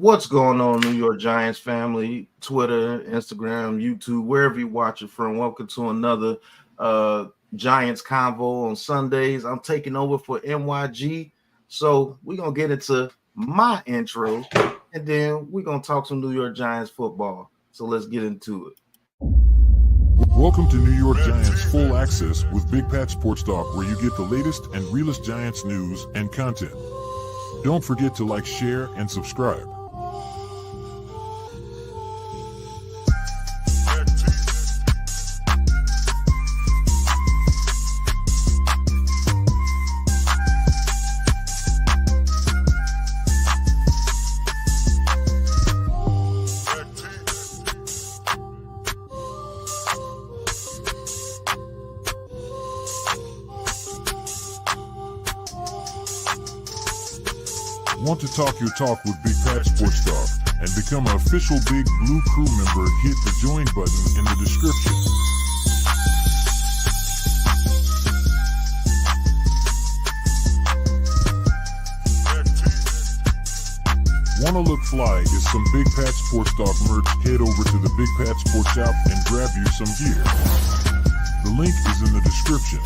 What's going on, New York Giants family? Twitter, Instagram, YouTube, wherever you watch it from. Welcome to another Giants Convo on Sundays. I'm taking over for NYG. So we're going to get into my intro, and then we're going to talk some New York Giants football. So let's get into it. Welcome to New York Giants Full Access with Bigpatssportstalk, where you get the latest and realest Giants news and content. Don't forget to like, share, and subscribe. Want to talk your talk with Big Pat Sports Talk and become an official Big Blue Crew member? Hit the join button in the description. Wanna look fly? Is some Big Pat Sports Talk merch? Head over to the Big Pat Sports Shop and grab you some gear. The link is in the description.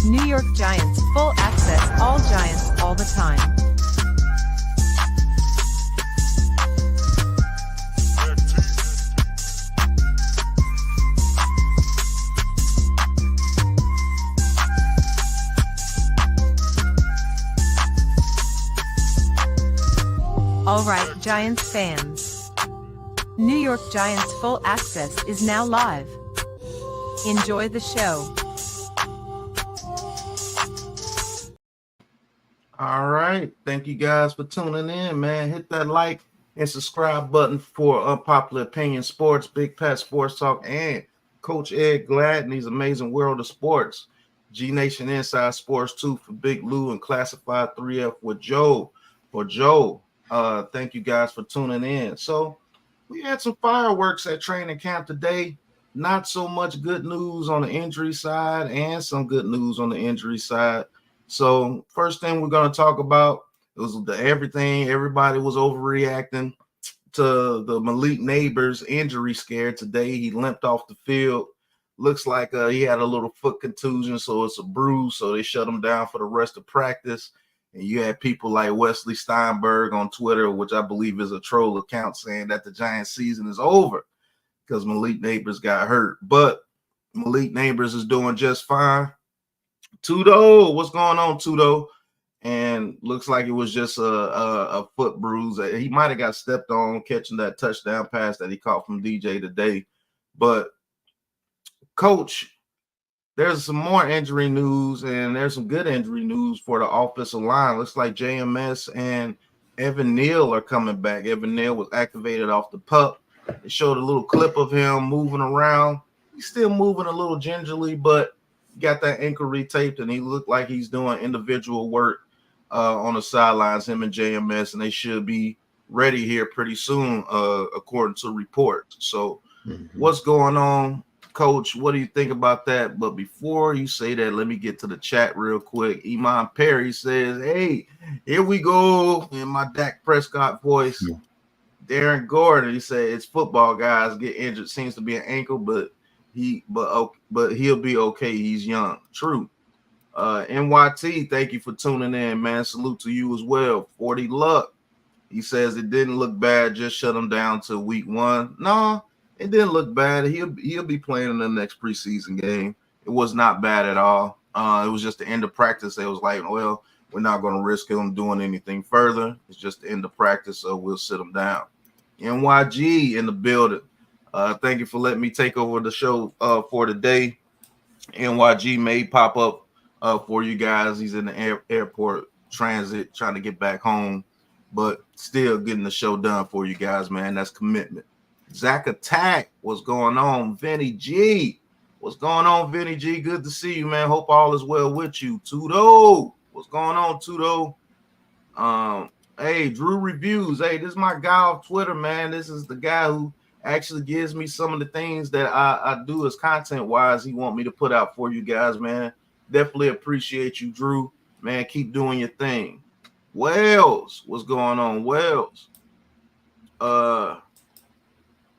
New York Giants, full access, all Giants, all the time. All right, Giants fans. New York Giants Full Access is now live. Enjoy the show. All right. Thank you guys for tuning in, man. Hit that like and subscribe button for Unpopular Opinion Sports, Big Pat Sports Talk, and Coach Ed Glad and his amazing world of sports. G Nation Inside Sports 2 for Big Lou and Classified 3F with Joe. Thank you guys for tuning in. So we had some fireworks at training camp today. Not so much good news on the injury side and some good news on the injury side. So first thing we're going to talk about was everything. Everybody was overreacting to the Malik Nabers injury scare today. He limped off the field. Looks like he had a little foot contusion, so it's a bruise. So they shut him down for the rest of practice. And you had people like Wesley Steinberg on Twitter, which I believe is a troll account, saying that the Giants season is over because Malik Nabers got hurt. But Malik Nabers is doing just fine. Tudo, what's going on, Tudo? And looks like it was just a foot bruise. He might have got stepped on catching that touchdown pass that he caught from DJ today. But, Coach, there's some more injury news, and there's some good injury news for the offensive line. Looks like JMS and Evan Neal are coming back. Evan Neal was activated off the PUP. They showed a little clip of him moving around. He's still moving a little gingerly, but got that ankle retaped, and he looked like he's doing individual work on the sidelines, him and JMS, and they should be ready here pretty soon, according to reports. So what's going on, Coach? What do you think about that? But before you say that, let me get to the chat real quick. Iman Perry says, hey, here we go, in my Dak Prescott voice. Yeah. Darren Gordon, he said, it's football, guys get injured. Seems to be an ankle, but he'll be okay. He's young. True. NYT, thank you for tuning in, man. Salute to you as well. 40 Luck. He says it didn't look bad. Just shut him down to week 1. No, it didn't look bad. He'll be playing in the next preseason game. It was not bad at all. It was just the end of practice. It was like, well, we're not going to risk him doing anything further. It's just the end of practice, so we'll sit him down. NYG in the building. Thank you for letting me take over the show for today. NYG may pop up for you guys. He's in the airport transit trying to get back home, but still getting the show done for you guys, man. That's commitment. Zach Attack, what's going on? Vinny G, what's going on, Vinny G? Good to see you, man. Hope all is well with you. Tudo, What's going on, Tudo? Hey, Drew Reviews. Hey, this is my guy off Twitter, man. This is the guy who actually gives me some of the things that I do as content-wise. He want me to put out for you guys, man. Definitely appreciate you, Drew. Man, keep doing your thing. Wells, what's going on, Wells?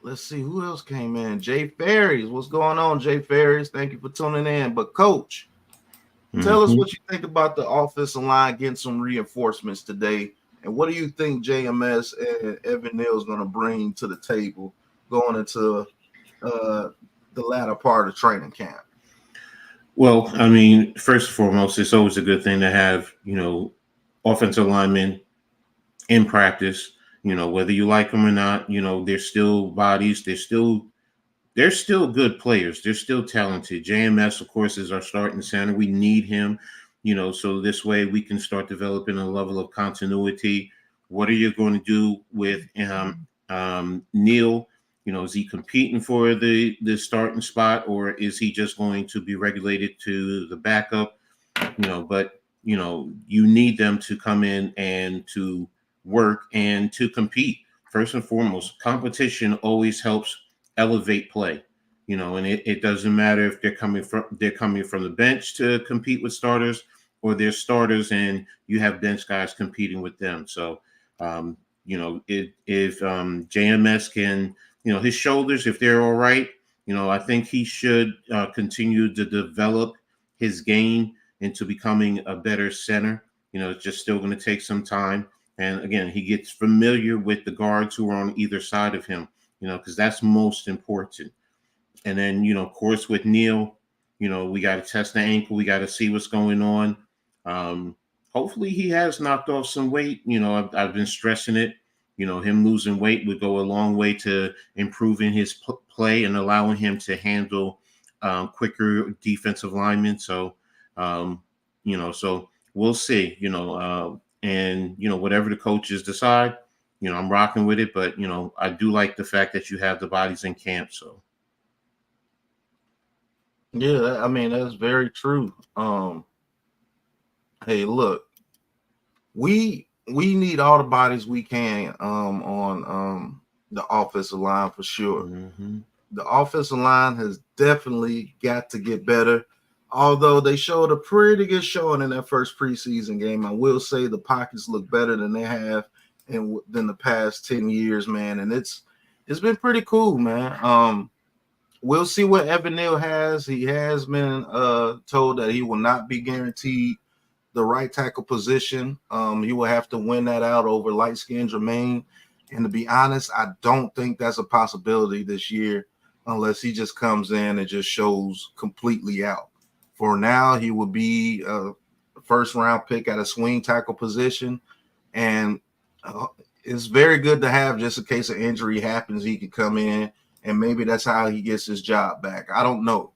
Let's see who else came in. Jay Ferries, what's going on, Jay Ferries? Thank you for tuning in. But Coach, tell us what you think about the offensive line getting some reinforcements today, and what do you think JMS and Evan Neal is going to bring to the table going into the latter part of training camp? Well, I mean, first and foremost, it's always a good thing to have, offensive linemen in practice. Whether you like them or not, they're still bodies. They're still good players. They're still talented. JMS, of course, is our starting center. We need him, so this way we can start developing a level of continuity. What are you going to do with Neal? Is he competing for the starting spot, or is he just going to be regulated to the backup? But you need them to come in and to work and to compete. First and foremost, competition always helps elevate play, and it doesn't matter if they're coming from the bench to compete with starters, or they're starters and you have bench guys competing with them. So, if JMS can, his shoulders, if they're all right, I think he should continue to develop his game into becoming a better center. It's just still going to take some time. And again, he gets familiar with the guards who are on either side of him, because that's most important. And then, of course, with Neal, we got to test the ankle. We got to see what's going on. Hopefully he has knocked off some weight. I've been stressing it. Him losing weight would go a long way to improving his play and allowing him to handle quicker defensive linemen. So, so we'll see, and, whatever the coaches decide, I'm rocking with it. But, I do like the fact that you have the bodies in camp. So. Yeah, I mean, that's very true. Hey, look, we need all the bodies we can on the offensive line for sure. Mm-hmm. The offensive line has definitely got to get better. Although they showed a pretty good showing in that first preseason game, I will say the pockets look better than they have than the past 10 years, man. And it's been pretty cool, man. We'll see what Evan Neal has. He has been told that he will not be guaranteed the right tackle position. He will have to win that out over light-skinned Jermaine. And to be honest, I don't think that's a possibility this year unless he just comes in and just shows completely out. For now, he will be a first-round pick at a swing tackle position. And it's very good to have just in case an injury happens, he can come in, and maybe that's how he gets his job back. I don't know.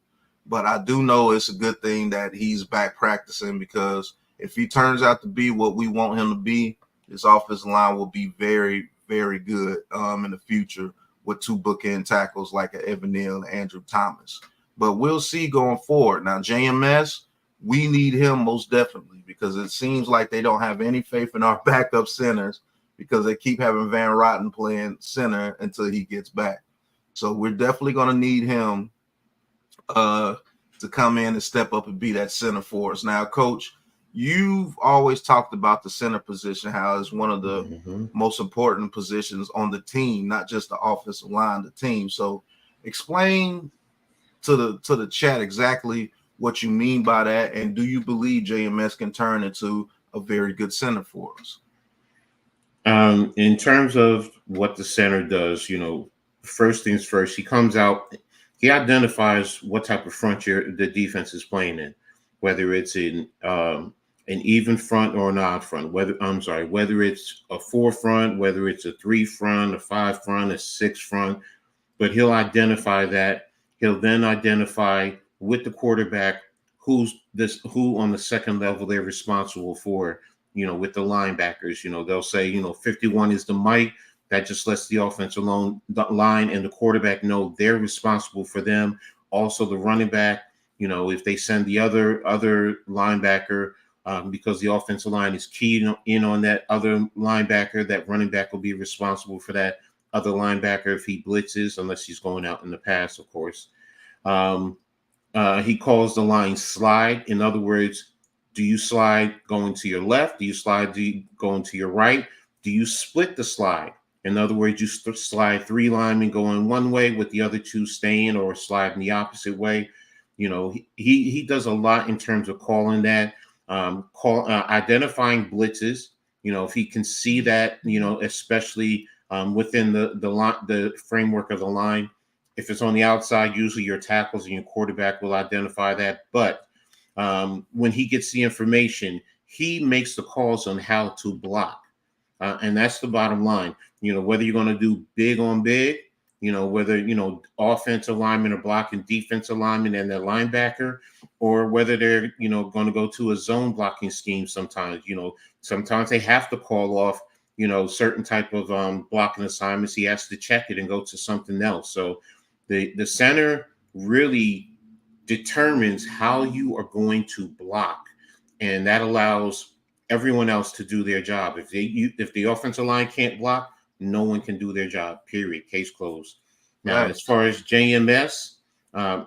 But I do know it's a good thing that he's back practicing, because if he turns out to be what we want him to be, this offensive line will be very, very good in the future with two bookend tackles like Evan Neal and Andrew Thomas. But we'll see going forward. Now, JMS, we need him most definitely, because it seems like they don't have any faith in our backup centers, because they keep having Van Rotten playing center until he gets back. So we're definitely going to need him to come in and step up and be that center for us. Now, Coach, you've always talked about the center position, how it's one of the most important positions on the team, not just the offensive line, the team. So explain to the chat exactly what you mean by that, and do you believe JMS can turn into a very good center for us? In terms of what the center does, first things first, he comes out, he identifies what type of front the defense is playing in, whether it's in an even front or an odd front, whether it's a 4 front, whether it's a 3 front, a 5 front, a 6 front, but he'll identify that. He'll then identify with the quarterback who on the second level they're responsible for, with the linebackers. They'll say, 51 is the Mike. That just lets the offensive line and the quarterback know they're responsible for them. Also the running back, if they send the other linebacker because the offensive line is keyed in on that other linebacker. That running back will be responsible for that other linebacker if he blitzes, unless he's going out in the pass, of course. He calls the line slide. In other words, do you slide going to your left? Do you slide going to your right? Do you split the slide? In other words, you slide 3 linemen going one way with the other 2 staying, or slide in the opposite way. You know, he does a lot in terms of calling that, identifying blitzes. You know, if he can see that, you know, especially within the framework of the line. If it's on the outside, usually your tackles and your quarterback will identify that. But when he gets the information, he makes the calls on how to block. And that's the bottom line. You know, whether you're going to do big on big, you know, whether, you know, offensive linemen are blocking defensive linemen and their linebacker, or whether they're, you know, going to go to a zone blocking scheme sometimes. You know, sometimes they have to call off, you know, certain type of blocking assignments. He has to check it and go to something else. So the center really determines how you are going to block, and that allows everyone else to do their job. If the offensive line can't block, no one can do their job. Period. Case closed. Now, Right. as far as JMS,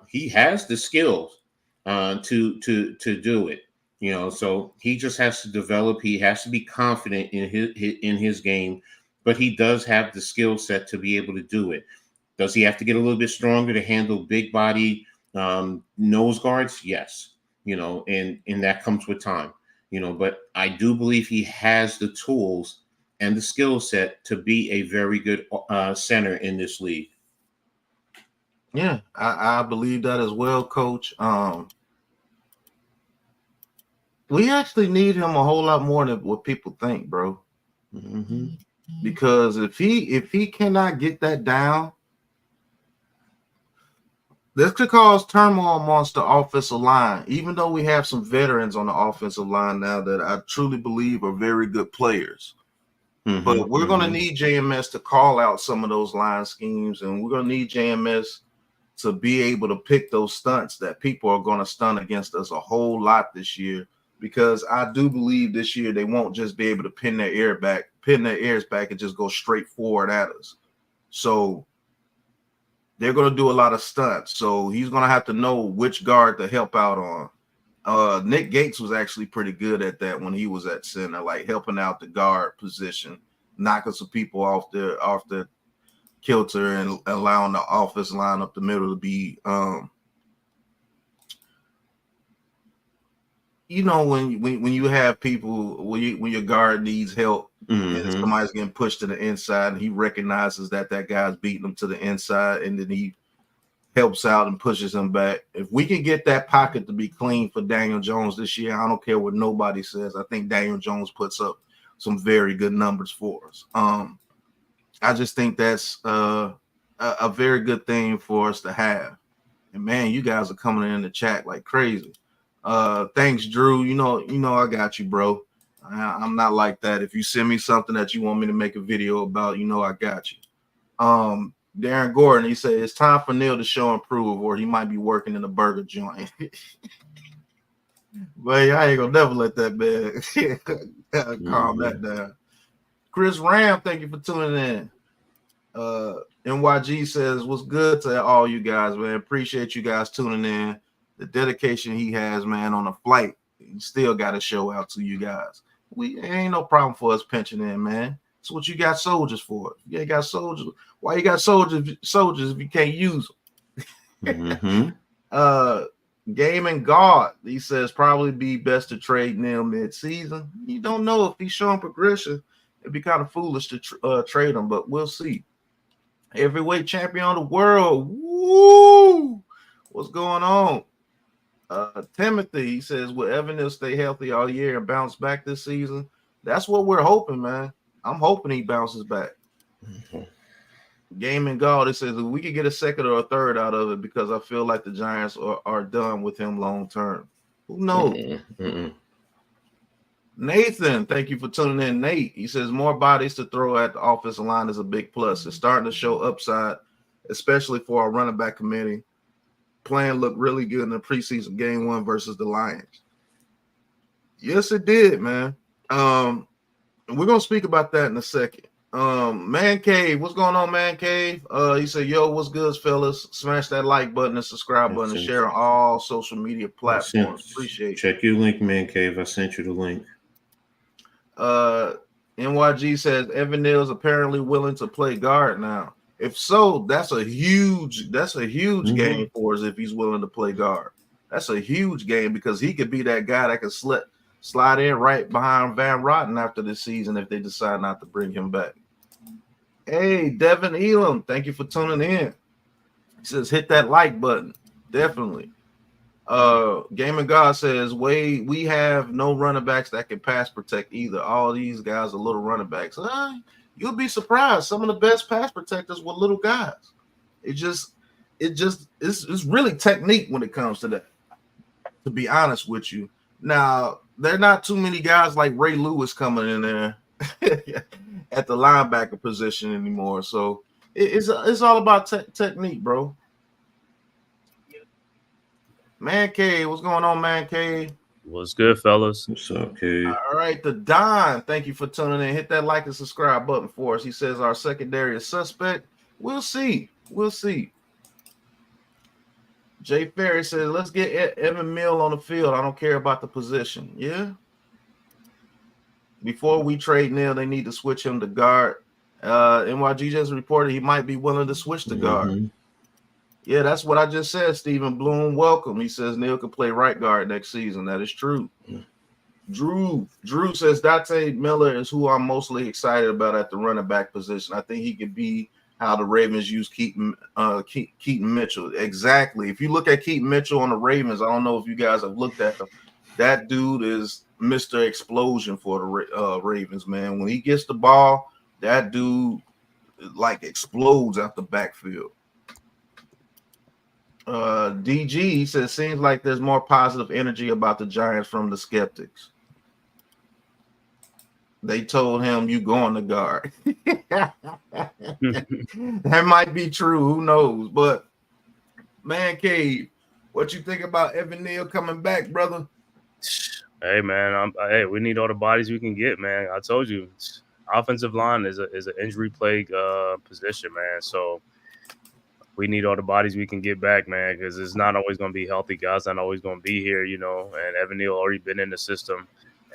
he has the skills to do it. You know, so he just has to develop. He has to be confident in his game, but he does have the skill set to be able to do it. Does he have to get a little bit stronger to handle big body nose guards? Yes. You know, and that comes with time. You know, but I do believe he has the tools and the skill set to be a very good center in this league. Yeah, I believe that as well, Coach. We actually need him a whole lot more than what people think, bro. Mm-hmm. Because if he cannot get that down, this could cause turmoil amongst the offensive line. Even though we have some veterans on the offensive line now that I truly believe are very good players. Mm-hmm. But we're going to need JMS to call out some of those line schemes, and we're going to need JMS to be able to pick those stunts that people are going to stunt against us a whole lot this year, because I do believe this year they won't just be able to pin their ears back and just go straight forward at us. So they're going to do a lot of stunts. So he's going to have to know which guard to help out on. Nick Gates was actually pretty good at that when he was at center, like helping out the guard position, knocking some people off the kilter and allowing the offensive line up the middle to be, you know, when you have people, when your guard needs help, Mm-hmm. and somebody's getting pushed to the inside, and he recognizes that guy's beating him to the inside, and then he helps out and pushes him back. If we can get that pocket to be clean for Daniel Jones this year, I don't care what nobody says. I think Daniel Jones puts up some very good numbers for us. I just think that's a very good thing for us to have. And man, you guys are coming in the chat like crazy. Thanks, Drew. You know I got you, bro. I'm not like that. If you send me something that you want me to make a video about, you know I got you. Darren Gordon, he said it's time for Neal to show and prove, or he might be working in a burger joint. But I ain't gonna never let that man calm that down. Chris Ram, thank you for tuning in. NYG says, what's good to all you guys, man. Appreciate you guys tuning in. The dedication he has, man, on a flight. He still got to show out to you guys. Ain't no problem for us pinching in, man. That's what you got soldiers for. You ain't got soldiers. Why you got soldiers if you can't use them? Mm-hmm. Game and guard, he says, probably be best to trade Neal mid-season. You don't know if he's showing progression. It'd be kind of foolish to trade him, but we'll see. Heavyweight champion of the world. Woo! What's going on? Timothy, he says, will Evan Neal stay healthy all year and bounce back this season? That's what we're hoping, man. I'm hoping he bounces back. Mm-hmm. Game and guard, it says, we could get a second or a third out of it, because I feel like the Giants are done with him long term. Who knows? Mm-hmm. Nathan, thank you for tuning in. Nate, he says, more bodies to throw at the offensive line is a big plus. It's starting to show upside, especially for our running back committee. Playing looked really good in the preseason game 1 versus the Lions. Yes, it did, man. We're gonna speak about that in a second. Man Cave, what's going on, Man Cave? He said, "Yo, what's good, fellas? Smash that like button and subscribe button and share on all social media platforms. Appreciate it." Check your link, Man Cave. I sent you the link. NYG says Evan Neal is apparently willing to play guard now. If so, that's a huge game for us if he's willing to play guard. That's a huge game because he could be that guy that could slide in right behind Van Rotten after this season if they decide not to bring him back. Hey, Devin Elam, thank you for tuning in. He says hit that like button. Definitely. Gaming God says, Wade, we have no running backs that can pass protect either. All these guys are little running backs. You'll be surprised. Some of the best pass protectors were little guys. It's really technique when it comes to that, to be honest with you. Now, there are not too many guys like Ray Lewis coming in there at the linebacker position anymore. So it's all about technique, bro. Man Cave, what's going on, Man Cave? What's good, fellas? What's up, Cave? All right, the Don, thank you for tuning in. Hit that like and subscribe button for us. He says our secondary is suspect. We'll see. Jay Ferry says, let's get Evan Neal on the field. I don't care about the position. Yeah. Before we trade Neal, they need to switch him to guard. NYG just reported he might be willing to switch to guard. Yeah, that's what I just said, Stephen Bloom. Welcome. He says Neal can play right guard next season. That is true. Drew says Dante Miller is who I'm mostly excited about at the running back position. I think he could be how the Ravens use Keaton Mitchell. Exactly. If you look at Keaton Mitchell on the Ravens, I don't know if you guys have looked at him. That dude is Mr. Explosion for the Ravens, man. When he gets the ball, that dude like explodes out the backfield. DG says seems like there's more positive energy about the Giants from the skeptics. They told him you going to guard. That might be true. Who knows? But Man Cave, what you think about Evan Neal coming back, brother? Hey man, we need all the bodies we can get, man. I told you, offensive line is an injury plague position, man. So we need all the bodies we can get back, man, because it's not always going to be healthy guys. Not always going to be here, you know. And Evan Neal already been in the system,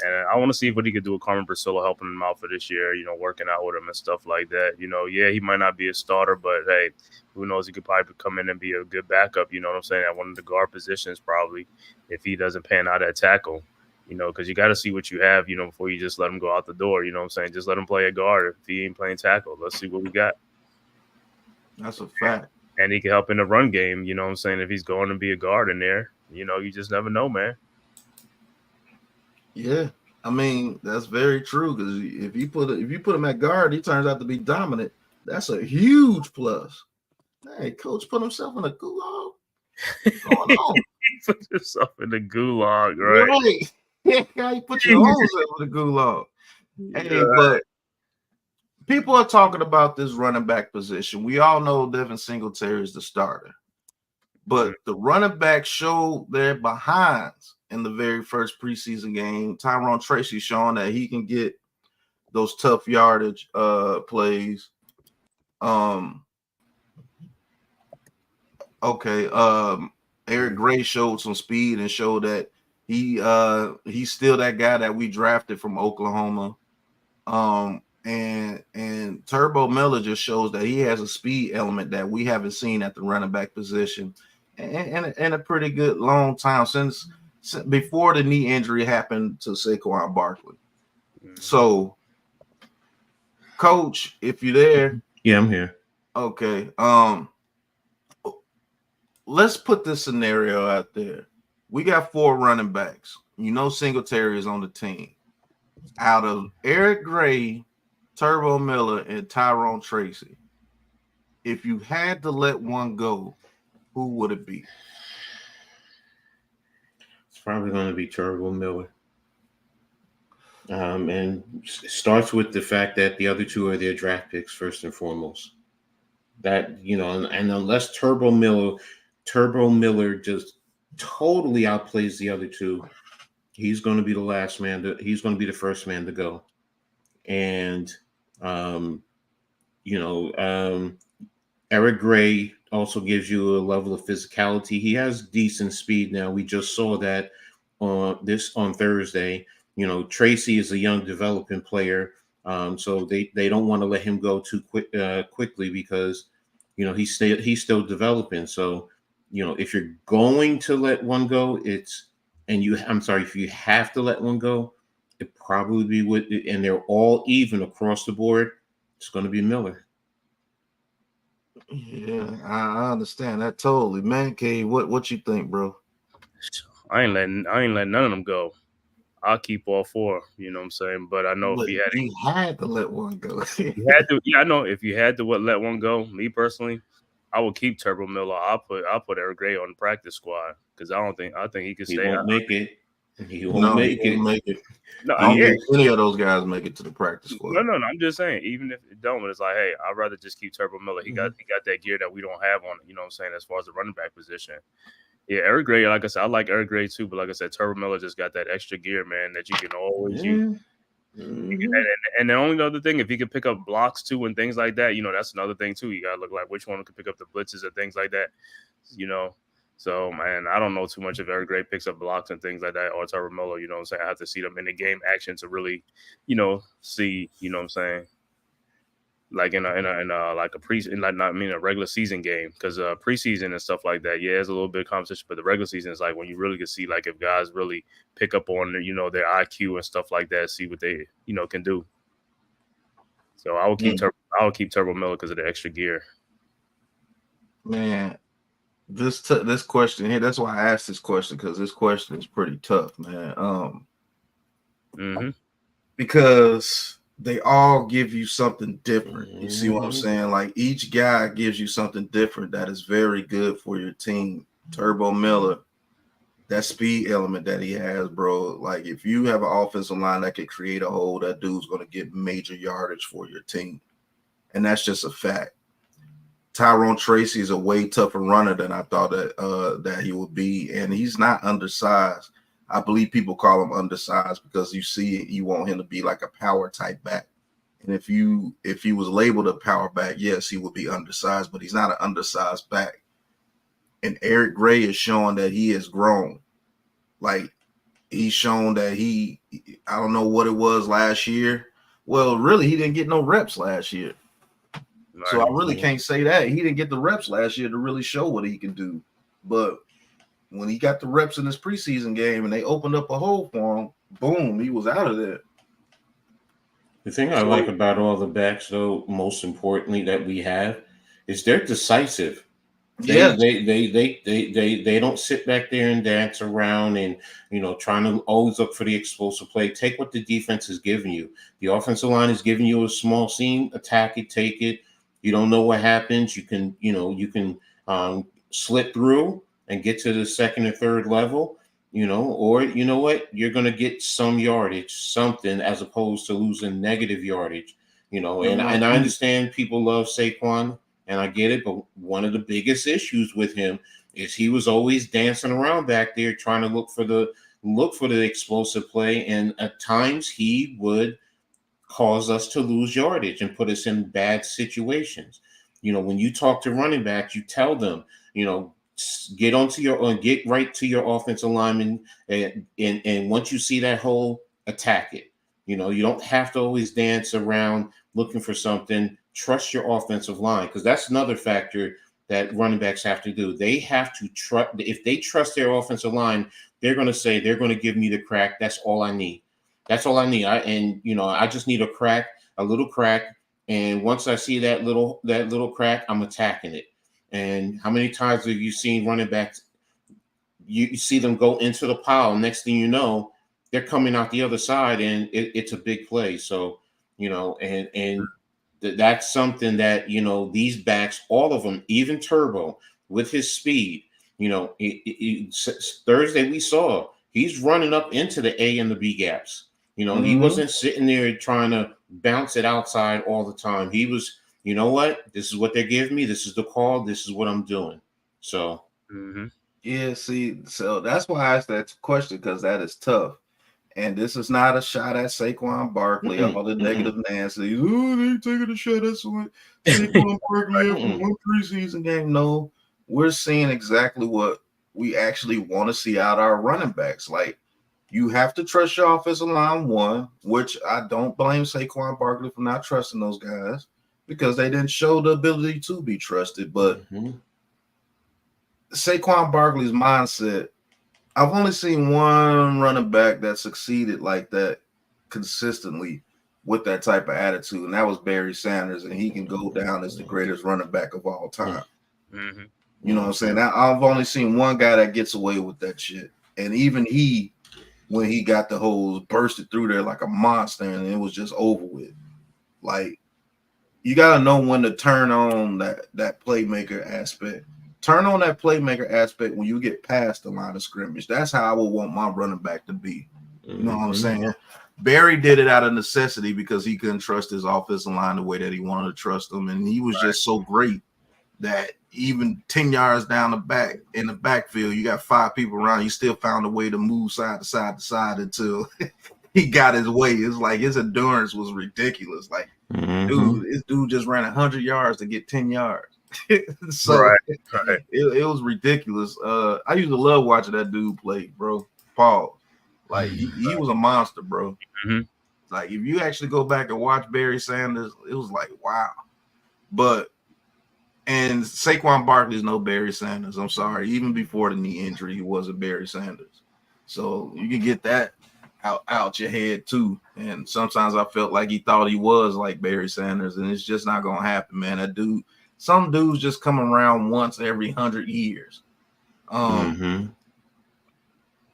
and I want to see what he could do with Carmen Priscilla helping him out for this year, you know, working out with him and stuff like that. You know, yeah, he might not be a starter, but hey, who knows? He could probably come in and be a good backup. You know what I'm saying? At one of the guard positions, probably, if he doesn't pan out at tackle. You know, because you got to see what you have, you know, before you just let him go out the door. You know what I'm saying? Just let him play a guard if he ain't playing tackle. Let's see what we got. That's a fact. And he can help in the run game, you know what I'm saying? If he's going to be a guard in there, you know, you just never know, man. Yeah, I mean, that's very true, because if you put him at guard, he turns out to be dominant. That's a huge plus. Hey, coach put himself in a gulag. What's going on? He put himself in the gulag, right? Right. Yeah, you put your own self in the gulag. Hey, but people are talking about this running back position. We all know Devin Singletary is the starter, but the running backs showed their behinds in the very first preseason game. Tyrone Tracy showing that he can get those tough yardage plays. Eric Gray showed some speed and showed that he's still that guy that we drafted from Oklahoma. And Turbo Miller just shows that he has a speed element that we haven't seen at the running back position in a pretty good long time since before the knee injury happened to Saquon Barkley. So, Coach, if you're there, yeah, I'm here. Okay. Let's put this scenario out there. We got 4 running backs. You know, Singletary is on the team. Out of Eric Gray, Turbo Miller, and Tyrone Tracy, if you had to let one go, who would it be? It's probably going to be Turbo Miller. And it starts with the fact that the other 2 are their draft picks first and foremost. That, you know, and unless Turbo Miller just totally outplays the other 2, He's going to be the last man. He's going to be the first man to go. And, you know, Eric Gray also gives you a level of physicality. He has decent speed now. We just saw that on Thursday. You know, Tracy is a young developing player, so they don't want to let him go too quickly because, you know, he's still developing. So, you know, if you're going to let one go, if you have to let one go, it probably be and they're all even across the board. It's going to be Miller. Yeah, I understand that totally, man. K, what you think, bro? I ain't letting none of them go. I'll keep all four. You know what I'm saying? But I know if You had to let one go. you had to. Yeah, I know if you had to let one go. Me personally, I would keep Turbo Miller. I'll put Eric Gray on the practice squad because I think he could stay. He won't make it. He won't No, make he it. won't make it. No, I don't yeah. think any of those guys make it to the practice squad. No. I'm just saying, even if it don't, it's like, hey, I'd rather just keep Turbo Miller. He got that gear that we don't have on. You know what I'm saying? As far as the running back position. Yeah, Eric Gray, like I said, I like Eric Gray too, but like I said, Turbo Miller just got that extra gear, man, that you can always use. And the only other thing, if he could pick up blocks too and things like that, you know, that's another thing too. You gotta look like which one could pick up the blitzes and things like that, you know. So, man, I don't know too much if Eric Gray picks up blocks and things like that or Turbo Miller, you know what I'm saying? I have to see them in the game action to really, you know, see, you know what I'm saying? Like in a regular season game, because preseason and stuff like that, yeah, there's a little bit of competition, but the regular season is like when you really can see like if guys really pick up on, you know, their IQ and stuff like that, see what they, you know, can do. So I would keep Turbo Miller because of the extra gear. Man, this question here, that's why I asked this question, because this question is pretty tough, man. Because they all give you something different. You see what I'm saying? Like each guy gives you something different that is very good for your team. Turbo Miller, that speed element that he has, bro. Like if you have an offensive line that can create a hole, that dude's going to get major yardage for your team. And that's just a fact. Tyrone Tracy is a way tougher runner than I thought that he would be. And he's not undersized. I believe people call him undersized because you want him to be like a power type back. And if he was labeled a power back, yes, he would be undersized, but he's not an undersized back. And Eric Gray is showing that he has grown. Like he's shown that I don't know what it was last year. Well, really, he didn't get no reps last year. Right. So I really can't say that. He didn't get the reps last year to really show what he can do. But when he got the reps in this preseason game and they opened up a hole for him, boom, he was out of there. The thing I like about all the backs, though, most importantly that we have, is they're decisive. They don't sit back there and dance around and, you know, trying to always look for the explosive play. Take what the defense is giving you. The offensive line is giving you a small seam, attack it, take it. You don't know what happens. You can slip through and get to the second or third level, you know, or you know what, you're going to get some yardage, something, as opposed to losing negative yardage, you know. And I understand people love Saquon, and I get it, but one of the biggest issues with him is he was always dancing around back there trying to look for the explosive play, and at times he would cause us to lose yardage and put us in bad situations. You know, when you talk to running backs, you tell them, you know, get right to your offensive lineman, and once you see that hole, attack it. You know, you don't have to always dance around looking for something. Trust your offensive line, because that's another factor that running backs have to do. They have to trust. If they trust their offensive line, they're going to say, they're going to give me the crack. That's all I need. That's all I need. I just need a little crack. And once I see that little crack, I'm attacking it. And how many times have you seen running backs? You see them go into the pile. Next thing you know, they're coming out the other side, and it's a big play. So, you know, and that's something that, you know, these backs, all of them, even Turbo with his speed, you know, Thursday we saw he's running up into the A and the B gaps. You know, he wasn't sitting there trying to bounce it outside all the time. He was, you know what? This is what they're giving me. This is the call. This is what I'm doing. So, yeah, see, so that's why I asked that question, because that is tough. And this is not a shot at Saquon Barkley, all the negative Nancy. Oh, they taking a shot at Saquon Barkley after one preseason game. No, we're seeing exactly what we actually want to see out of our running backs. Like, you have to trust your offensive line, one, which I don't blame Saquon Barkley for not trusting those guys because they didn't show the ability to be trusted. But Saquon Barkley's mindset, I've only seen one running back that succeeded like that consistently with that type of attitude, and that was Barry Sanders, and he can go down as the greatest running back of all time. You know what I'm saying? I've only seen one guy that gets away with that shit, and even he, when he got the hose, bursted through there like a monster, and it was just over with. Like, you got to know when to turn on that playmaker aspect. Turn on that playmaker aspect when you get past the line of scrimmage. That's how I would want my running back to be. You know what I'm saying? Barry did it out of necessity because he couldn't trust his offensive line the way that he wanted to trust them. And he was just so great that even 10 yards down the back in the backfield, you got 5 people around, you still found a way to move side to side to side until he got his way. It's like his endurance was ridiculous. Like, dude, this dude just ran 100 yards to get 10 yards. So it was ridiculous. I used to love watching that dude play, bro. Paul, like he was a monster, bro. Like, if you actually go back and watch Barry Sanders, it was like, wow. And Saquon Barkley is no Barry Sanders. I'm sorry. Even before the knee injury, he wasn't Barry Sanders. So you can get that out your head too. And sometimes I felt like he thought he was like Barry Sanders, and it's just not gonna happen, man. That dude. Some dudes just come around once every 100 years.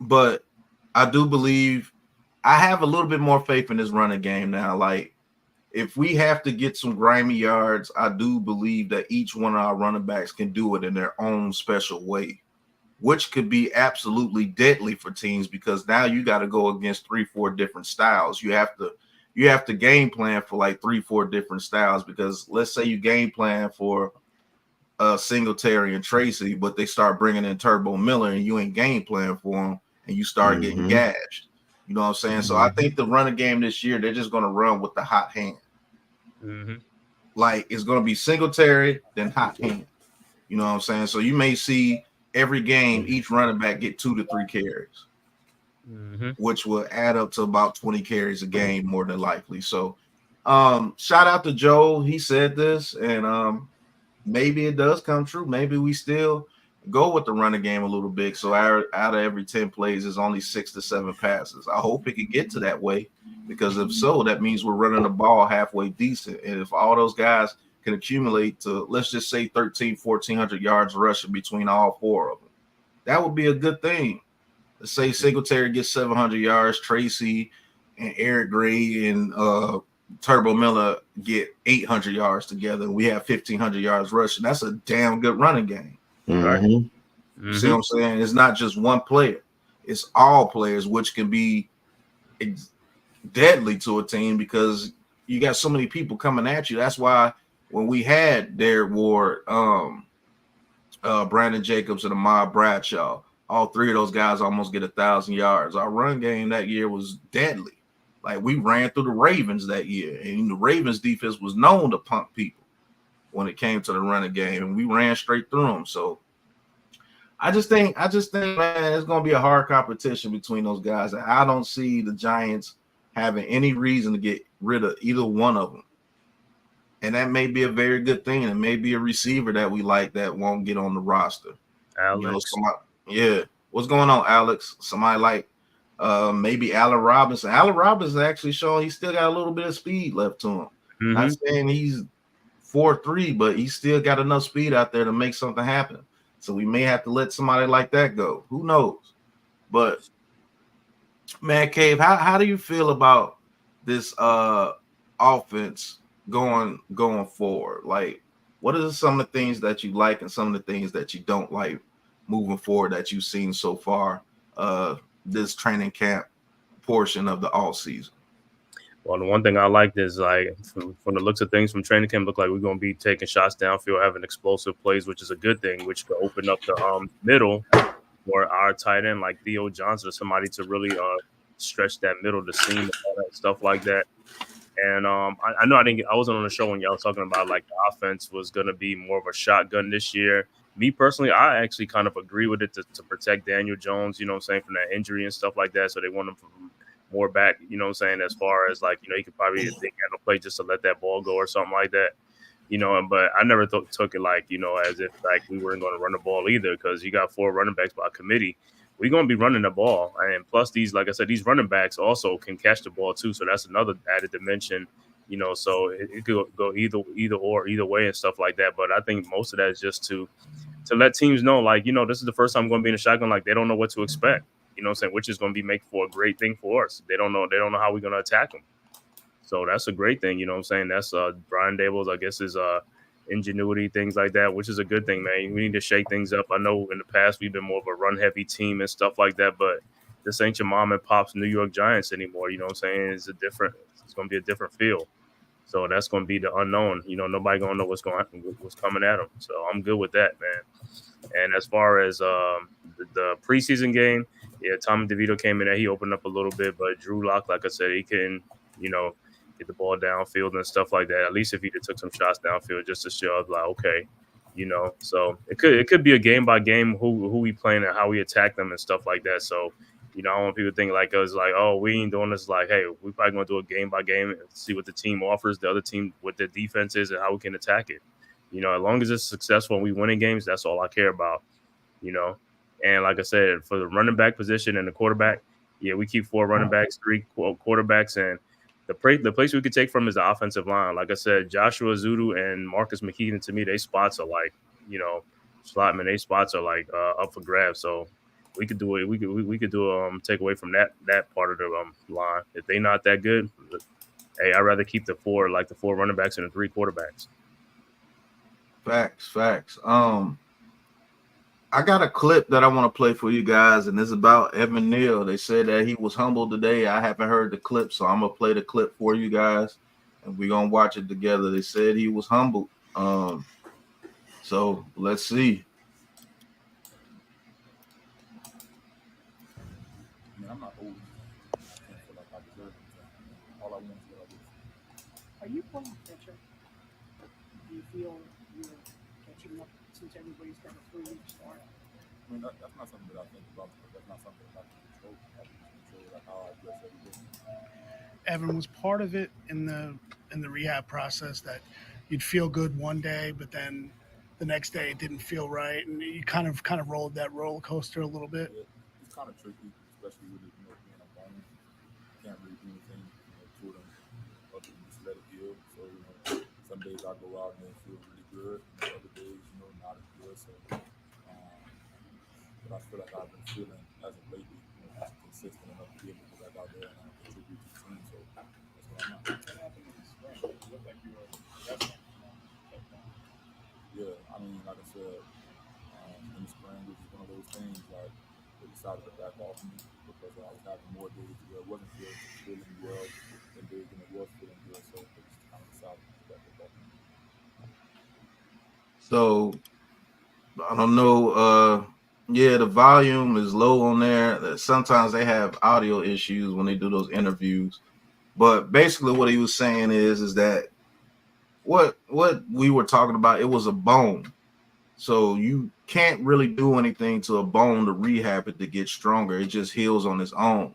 But I do believe I have a little bit more faith in this running game now. Like, if we have to get some grimy yards, I do believe that each one of our running backs can do it in their own special way, which could be absolutely deadly for teams because now you got to go against 3-4 different styles. You have to game plan for like 3-4 different styles because let's say you game plan for Singletary and Tracy, but they start bringing in Turbo Miller and you ain't game plan for them and you start getting gashed. You know what I'm saying? So I think the running game this year, they're just going to run with the hot hand. Like, it's going to be Singletary, then hot hand. You know what I'm saying? So you may see every game, each running back get 2 to 3 carries. Which will add up to about 20 carries a game more than likely. So shout out to Joe. He said this, and maybe it does come true. Maybe we still go with the running game a little bit. So out of every 10 plays, there's only 6 to 7 passes. I hope it can get to that way because if so, that means we're running the ball halfway decent. And if all those guys can accumulate to, let's just say 1,400 yards rushing between all 4 of them, that would be a good thing. Let's say Singletary gets 700 yards, Tracy and Eric Gray and Turbo Miller get 800 yards together. We have 1,500 yards rushing. That's a damn good running game. Right? See what I'm saying? It's not just one player. It's all players, which can be deadly to a team because you got so many people coming at you. That's why when we had Derek Ward, Brandon Jacobs, and Ahmad Bradshaw, all 3 of those guys almost get 1,000 yards. Our run game that year was deadly. Like, we ran through the Ravens that year, and the Ravens defense was known to pump people when it came to the running game, and we ran straight through them. So I just think, man, it's going to be a hard competition between those guys. I don't see the Giants having any reason to get rid of either one of them. And that may be a very good thing. It may be a receiver that we like that won't get on the roster. Alex. What's going on, Alex? Somebody like maybe Allen Robinson. Allen Robinson actually showing he still got a little bit of speed left to him. Not saying he's 4.3, but he still got enough speed out there to make something happen. So we may have to let somebody like that go. Who knows? But man, Cave, how do you feel about this offense going forward? Like, what are some of the things that you like and some of the things that you don't like moving forward that you've seen so far this training camp portion of the all season? Well, the one thing I liked is, like, from the looks of things from training camp, look like we're going to be taking shots downfield, having explosive plays, which is a good thing, which could open up the middle for our tight end like Theo Johnson or somebody to really stretch that middle, the seam, and all that stuff like that. And I know I wasn't on the show when y'all was talking about like the offense was going to be more of a shotgun this year. Me personally, I actually kind of agree with it to protect Daniel Jones, you know what I'm saying, from that injury and stuff like that. So they want him more back, you know what I'm saying, as far as like, you know, he could probably think had no play just to let that ball go or something like that. You know, but I never took it like, you know, as if like we weren't going to run the ball either, because you got 4 running backs by committee. We're going to be running the ball. And plus these, like I said, these running backs also can catch the ball too. So that's another added dimension, you know, so it could go either way and stuff like that. But I think most of that is just to let teams know, like, you know, this is the first time I'm going to be in a shotgun. Like, they don't know what to expect, you know what I'm saying, which is going to be make for a great thing for us. They don't know how we're going to attack them. So that's a great thing, you know what I'm saying? That's Brian Daboll's, I guess, is ingenuity, things like that, which is a good thing, man. We need to shake things up. I know in the past we've been more of a run-heavy team and stuff like that, but this ain't your mom and pop's New York Giants anymore, you know what I'm saying? It's going to be a different feel. So that's going to be the unknown. You know, nobody going to know what's coming at them. So I'm good with that, man. And as far as the preseason game, yeah, Tommy DeVito came in there. He opened up a little bit, but Drew Lock, like I said, he can, you know, get the ball downfield and stuff like that. At least if he took some shots downfield just to show up, like, okay, you know. So it could be a game by game who we playing and how we attack them and stuff like that. So, you know, I don't want people to think like us, like, oh, we ain't doing this. Like, hey, we probably gonna do a game by game and see what the team offers, the other team, what their defense is, and how we can attack it. You know, as long as it's successful and we winning games, that's all I care about. You know, and like I said, for the running back position and the quarterback, yeah, we keep 4 running backs, 3 quarterbacks, and the place we could take from is the offensive line. Like I said, Joshua Zudu and Marcus McKeon, to me, they spots are like, you know, Slotman, they spots are like up for grabs. So we could do it. We could do take away from that part of the line. If they not that good, hey, I'd rather keep the 4 running backs and the 3 quarterbacks. Facts. I got a clip that I want to play for you guys, and it's about Evan Neal. They said that he was humbled today. I haven't heard the clip, so I'm gonna play the clip for you guys, and we're gonna watch it together. They said he was humbled. So let's see. I'm not old. I can't feel like I deserve it. All I want is what I do. Are you playing catcher? Do you feel you're catching up since everybody's got a 3-week start? I mean, that's not something that I think about, but that's not something that I can control. I can control like how I dress every day. Evan, was part of it in the rehab process that you'd feel good one day, but then the next day it didn't feel right, and you kind of rolled that roller coaster a little bit? Yeah, it's kind of tricky, especially with it, being a bone. Can't really do anything, to them other than just let it heal. So, some days I go out and feel really good, and other days, not as good. So, but I feel like I've been feeling as of lately, consistent enough to be able to go back out there and contribute to the team. So that's what I'm not. What happened in the spring? It looked like you were yeah, I mean, like I said, in the spring, it was one of those things, like, they decided to back off me because I was having more days where it wasn't feeling well than days when it was feeling good, so they just kind of decided to back off me. So I don't know. Yeah, the volume is low on there. Sometimes they have audio issues when they do those interviews. But basically what he was saying is that what we were talking about, it was a bone. So you can't really do anything to a bone to rehab it to get stronger. It just heals on its own.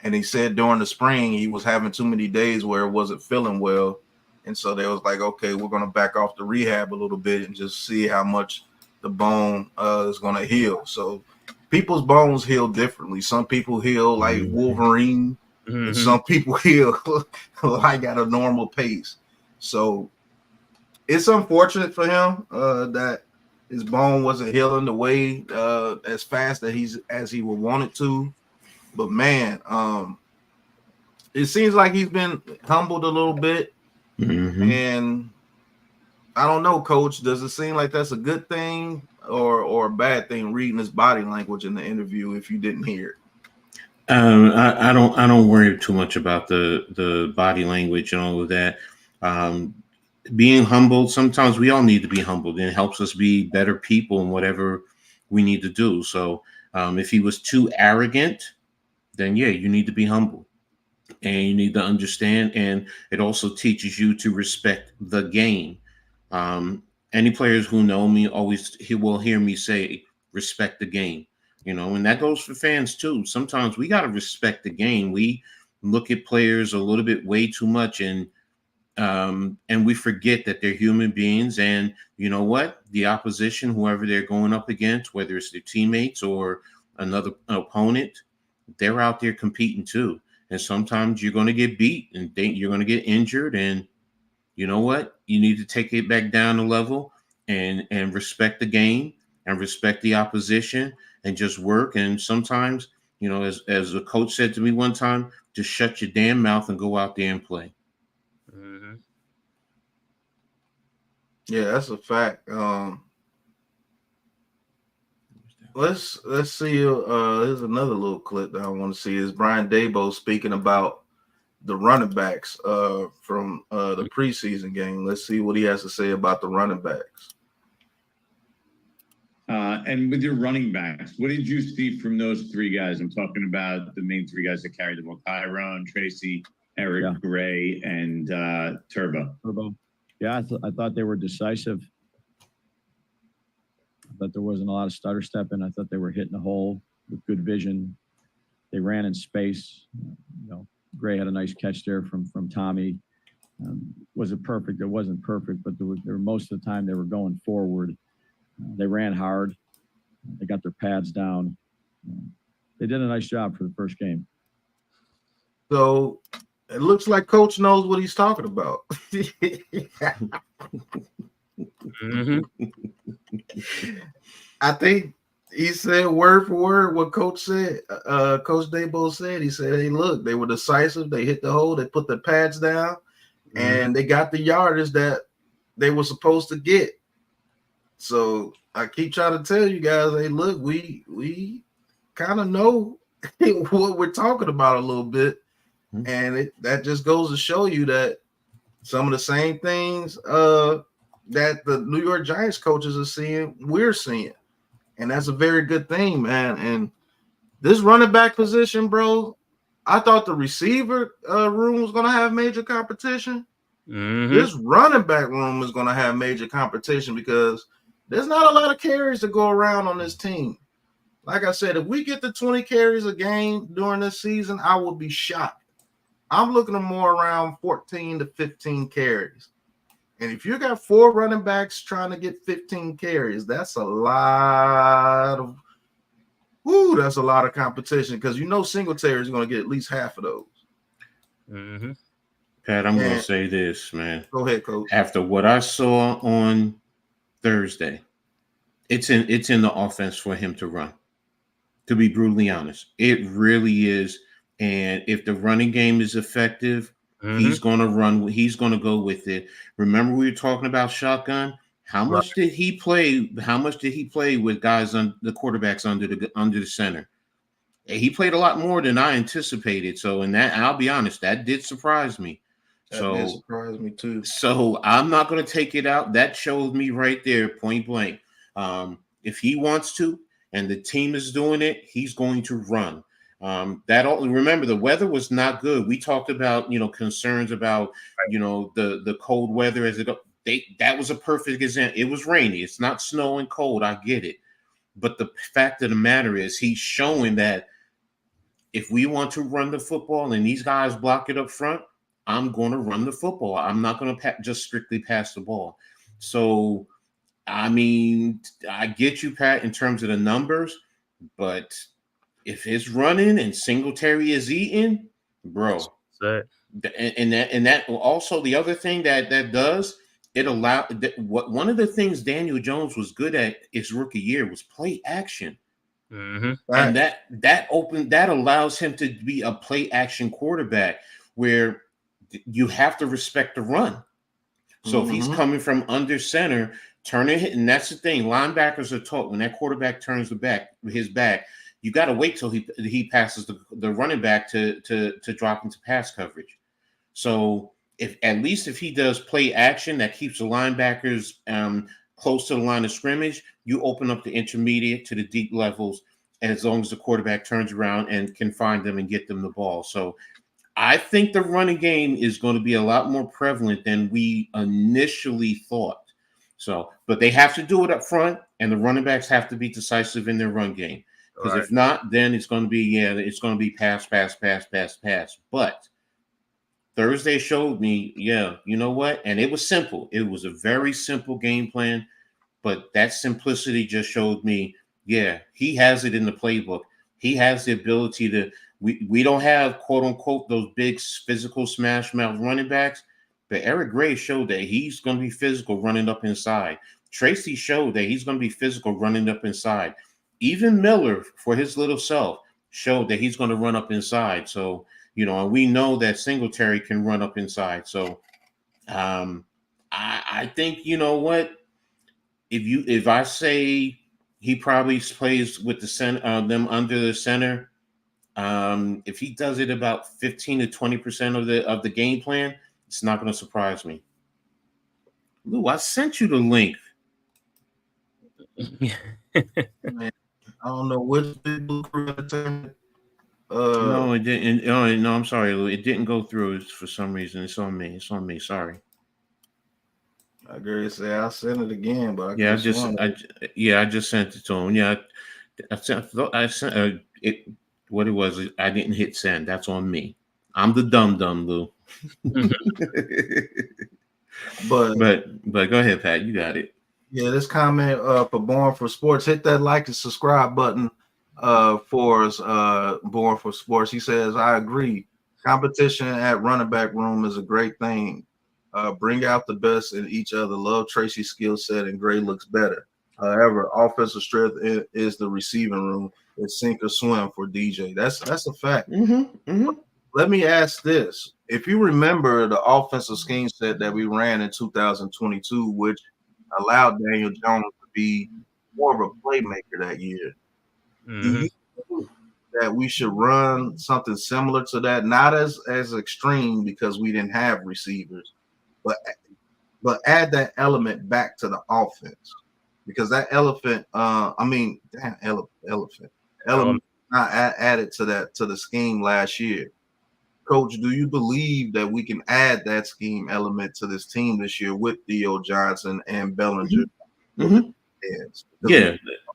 And he said during the spring, he was having too many days where it wasn't feeling well. And so they was like, okay, we're going to back off the rehab a little bit and just see how much the bone is going to heal. So people's bones heal differently. Some people heal like Wolverine, and some people heal like at a normal pace. So it's unfortunate for him that his bone wasn't healing the way as fast as he would want it to. But man, it seems like he's been humbled a little bit. And I don't know, Coach, does it seem like that's a good thing or a bad thing, reading his body language in the interview if you didn't hear it? I don't worry too much about the body language and all of that. Being humbled, sometimes we all need to be humbled, and it helps us be better people in whatever we need to do. So if he was too arrogant, then yeah, you need to be humble and you need to understand. And it also teaches you to respect the game. Any players who know me he will hear me say, respect the game, and that goes for fans too. Sometimes we got to respect the game. We look at players a little bit way too much, and we forget that they're human beings. And you know what? The opposition, whoever they're going up against, whether it's their teammates or another opponent, they're out there competing too. And sometimes you're going to get beat and you're going to get injured. And you know what? You need to take it back down a level and respect the game and respect the opposition and just work. And sometimes, as a coach said to me one time, just shut your damn mouth and go out there and play. Mm-hmm. Yeah, that's a fact. Let's see. There's another little clip that I want to see. Is Brian Daboll speaking about the running backs from the preseason game. Let's see what he has to say about the running backs. And with your running backs, what did you see from those three guys? I'm talking about the main three guys that carried the ball: Tyrone, Tracy, Eric Gray, and Turbo. Yeah, I thought they were decisive. I thought there wasn't a lot of stutter stepping. I thought they were hitting the hole with good vision. They ran in space. Gray had a nice catch there from Tommy. Was it perfect? It wasn't perfect, but there were most of the time they were going forward. They ran hard. They got their pads down. They did a nice job for the first game. So it looks like Coach knows what he's talking about. Mm-hmm. I think he said word for word what Coach said. Coach Daboll said, he said, hey, look, they were decisive. They hit the hole. They put their pads down, and they got the yardage that they were supposed to get. So I keep trying to tell you guys, hey, look, we kind of know what we're talking about a little bit. And that just goes to show you that some of the same things that the New York Giants coaches are seeing, we're seeing. And that's a very good thing, man. And this running back position, bro, I thought the receiver room was going to have major competition. Mm-hmm. This running back room is going to have major competition because there's not a lot of carries to go around on this team. Like I said, if we get to 20 carries a game during this season, I will be shocked. I'm looking at more around 14 to 15 carries. And if you got 4 running backs trying to get 15 carries, that's a lot of competition because Singletary is going to get at least half of those. Mm-hmm. Pat, I'm going to say this, man. Go ahead, Coach. After what I saw on Thursday, it's in the offense for him to run. To be brutally honest, it really is. And if the running game is effective, he's going to run. He's going to go with it. Remember, we were talking about shotgun. How much did he play? How much did he play with guys on the quarterbacks under the center? He played a lot more than I anticipated. So, in that, I'll be honest, that did surprise me. That did surprise me too. So I'm not going to take it out. That shows me right there, point blank. If he wants to, and the team is doing it, he's going to run. Remember, the weather was not good. We talked about concerns about the cold weather as that was a perfect example. It was rainy. It's not snowing cold. I get it, but the fact of the matter is, he's showing that if we want to run the football and these guys block it up front, I'm going to run the football. I'm not going to just strictly pass the ball. So, I mean, I get you, Pat, in terms of the numbers, but if it's running and Singletary is eating, bro, and that also the other thing that does, it allowed one of the things Daniel Jones was good at his rookie year was play action. Mm-hmm. And that allows him to be a play action quarterback where you have to respect the run. So if he's coming from under center, turning it, and that's the thing. Linebackers are taught when that quarterback turns his back, you got to wait till he passes the running back to drop into pass coverage. So if he does play action that keeps the linebackers close to the line of scrimmage, you open up the intermediate to the deep levels as long as the quarterback turns around and can find them and get them the ball. So I think the running game is going to be a lot more prevalent than we initially thought. So, but they have to do it up front, and the running backs have to be decisive in their run game. Because if not, then it's going to be it's going to be pass. But Thursday showed me, you know what? And it was simple. It was a very simple game plan, but that simplicity just showed me, he has it in the playbook. He has the ability to. We don't have, quote unquote, those big physical smash mouth running backs, but Eric Gray showed that he's going to be physical running up inside. Tracy showed that he's going to be physical running up inside. Even Miller, for his little self, showed that he's going to run up inside. So, and we know that Singletary can run up inside. So, I think, you know what, if I say he probably plays with the center, them under the center. If he does it about 15 to 20% of the game plan, it's not going to surprise me. Lou, I sent you the link. Man, I don't know which big blue crew entertainment. No, it didn't. No, I'm sorry, Lou. It didn't go through for some reason. It's on me. Sorry. I agree. Say I sent it again, but I just sent it to him. Yeah, I sent it. What it was, I didn't hit send. That's on me. I'm the dumb, Lou. but go ahead, Pat. You got it. Yeah, this comment for Born for Sports. Hit that like and subscribe button for us. Born for Sports. He says, I agree. Competition at running back room is a great thing. Bring out the best in each other. Love Tracy's skill set, and Gray looks better. However, offensive strength is the receiving room. It's sink or swim for DJ. That's a fact. Let me ask this. If you remember the offensive scheme set that we ran in 2022, which allowed Daniel Jones to be more of a playmaker that year, do you think that we should run something similar to that? Not as extreme because we didn't have receivers, but add that element back to the offense. Because that elephant not added to the scheme last year. Coach, do you believe that we can add that scheme element to this team this year with Theo Johnson and Bellinger?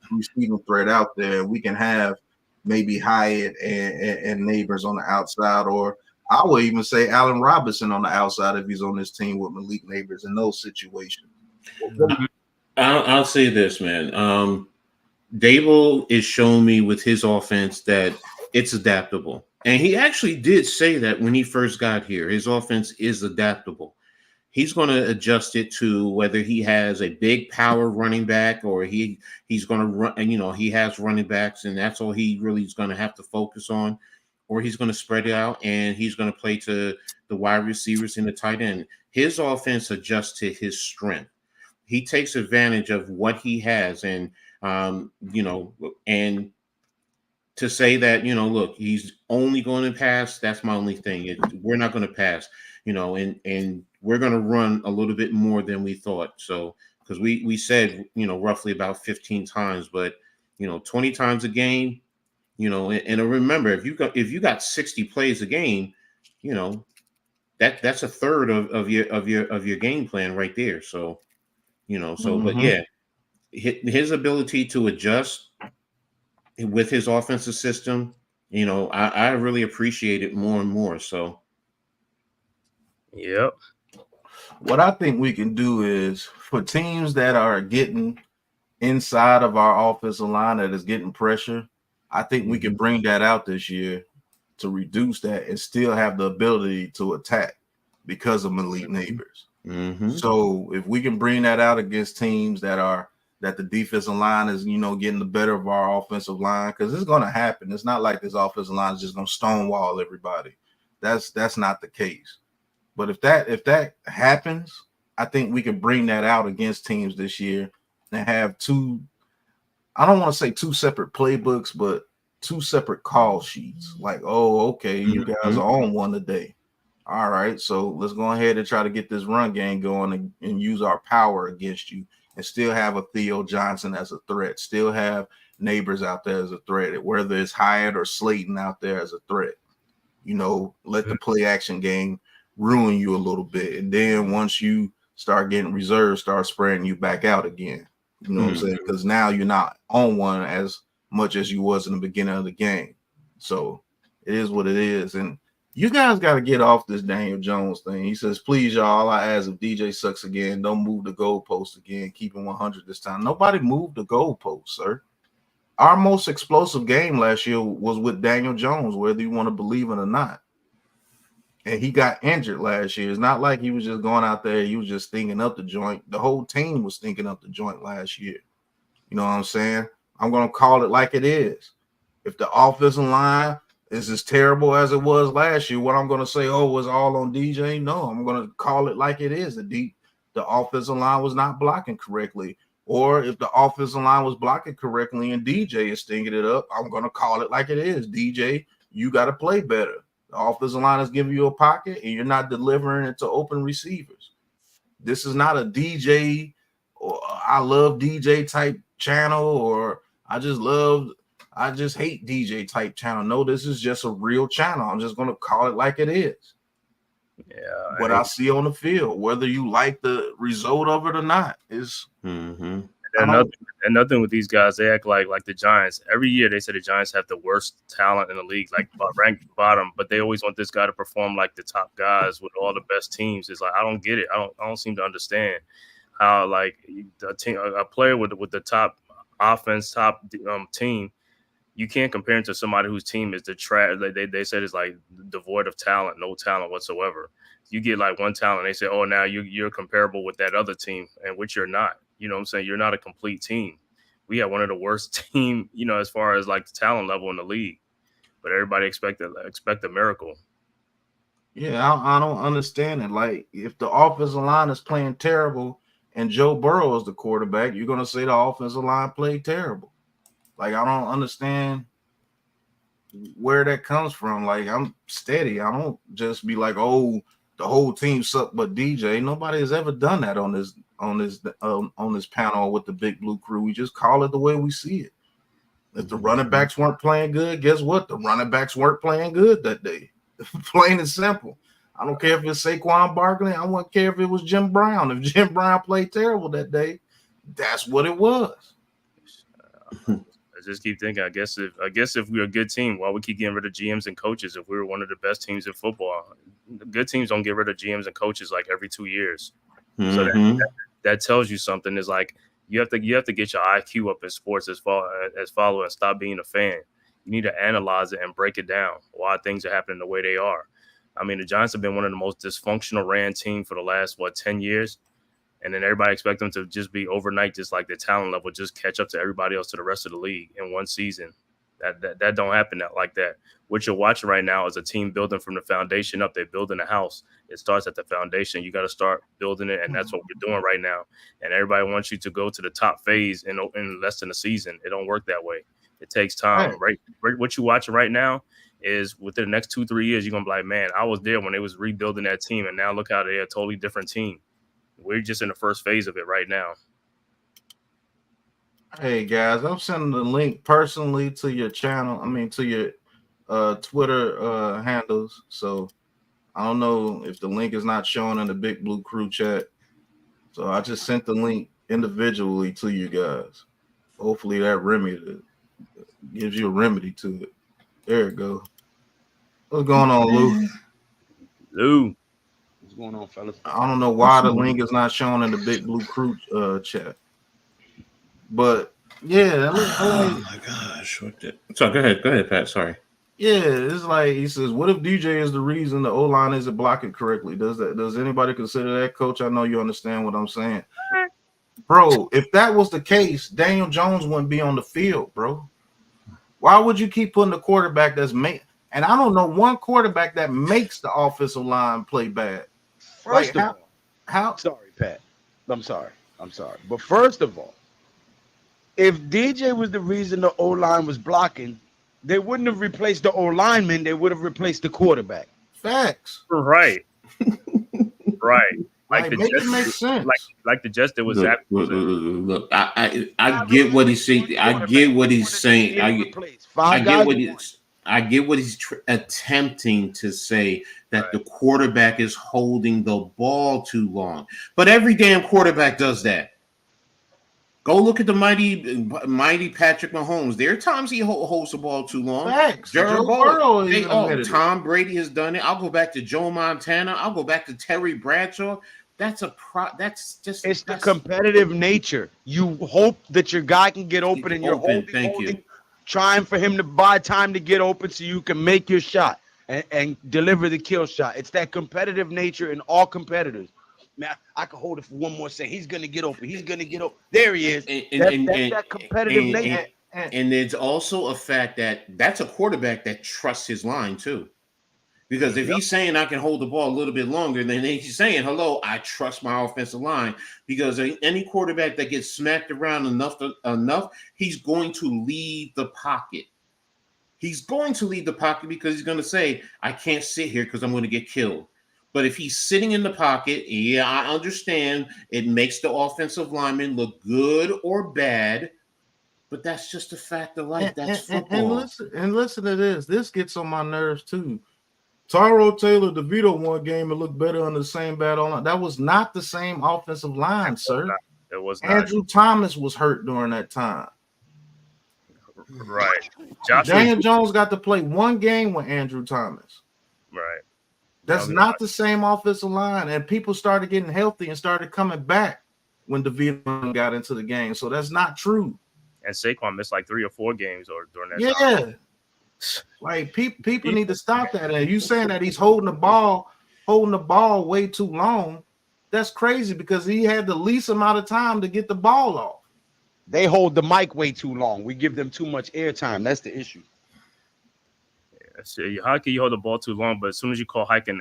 Receiving threat out there, we can have maybe Hyatt and Nabers on the outside, or I would even say Allen Robinson on the outside if he's on this team with Malik Nabers in those situations. I'll say this, man. Dable is showing me with his offense that it's adaptable. And he actually did say that when he first got here. His offense is adaptable. He's going to adjust it to whether he has a big power running back or he's going to run, and he has running backs, and that's all he really is going to have to focus on, or he's going to spread it out and he's going to play to the wide receivers and the tight end. His offense adjusts to his strength. He takes advantage of what he has, and and to say that, look, he's only going to pass, that's my only thing. We're not going to pass, and we're going to run a little bit more than we thought. So, because we said, roughly about 15 times, but, 20 times a game, and remember, if you got 60 plays a game, that's a third of your game plan right there. So, but yeah, his ability to adjust with his offensive system, I really appreciate it more and more. So, yep. What I think we can do is for teams that are getting inside of our offensive line that is getting pressure, I think we can bring that out this year to reduce that and still have the ability to attack because of Malik Nabers. So if we can bring that out against teams that the defensive line is, getting the better of our offensive line, because it's going to happen. It's not like this offensive line is just going to stonewall everybody. That's not the case. But if that happens, I think we can bring that out against teams this year and have I don't want to say two separate playbooks, but two separate call sheets. Like, oh, okay, you guys are on one today. All right, so let's go ahead and try to get this run game going and use our power against you, and still have a Theo Johnson as a threat. Still have Nabers out there as a threat, whether it's Hyatt or Slayton out there as a threat. Let the play action game ruin you a little bit. And then once you start getting reserves, start spreading you back out again. You know what I'm saying? Because now you're not on one as much as you was in the beginning of the game. So it is what it is. And you guys got to get off this Daniel Jones thing. He says, please, y'all, all I ask if DJ sucks again, don't move the goalpost again. Keep it 100 this time. Nobody moved the goalpost, sir. Our most explosive game last year was with Daniel Jones, whether you want to believe it or not. And he got injured last year. It's not like he was just going out there. He was just thinking up the joint. The whole team was thinking up the joint last year. You know what I'm saying? I'm going to call it like it is. If the offensive line is as terrible as it was last year, what I'm going to say, oh, it's all on DJ? No, I'm going to call it like it is. The offensive line was not blocking correctly. Or if the offensive line was blocking correctly and DJ is stinking it up, I'm going to call it like it is. DJ, you got to play better. The offensive line is giving you a pocket and you're not delivering it to open receivers. This is not a DJ or I love DJ type channel or I just hate DJ type channel. No, this is just a real channel. I'm just going to call it like it is. Yeah. What I see on the field, whether you like the result of it or not, is Nothing with these guys. They act like the Giants. Every year they say the Giants have the worst talent in the league, like ranked bottom, but they always want this guy to perform like the top guys with all the best teams. It's like I don't get it. I don't seem to understand how like a player with the top offense, top team, you can't compare him to somebody whose team is the trash. They said it's like devoid of talent, no talent whatsoever. You get like one talent, they say, oh, now you're comparable with that other team, and which you're not. You know what I'm saying? You're not a complete team. We have one of the worst team, as far as like the talent level in the league. But everybody expect a miracle. Yeah, I don't understand it. Like, if the offensive line is playing terrible and Joe Burrow is the quarterback, you're going to say the offensive line played terrible. Like, I don't understand where that comes from. Like, I'm steady. I don't just be like, oh, the whole team sucked but DJ. Nobody has ever done that on this panel with the Big Blue Crew. We just call it the way we see it. If the running backs weren't playing good, guess what? The running backs weren't playing good that day. Plain and simple. I don't care if it's Saquon Barkley. I wouldn't care if it was Jim Brown. If Jim Brown played terrible that day, that's what it was. I just keep thinking, I guess if we're a good team, why we keep getting rid of GMs and coaches if we were one of the best teams in football? The good teams don't get rid of GMs and coaches like every 2 years. So that tells you something. Is like you have to get your IQ up in sports as follow and stop being a fan. You need to analyze it and break it down why things are happening the way they are. I mean, the Giants have been one of the most dysfunctional ran team for the last 10 years. And then everybody expect them to just be overnight, just like the talent level, just catch up to everybody else to the rest of the league in one season. That don't happen like that. What you're watching right now is a team building from the foundation up. They're building a house. It starts at the foundation. You got to start building it, and that's what we're doing right now. And everybody wants you to go to the top phase in less than a season. It don't work that way. It takes time. Right? What you're watching right now is within the next 2-3 years, you're gonna be like, man, I was there when they was rebuilding that team, and now look how they're a totally different team. We're just in the first phase of it right now. Hey guys, I'm sending the link personally to your channel. To your Twitter handles. So I don't know if the link is not showing in the Big Blue Crew chat. So I just sent the link individually to you guys. Hopefully that remedy gives you a remedy to it. There it goes. What's going on, Lou? Lou. What's going on, fellas? I don't know why the link is not shown in the Big Blue Crew chat. But yeah, oh my gosh, so go ahead, Pat. Sorry. Yeah, it's like he says, what if DJ is the reason the O-line isn't blocking correctly? Does anybody consider that, Coach? I know you understand what I'm saying. Bro, if that was the case, Daniel Jones wouldn't be on the field, bro. Why would you keep putting the quarterback that's and I don't know one quarterback that makes the offensive line play bad. First of all, how? Sorry, Pat. I'm sorry. But first of all, if DJ was the reason the O-line was blocking, they wouldn't have replaced the O-lineman. They would have replaced the quarterback. Facts. Right. Right. Like make it make sense. Like the Jets did with Zach. Look, I get what he's saying. I get what he's saying. I get what he's attempting to say, that the quarterback is holding the ball too long. But every damn quarterback does that. Go look at the mighty Patrick Mahomes. There are times he holds the ball too long. Facts. Tom Brady has done it. I'll go back to Joe Montana. I'll go back to Terry Bradshaw. That's the competitive nature. You hope that your guy can get open, and you're holding, trying for him to buy time to get open so you can make your shot and deliver the kill shot. It's that competitive nature in all competitors. Man, I can hold it for one more second. He's gonna get open. He's gonna get open. There he is. That's that competitive nature. And there's also a fact that that's a quarterback that trusts his line too. Because if he's saying I can hold the ball a little bit longer, then he's saying, hello, I trust my offensive line. Because any quarterback that gets smacked around enough, he's going to leave the pocket. He's going to leave the pocket because he's going to say, I can't sit here because I'm going to get killed. But if he's sitting in the pocket, yeah, I understand it makes the offensive lineman look good or bad, but that's just a fact of life. That's football. And listen to this. This gets on my nerves too. Tyrod Taylor, DeVito one game and looked better on the same battle line. That was not the same offensive line, sir. It was not. Andrew Thomas was hurt during that time. Right. Daniel Jones got to play one game with Andrew Thomas. Right. That's not the same offensive line. And people started getting healthy and started coming back when DeVito got into the game. So that's not true. And Saquon missed like 3 or 4 games during that time. Yeah. Like people need to stop that. And you saying that he's holding the ball way too long, that's crazy because he had the least amount of time to get the ball off. They hold the mic way too long. We give them too much airtime. That's the issue. So how can you hold the ball too long? But as soon as you call hike and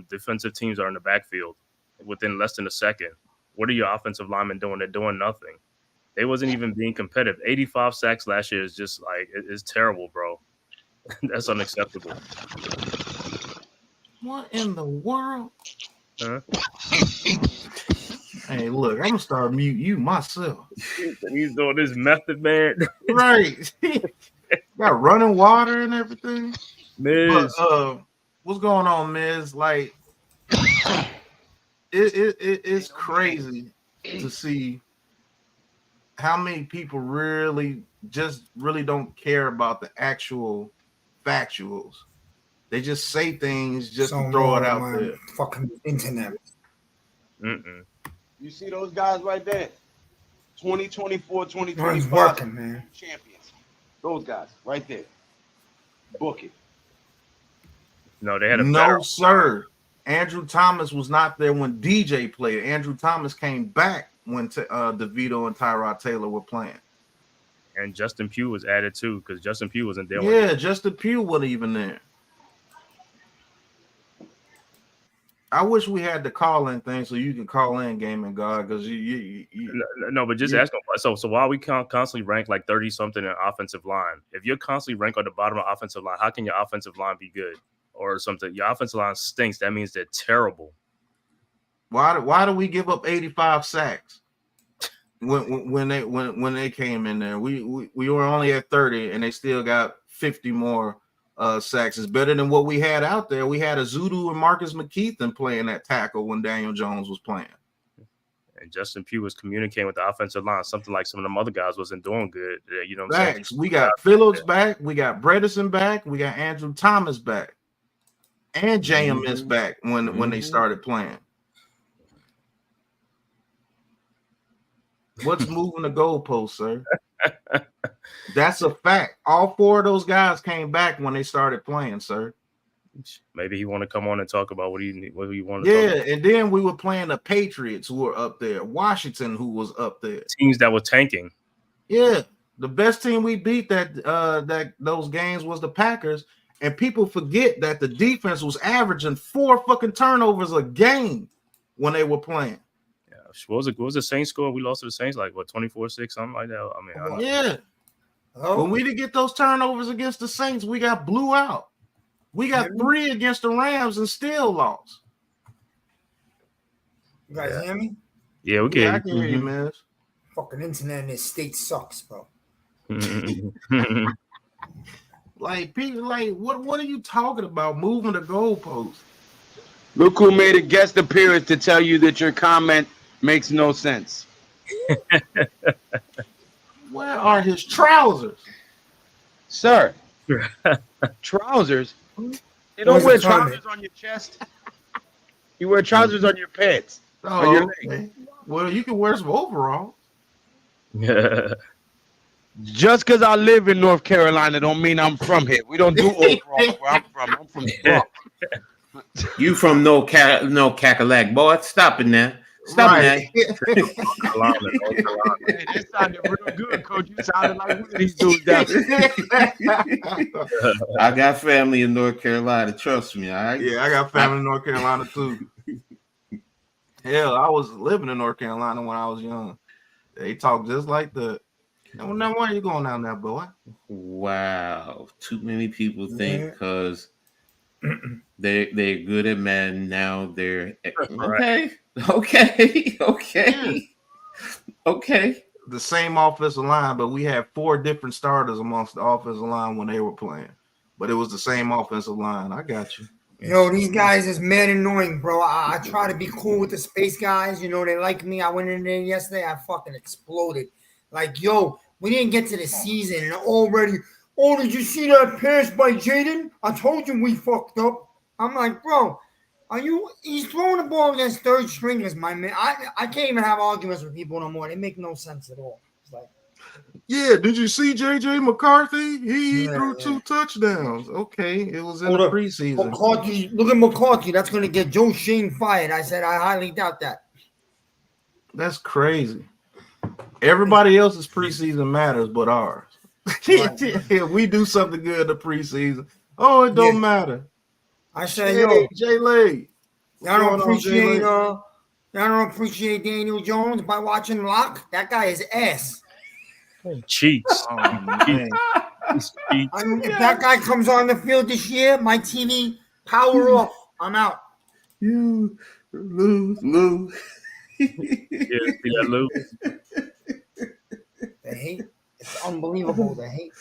defensive teams are in the backfield within less than a second, what are your offensive linemen doing? They're doing nothing. They wasn't even being competitive. 85 sacks last year is just like it's terrible, bro. That's unacceptable. What in the world? Huh? Hey, look, I'm gonna start mute you myself. He's doing this method, man. Right. Got running water and everything. Miz. But, what's going on, Miz? Like, it's crazy to see how many people really don't care about the actual factuals. They just say things just to throw it out there. Fucking internet. You see those guys right there? 2024, 2025 Mine's working, man. Champions. Those guys right there. Book it. No, they had a no, sir. Andrew Thomas was not there when DJ played. Andrew Thomas came back when DeVito and Tyrod Taylor were playing. And Justin Pugh was added too because Justin Pugh wasn't there. Yeah, Justin Pugh wasn't even there. I wish we had the call-in thing so you can call in, Gaming God, because you no, but just ask them. So while we constantly rank like 30-something in offensive line, if you're constantly ranked on the bottom of the offensive line, how can your offensive line be good or something? Your offensive line stinks. That means they're terrible. Why do we give up 85 sacks when they came in there? We were only at 30 and they still got 50 more sacks. Is better than what we had out there. We had Azudu and Marcus McKeithen playing that tackle when Daniel Jones was playing. And Justin Pugh was communicating with the offensive line, something like some of them other guys wasn't doing good. You know what I'm saying? We got Phillips back. We got Bredesen back. We got Andrew Thomas back. And JMS back when they started playing. What's moving the goalpost, sir? That's a fact. All 4 of those guys came back when they started playing, sir. Maybe he want to come on and talk about what he wanted. Yeah, and then we were playing the Patriots who were up there, Washington who was up there, teams that were tanking. Yeah, the best team we beat that those games was the Packers, and people forget that the defense was averaging 4 fucking turnovers a game when they were playing. What was the Saints score? We lost to the Saints like what 24-6, something like that. I mean, yeah. When we didn't get those turnovers against the Saints, we got blew out. We got 3 against the Rams and still lost. You guys hear me? Yeah, we can. Yeah, I can hear you, man. Fucking internet in this state sucks, bro. Like people, like what are you talking about? Moving the goalpost. Look who made a guest appearance to tell you that your comment makes no sense. Where are his trousers? Sir, trousers? You don't wear trousers on your chest. You wear trousers on your pants. Oh, on your okay. Well, you can wear some overalls. Just because I live in North Carolina don't mean I'm from here. We don't do overalls where I'm from. I'm from the Bronx. You from no Cackalack, boy. Stop it now. Stop it now. Hey, that sounded real good, Coach. You sounded like one of these dudes down there. I got family in North Carolina. Trust me. All right. Yeah, I got family in North Carolina too. Hell, I was living in North Carolina when I was young. They talk just like that. Now, why are you going down there, boy? Wow. Too many people think because they're good at men. Now they're okay. The same offensive line, but we had 4 different starters amongst the offensive line when they were playing. But it was the same offensive line. I got you. Yo, these guys is mad annoying, bro. I try to be cool with the space guys. You know, they like me. I went in there yesterday. I fucking exploded. Like, yo, we didn't get to the season and already, did you see that pass by Jaden? I told you we fucked up. I'm like, bro, he's throwing the ball against third stringers, my man. I can't even have arguments with people no more. They make no sense at all. It's like, yeah, did you see JJ McCarthy? He threw 2 touchdowns. Okay, it was in the preseason. McCarthy, look at McCarthy. That's going to get Joe Schoen fired. I said I highly doubt that. That's crazy. Everybody else's preseason matters but ours. If we do something good in the preseason, it don't matter. I said, yo, Jay-Lay. Y'all don't appreciate Daniel Jones by watching Locke? That guy is ass. Cheeks. Oh, man. If that guy comes on the field this year, my TV power off. I'm out. You lose. Yeah, see that, Lou? The hate. It's unbelievable, the hate.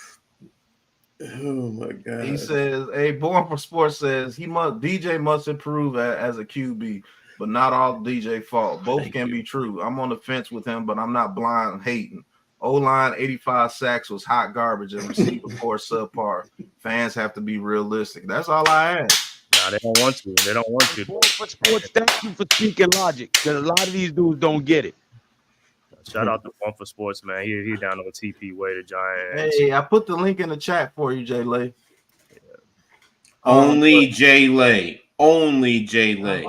Oh my God. He says, Born for Sports says DJ must improve as a QB, but not all DJ fault. Both can be true. I'm on the fence with him, but I'm not blind hating. O-line 85 sacks was hot garbage and receiver core subpar. Fans have to be realistic. That's all I ask. Nah, they don't want to. They don't want to. For Sports, thank you for speaking logic, because a lot of these dudes don't get it. Shout out to Born for Sports, man. He down on TP way, the Giants. Hey, I put the link in the chat for you, Jay-Lay. Only Jay-Lay. Only Jay-Lay.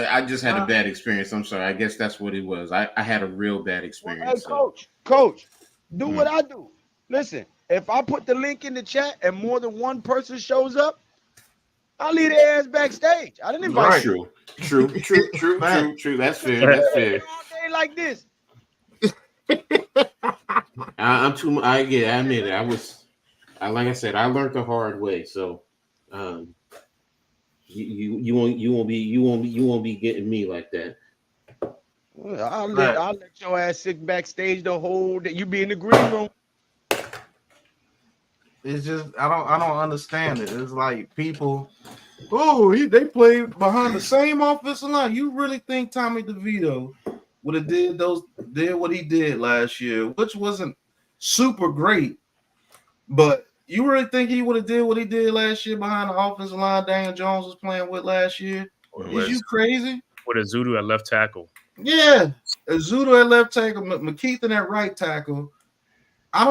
I just had a bad experience. I'm sorry. I guess that's what it was. I had a real bad experience. Well, hey, Coach, do what I do. Listen, if I put the link in the chat and more than one person shows up, I'll leave their ass backstage. I didn't invite you. True. That's fair. All day like this. I'm too. I admit it. Like I said, I learned the hard way. So, you won't be getting me like that. Well, I'll let your ass sit backstage the whole day. You be in the green room. It's just I don't understand it. It's like people, they played behind the same offensive line. You really think Tommy DeVito would have did what he did last year, which wasn't super great, but you really think he would have did what he did last year behind the offensive line Daniel Jones was playing with last year? Is you crazy? With Azudu at left tackle. Yeah, Azudu at left tackle, McKeithen at right tackle. I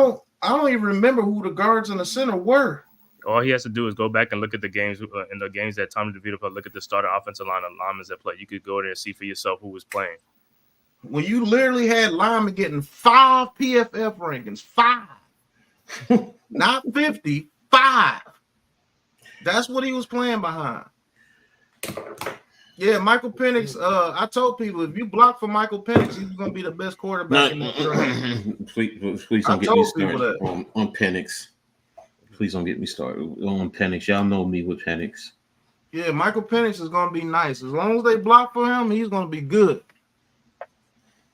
don't even remember who the guards in the center were. All he has to do is go back and look at the games in the games that Tommy DeVito played. Look at the starting offensive line and linemen that play. You could go there and see for yourself who was playing. When you literally had linemen getting 5 PFF rankings, 5, not 50, 5. That's what he was playing behind. Yeah, Michael Penix. I told people if you block for Michael Penix, he's going to be the best quarterback in the draft. Please don't get me started on Penix. Please don't get me started on Penix. Y'all know me with Penix. Yeah, Michael Penix is going to be nice. As long as they block for him, he's going to be good.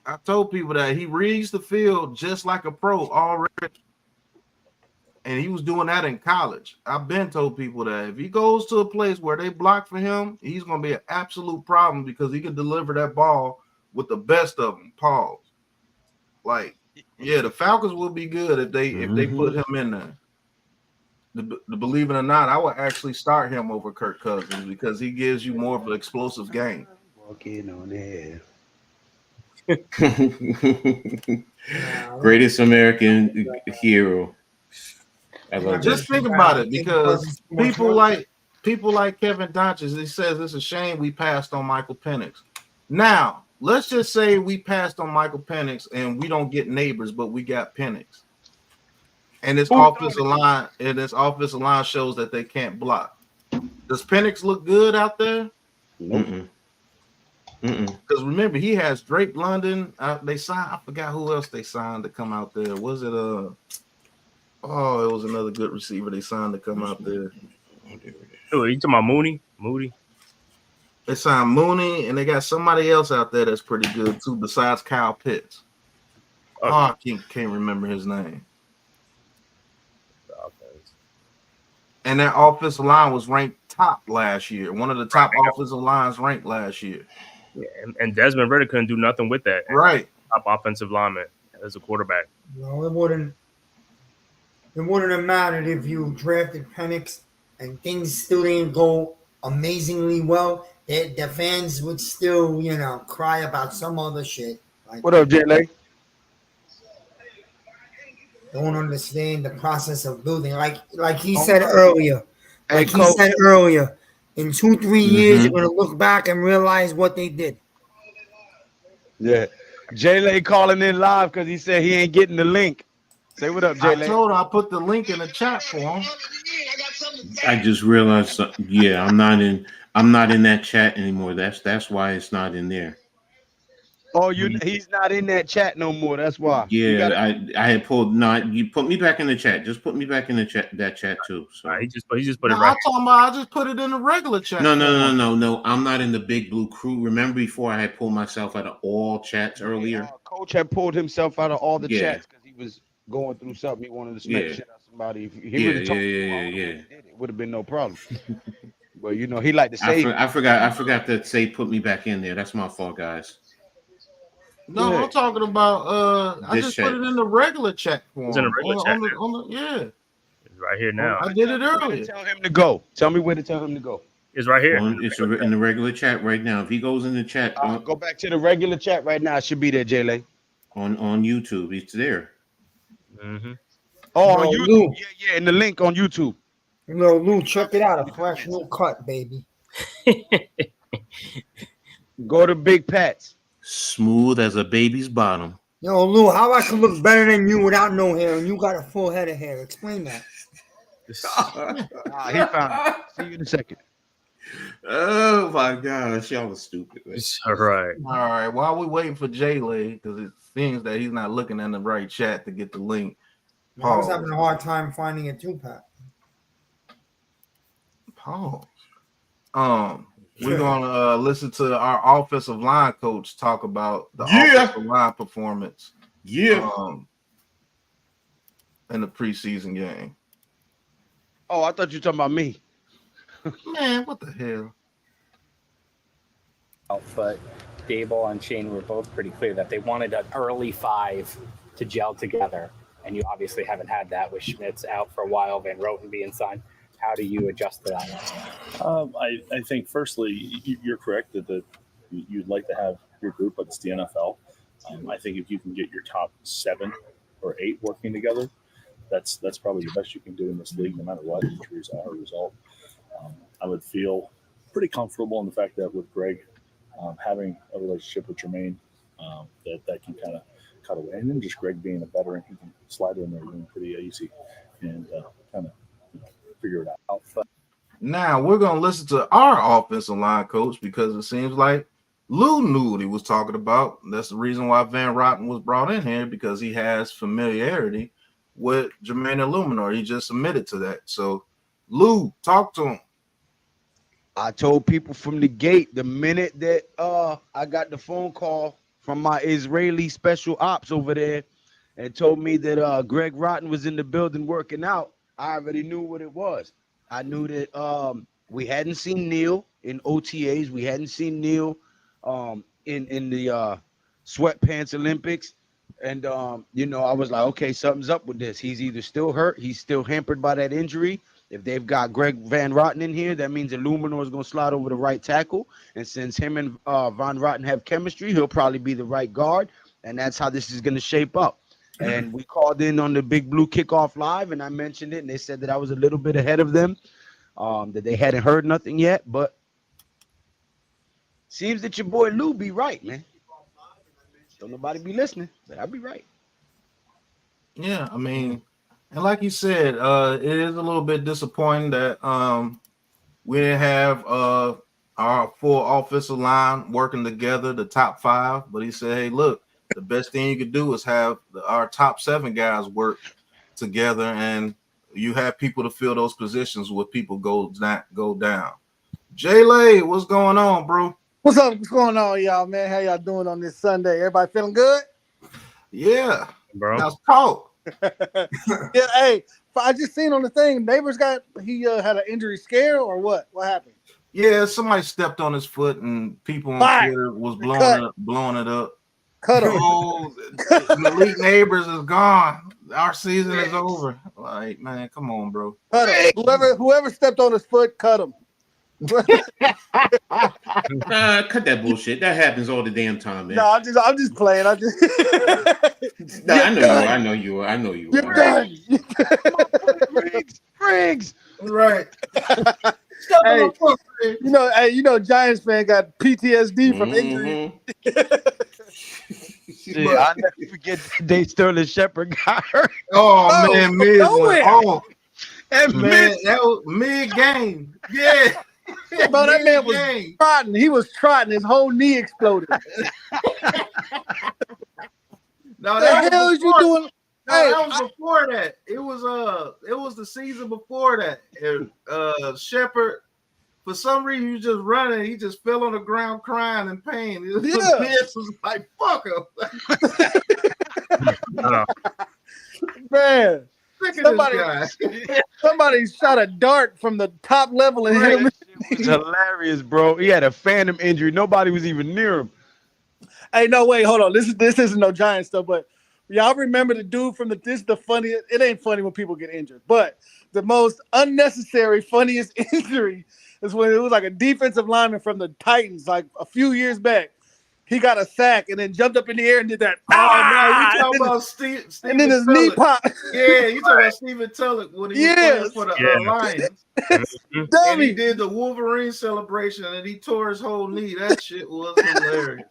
I told people that he reads the field just like a pro already. And he was doing that in college. I've been told people that if he goes to a place where they block for him, he's going to be an absolute problem because he can deliver that ball with the best of them. Pause. Like, yeah, the Falcons will be good if they put him in there. Believe it or not, I would actually start him over Kirk Cousins because he gives you more of an explosive game. Walking on air. Greatest American hero. Just think about it, because people like Kevin Donches, he says it's a shame we passed on Michael Penix. Now, let's just say we passed on Michael Penix and we don't get Nabers, but we got Penix. And this offensive line shows that they can't block. Does Penix look good out there? Nope. Because remember, he has Drake London. They signed. I forgot who else they signed to come out there. Was it Oh, it was another good receiver they signed to come out there. Oh, you talking about Mooney? Moody. They signed Mooney, and they got somebody else out there that's pretty good too, besides Kyle Pitts. I can't remember his name. And that offensive line was ranked top last year. One of the top offensive lines ranked last year. Yeah, and Desmond Ridder couldn't do nothing with that. Right. Top offensive lineman as a quarterback. No, it wouldn't have mattered if you drafted Penix and things still didn't go amazingly well. The fans would still, cry about some other shit. Like, what up, J-Lay? Don't understand the process of building. Like he said earlier. In 2-3 years, you're going to look back and realize what they did. Yeah. J-Lay calling in live because he said he ain't getting the link. Say what up, J-Lay. I told him I put the link in the chat for him. I just realized, I'm not in that chat anymore. That's why it's not in there. Oh, he's not in that chat no more. That's why. Yeah, I had pulled. No, you put me back in the chat. Just put me back in the chat. That chat too. So he just put it right. I'm talking about I just put it in the regular chat. No. I'm not in the Big Blue Crew. Remember before I had pulled myself out of all chats earlier. Coach had pulled himself out of all the chats because he was going through something. He wanted to smack shit out somebody. If he really talked it would have been no problem. But he like to say. I forgot to say put me back in there. That's my fault, guys. No, I'm talking about I just put it in the regular chat form. It's in the regular chat. It's right here now. I did it earlier. Tell him to go. Tell me where to tell him to go. It's right here. It's in the regular chat right now. If he goes in the chat, go back to the regular chat right now. It should be there, J-Lay. On YouTube, it's there. Mm-hmm. Oh, on YouTube. Lou. Yeah, in the link on YouTube. Lou, check it out. A fresh new cut, baby. Go to Big Pats. Smooth as a baby's bottom. Yo, Lou, how I can look better than you without no hair, and you got a full head of hair? Explain that. He found it. See you in a second. Oh my gosh, y'all are stupid. Man. All right. While we waiting for J-Lay, because it seems that he's not looking in the right chat to get the link. I was having a hard time finding a 2-pack. Pause. We're gonna listen to our offensive line coach talk about the offensive line performance. In the preseason game. Oh, I thought you were talking about me. Man, what the hell? But Dable and Shane were both pretty clear that they wanted an early 5 to gel together, and you obviously haven't had that with Schmitz out for a while, Van Roten being signed. How do you adjust to that? I think, firstly, you're correct that you'd like to have your group, but it's the NFL. I think if you can get your top 7 or 8 working together, that's probably the best you can do in this league, no matter what injuries are a result. I would feel pretty comfortable in the fact that with Greg having a relationship with Jermaine, that can kind of cut away. And then just Greg being a veteran, he can slide in there pretty easy and kind of figure it out. Now we're going to listen to our offensive line coach because it seems like Lou knew what he was talking about. That's the reason why Van Roten was brought in here, because he has familiarity with Jermaine Illuminor. He just admitted to that. So, Lou, talk to him. I told people from the gate the minute that I got the phone call from my Israeli special ops over there and told me that Greg Rotten was in the building working out, I already knew what it was. I knew that we hadn't seen Neal in OTAs. We hadn't seen Neal in the sweatpants Olympics. And, you know, I was like, okay, something's up with this. He's either still hurt, he's still hampered by that injury. If they've got Greg Van Rotten in here, that means Illuminor is going to slide over the right tackle. And since him and Van Rotten have chemistry, he'll probably be the right guard. And that's how this is going to shape up. And we called in on the Big Blue Kickoff Live, and I mentioned it, and they said that I was a little bit ahead of them, that they hadn't heard nothing yet. But seems that your boy Lou be right, man. Don't nobody be listening, but I'll be right. Yeah, I mean, and like you said, it is a little bit disappointing that we didn't have our full offensive line working together, the top 5. But he said, hey, look, the best thing you could do is have our top 7 guys work together, and you have people to fill those positions where people go down. Jay-Lay, what's going on, bro? What's up? What's going on, y'all, man? How y'all doing on this Sunday? Everybody feeling good? Yeah, bro. That's talk. Yeah, hey, I just seen on the thing, Neighbors had an injury scare or what? What happened? Yeah, somebody stepped on his foot and people on Twitter was blowing it up. Cut him. Oh, Malik Nabers is gone. Our season is over. Like, man, come on, bro. Cut him. Whoever stepped on his foot, cut him. Cut that bullshit. That happens all the damn time, man. No, I'm just playing. I know you. You're done. Briggs. Right. You know, Giants fan got PTSD from injury. Yeah, I'll never forget the day Sterling Shepard got hurt. Oh man, Miz went off. And Man, that was mid-game. Yeah. Bro, that man was trotting. He was trotting. His whole knee exploded. No, the hell is you doing? That was before that. It was the season before that. And, Shepard, for some reason, he was just running. He just fell on the ground crying in pain. Miz was like, fuck him. Man. Somebody shot a dart from the top level and hit him. It was hilarious, bro. He had a phantom injury. Nobody was even near him. Hey, no, wait, hold on. This isn't no Giant stuff, but y'all remember the dude from this is the funniest. It ain't funny when people get injured, but the most unnecessary, funniest injury is when it was like a defensive lineman from the Titans, like a few years back. He got a sack and then jumped up in the air and did that. Oh, no, you talking about Steve and then his knee popped. Yeah, you talking about Steven Tulloch when he was playing for the Lions. And he did the Wolverine celebration and he tore his whole knee. That shit was hilarious.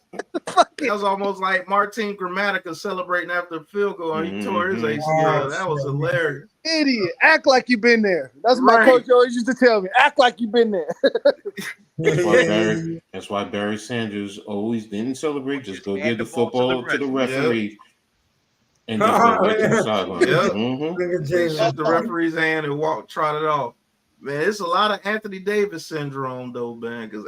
That was almost like Martin Gramatica celebrating after a field goal and he tore his ACL. That was hilarious. Idiot. Act like you've been there. That's what my coach always used to tell me. Act like you've been there. That's why Barry Sanders always didn't celebrate. Just go give the football to the referee. And just go right to the sideline. Shook the referee's hand and trotted off. Man, it's a lot of Anthony Davis syndrome, though, man, because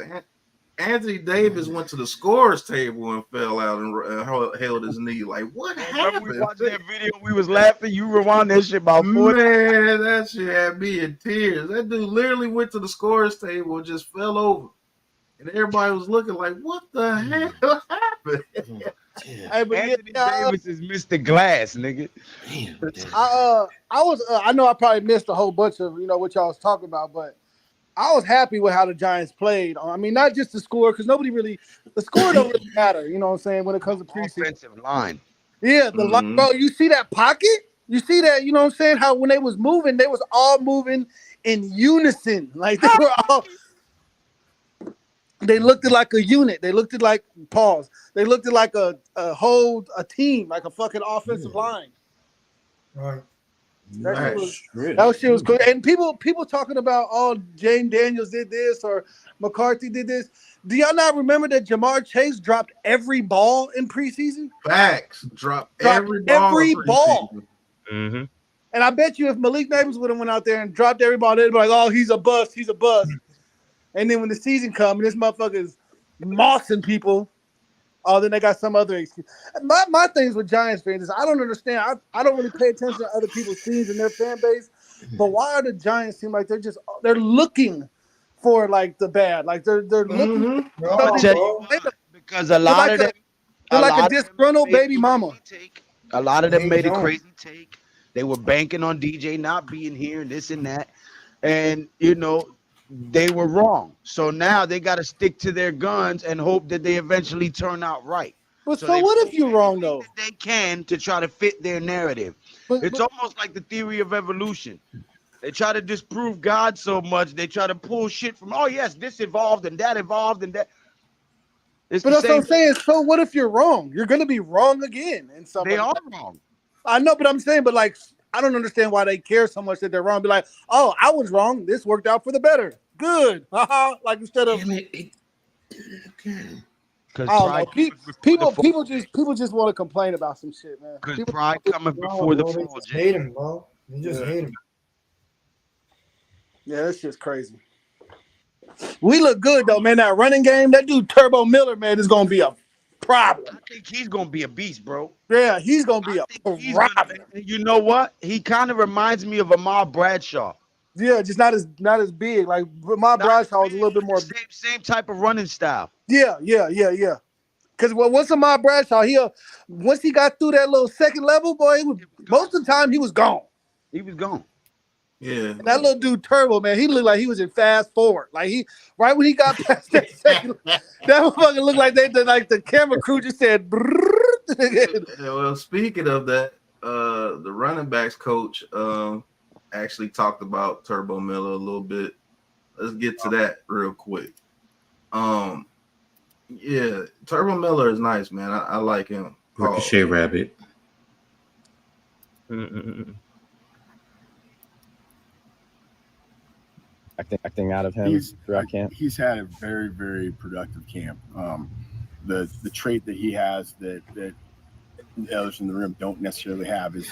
Anthony Davis went to the scorers table and fell out and held his knee. Like, what happened? We watched that video. We was laughing. You rewound that shit about 40. Man, that shit had me in tears. That dude literally went to the scorers table and just fell over. And everybody was looking like, what the hell happened? Hey, but Anthony Davis is Mr. Glass, nigga. I know I probably missed a whole bunch of what y'all was talking about, but I was happy with how the Giants played. I mean, not just the score, because the score don't really matter, you know what I'm saying, when it comes to preseason. Offensive line. Yeah, the line, bro, you see that pocket? You see that, you know what I'm saying? How when they was moving, they was all moving in unison. Like they were all they looked like a unit. They looked like They looked like a team, like a fucking offensive line. Right. That shit was cool. And people talking about, Jane Daniels did this or McCarthy did this. Do y'all not remember that Jamar Chase dropped every ball in preseason? Facts. Dropped every ball. Mm-hmm. And I bet you if Malik Nabers would have went out there and dropped every ball, they'd be like, oh, he's a bust. He's a bust. And then when the season comes, this motherfucker's mossing people. Oh, then they got some other excuse. My things with Giants fans is I don't understand. I don't really pay attention to other people's teams and their fan base, but why are the Giants seem like they're looking for like the bad, like they're looking because a lot of them they're like a disgruntled baby mama. A lot of them made a crazy take. They were banking on DJ not being here and this and that, and they were wrong. So now they got to stick to their guns and hope that they eventually turn out right. But so what if you're wrong though? They can to try to fit their narrative. It's almost like the theory of evolution. They try to disprove God so much they try to pull shit from. Oh yes, this evolved and that evolved and that. But that's what I'm saying. So what if you're wrong? You're gonna be wrong again. And so they are wrong. I know, but I'm saying, but like, I don't understand why they care so much that they're wrong. Be like, oh, I was wrong. This worked out for the better. Good. Like instead of because people just want to complain about some shit, man. Because pride coming before the fall. Hate him, bro. You just hate him. Yeah, that's just crazy. We look good though, man. That running game, that dude Turbo Miller, man, is gonna be a problem. I think he's gonna be a beast, bro. Yeah, he's gonna be a problem. You know what? He kind of reminds me of Ahmad Bradshaw. Yeah, just not as big. Like Ahmad Bradshaw is a little bit more same type of running style. Yeah. Because once Ahmad Bradshaw, once he got through that little second level, boy, most of the time he was gone. He was gone. Yeah. And that little dude Turbo, man, he looked like he was in fast forward. Like right when he got past that second, that motherfucker looked like the camera crew just said. Well, speaking of that, the running backs coach actually talked about Turbo Miller a little bit. Let's get to that real quick. Yeah, Turbo Miller is nice, man. I like him. Ricochet Rabbit. Acting out of him throughout camp. He's had a very, very productive camp. The trait that he has that the others in the room don't necessarily have is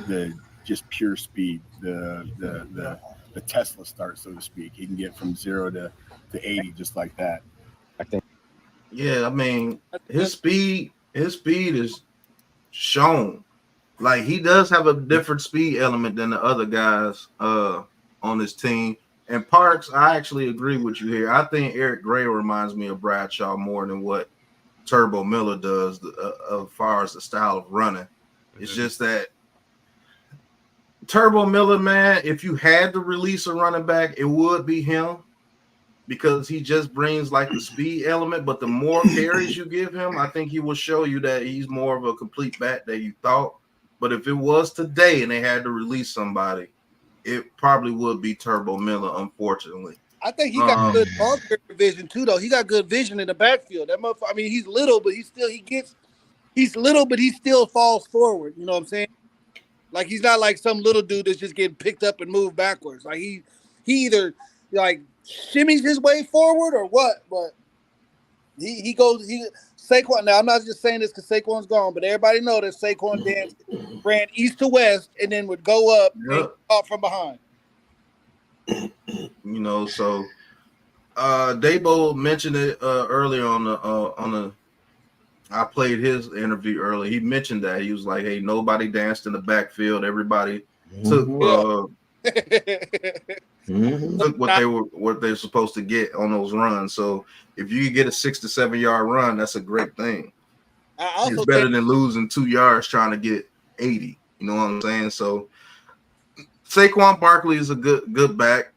the just pure speed, the Tesla start, so to speak. He can get from 0 to 80 just like that. Yeah, I mean, his speed is shown. Like he does have a different speed element than the other guys on this team. And Parks, I actually agree with you here. I think Eric Gray reminds me of Bradshaw more than what Turbo Miller does as far as the style of running. It's just that Turbo Miller, man, if you had to release a running back, it would be him because he just brings like the speed element. But the more carries you give him, I think he will show you that he's more of a complete back than you thought. But if it was today and they had to release somebody, it probably would be Turbo Miller, unfortunately. I think he got good long-term vision too, though. He got good vision in the backfield. That motherfucker. I mean, he's little, but he's little, but he still falls forward. You know what I'm saying? Like he's not like some little dude that's just getting picked up and moved backwards. Like he either like shimmies his way forward or what, but he Saquon. Now I'm not just saying this because Saquon's gone, but everybody know that Saquon ran east to west and then would go up and off from behind. You know, so Dabo mentioned it earlier on the. I played his interview earlier. He mentioned that he was like, "Hey, nobody danced in the backfield. Everybody took what they're supposed to get on those runs. So if you get a 6 to 7 yard run, that's a great thing. It's better than losing 2 yards trying to get 80. You know what I'm saying? So Saquon Barkley is a good back.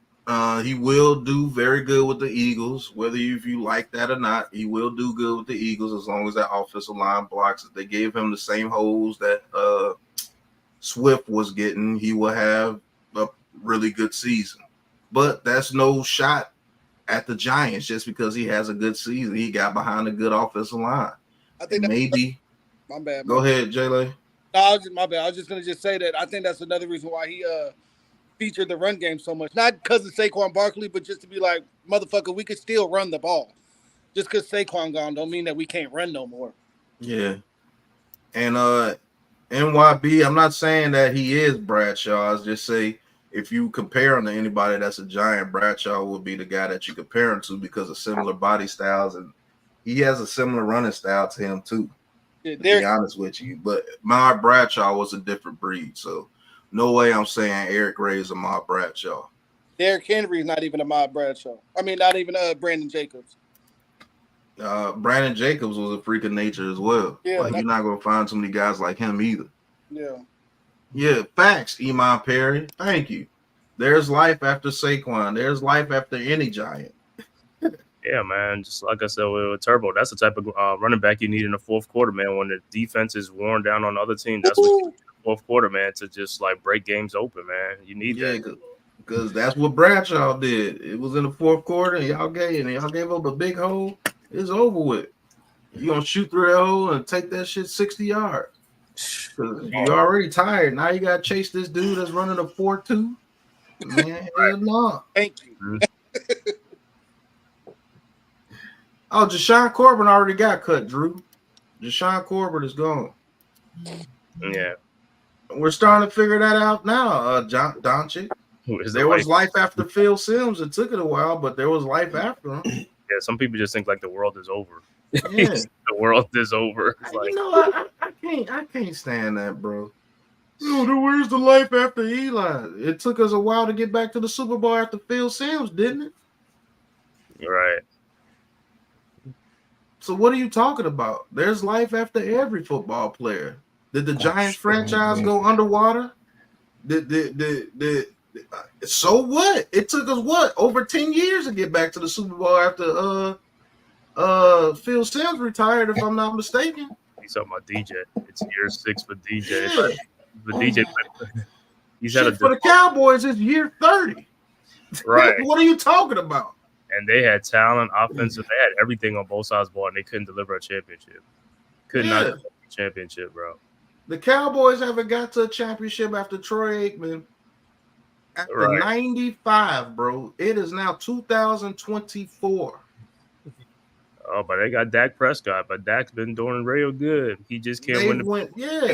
He will do very good with the Eagles, whether if you like that or not. He will do good with the Eagles as long as that offensive line blocks. If they gave him the same holes that Swift was getting, he will have a really good season. But that's no shot at the Giants just because he has a good season. He got behind a good offensive line. I think maybe. My bad. Go ahead, J-Lay. No, my bad. I was just gonna say that I think that's another reason why he featured the run game so much. Not because of Saquon Barkley, but just to be like, motherfucker, we could still run the ball. Just because Saquon gone don't mean that we can't run no more. Yeah. And NYB, I'm not saying that he is Bradshaw. I was just say if you compare him to anybody that's a giant, Bradshaw would be the guy that you compare him to because of similar body styles, and he has a similar running style to him too. Yeah, to be honest with you, but Ahmad Bradshaw was a different breed, so no way I'm saying Eric Gray is Ahmad Bradshaw. Derrick Henry is not even Ahmad Bradshaw. I mean, not even Brandon Jacobs. Brandon Jacobs was a freak of nature as well. Yeah, like you're not gonna find so many guys like him either. Yeah. Yeah, facts, Iman Perry. Thank you. There's life after Saquon. There's life after any giant. Yeah, man. Just like I said with Turbo, that's the type of running back you need in the fourth quarter, man. When the defense is worn down on the other team, that's what you need in the fourth quarter, man, to just like break games open, man. You need that. Because that's what Bradshaw did. It was in the fourth quarter, and y'all gave up a big hole. It's over with. You're gonna shoot through that hole and take that shit 60 yards. You're already tired. Now you gotta chase this dude that's running a 4.2. Man, hell no. Thank you. Oh, Jashaun Corbin already got cut, Drew. Jashaun Corbin is gone. Yeah. We're starting to figure that out now, Doncic. There was life after Phil Simms. It took it a while, but there was life after him. Yeah, some people just think like the world is over. Yeah. The world is over. It's like, You know, I can't stand that, bro. No, where's the life after Eli? It took us a while to get back to the Super Bowl after Phil Simms, didn't it? Right. So what are you talking about? There's life after every football player. Did the Giants franchise go underwater? So what? It took us over 10 years to get back to the Super Bowl after Phil Simms retired, if I'm not mistaken. He's talking about DJ. It's year 6 for DJ. Yeah. But DJ, he's Shit, had for the Cowboys, it's year 30. Right. What are you talking about? And they had talent, offensive. They had everything on both sides of the ball, and they couldn't deliver a championship. Could not deliver a championship, bro. The Cowboys haven't got to a championship after Troy Aikman. After 95, bro. It is now 2024. Oh, but they got Dak Prescott, but Dak's been doing real good. He just can't win.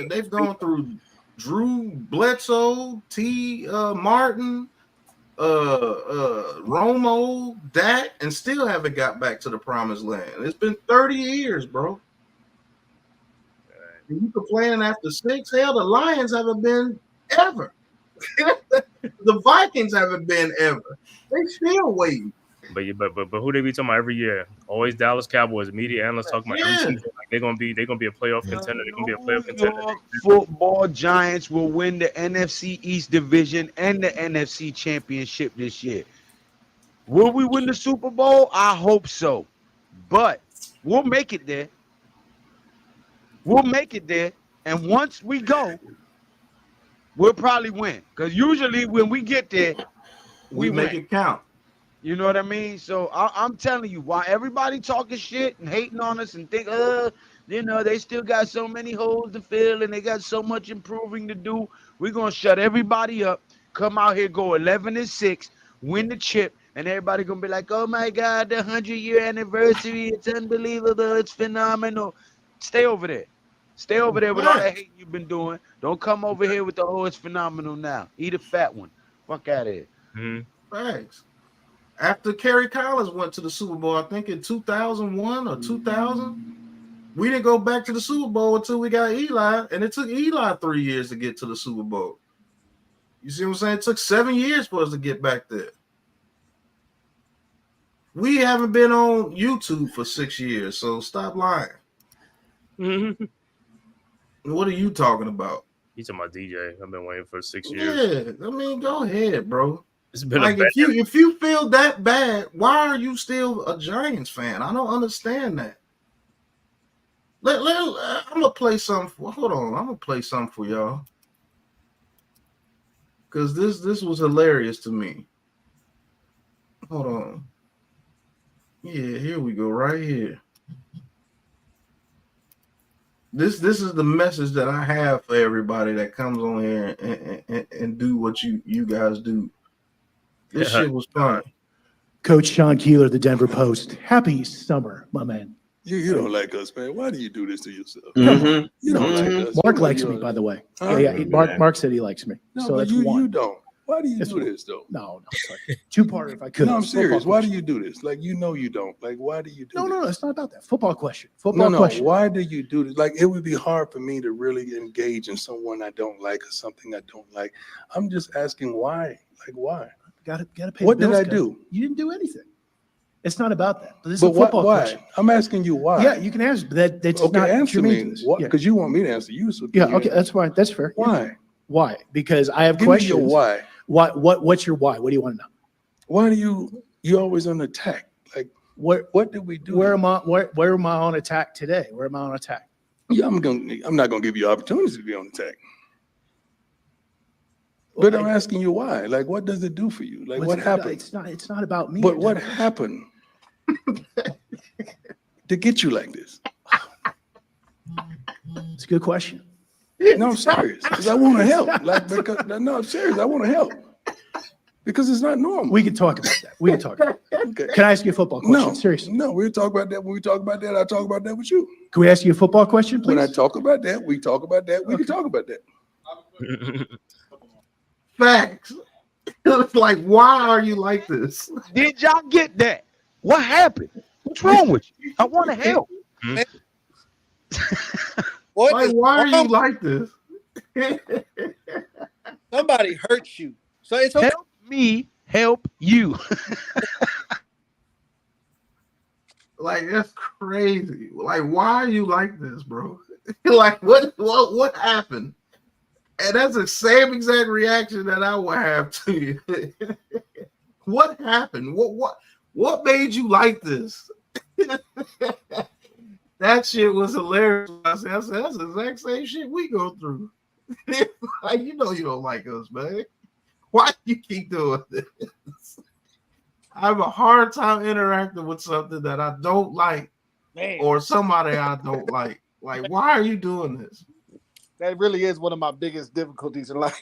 They've gone through Drew Bledsoe, Martin, Romo, Dak, and still haven't got back to the promised land. It's been 30 years, bro. And you complaining after 6? Hell, the Lions haven't been ever. The Vikings haven't been ever. They still waiting. But who they be talking about every year? Always Dallas Cowboys. Media analysts talking about every season. Like they're gonna be a playoff contender. They're gonna be a playoff contender. Football Giants will win the NFC East Division and the NFC Championship this year. Will we win the Super Bowl? I hope so. But we'll make it there. We'll make it there. And once we go, we'll probably win. Because usually when we get there, we make it count. You know what I mean? So I'm telling you, while everybody talking shit and hating on us and think, they still got so many holes to fill and they got so much improving to do, we're going to shut everybody up, come out here, go 11-6, win the chip, and everybody going to be like, oh, my God, the 100-year anniversary, it's unbelievable, it's phenomenal. Stay over there. Stay over there with all that hate you've been doing. Don't come over here with the, it's phenomenal now. Eat a fat one. Fuck out of here. Thanks. After Kerry Collins went to the Super Bowl, I think in 2001 or 2000, we didn't go back to the Super Bowl until we got Eli, and it took Eli 3 years to get to the Super Bowl. You see what I'm saying? It took 7 years for us to get back there. We haven't been on YouTube for 6 years, so stop lying. What are you talking about? He's talking about DJ. I've been waiting for 6 years. Yeah, I mean, go ahead, bro. It's been like if you feel that bad, why are you still a Giants fan? I don't understand that. I'm gonna play something. Hold on, I'm gonna play something for y'all because this was hilarious to me. Hold on. Yeah, here we go, right here. This is the message that I have for everybody that comes on here and do what you guys do. This shit was fun. Coach Sean Keeler, the Denver Post. Happy summer, my man. You don't like us, man. Why do you do this to yourself? Mm-hmm. You don't like us. Mark likes me, by the way. Yeah, Mark said he likes me. No, so but that's you one. don't. Why do you do this though? No, sorry. Two-parter if I could. No, I'm serious. Why do question. you do this? Like, you know you don't. Like, why do you do this? No, it's not about that. Football question. Football No, question. why do you do this? Like, it would be hard for me to really engage in someone I don't like or something I don't like. I'm just asking why. Like, why? Gotta pay. What the bills, did I do? You didn't do anything. It's not about that. This is But a football why? question. I'm asking you why. Yeah, you can answer, but that's Okay, not answer your me. business. What? Yeah. Because you want me to answer you. So Yeah, you okay, answer. that's fine. That's fair. Why? Why? Because I have Give me questions. your why. What's your why? What do you want to know? Why do you always on attack? Like, what did we do? Where am I on attack today? Where am I on attack? Yeah, I'm not gonna give you opportunities to be on attack. But I'm asking you why. Like, what does it do for you? Like, what happened? It's not about me. But what happened to get you like this? It's a good question. No, I'm serious. Because I want to help. No, I'm serious. I want to help. Because it's not normal. We can talk about that. We can talk about that. Okay. Can I ask you a football question? No, Seriously. No, we'll talk about that. When we talk about that, I talk about that with you. Can we ask you a football question, please? When I talk about that, we talk about that. We can talk about that. Facts. It's like, why are you like this? Did y'all get that? What happened? What's wrong with you? I want to help. Like, why are you like this? Somebody hurt you. So it's okay. Help me help you. Like, that's crazy. Like, why are you like this, bro? Like, what happened? And that's the same exact reaction that I would have to you. What happened? What made you like this? That shit was hilarious. I said, that's the exact same shit we go through. Like, you know you don't like us, man. Why do you keep doing this? I have a hard time interacting with something that I don't like, or somebody I don't like. Like, why are you doing this? That really is one of my biggest difficulties in life.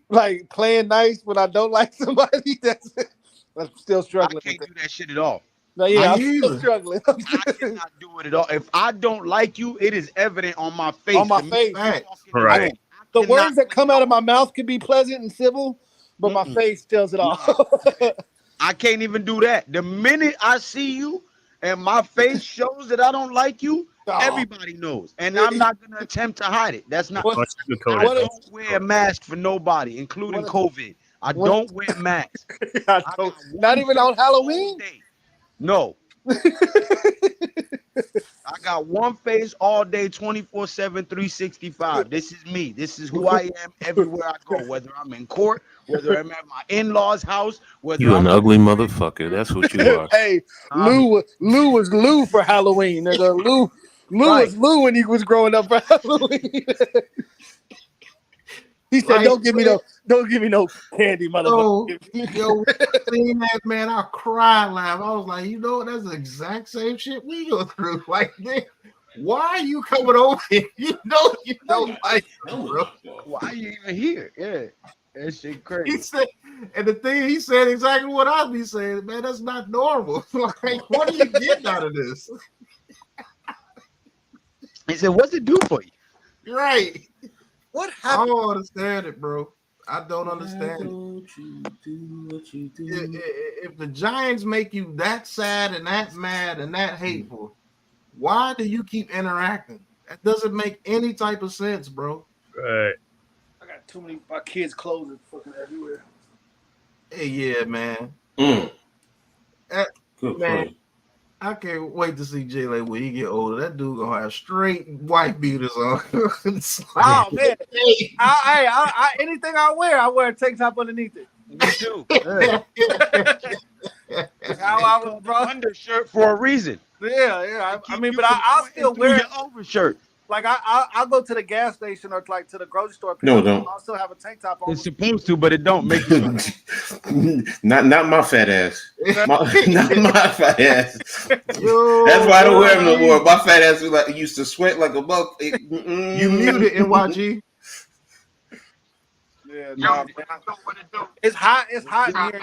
Like playing nice when I don't like somebody. I'm still struggling. I can't do that shit at all. No, yeah, I'm still struggling. I cannot do it at all. If I don't like you, it is evident on my face. On my face. Right. The words that come out of my mouth can be pleasant and civil, but my face tells it all. I can't even do that. The minute I see you and my face shows that I don't like you, everybody knows. And I'm not going to attempt to hide it. That's not. I don't wear a mask for nobody, including COVID. I don't wear masks. Not even on Halloween? No. I got one face all day, 24/7, 365. This is me. This is who I am everywhere I go, whether I'm in court, whether I'm at my in-laws' house, whether You I'm an ugly motherfucker. That's what you are. Hey, Lou was Lou for Halloween. Nigga. Lou was Lou when he was growing up for Halloween. He said, "Don't give me no candy, motherfucker." Yo, seeing that, man, I cried, laugh. I was like, you know, that's the exact same shit we go through. Like, man, why are you coming over here? You don't like them, bro. Why are you even here? Yeah, that shit crazy. He said, and the thing he said exactly what I be saying, man. That's not normal. Like, what are you getting out of this? He said, "What's it do for you?" Right. What happened? I don't understand it, bro. I don't understand If the Giants make you that sad and that mad and that hateful, why do you keep interacting? That doesn't make any type of sense, bro. Right. I got too many. My kids' clothes are fucking everywhere. Hey, yeah, man. Good Man, play. I can't wait to see Jay when he get older. That dude gonna have straight white beaters on. Oh man! Anything I wear a tank top underneath it. Me too. How I was, bro. Undershirt for a reason. Yeah. I mean, but I'll still wear your overshirt. Like I'll go to the gas station or like to the grocery store. No, don't. I'll still have a tank top on. It's supposed to, but it don't make you. Not my fat ass. Not my fat ass. Yo, That's why I don't wear them no more. My fat ass used to sweat like a bug. You muted NYG. Yeah, no, man. It's hot. It's hot in here.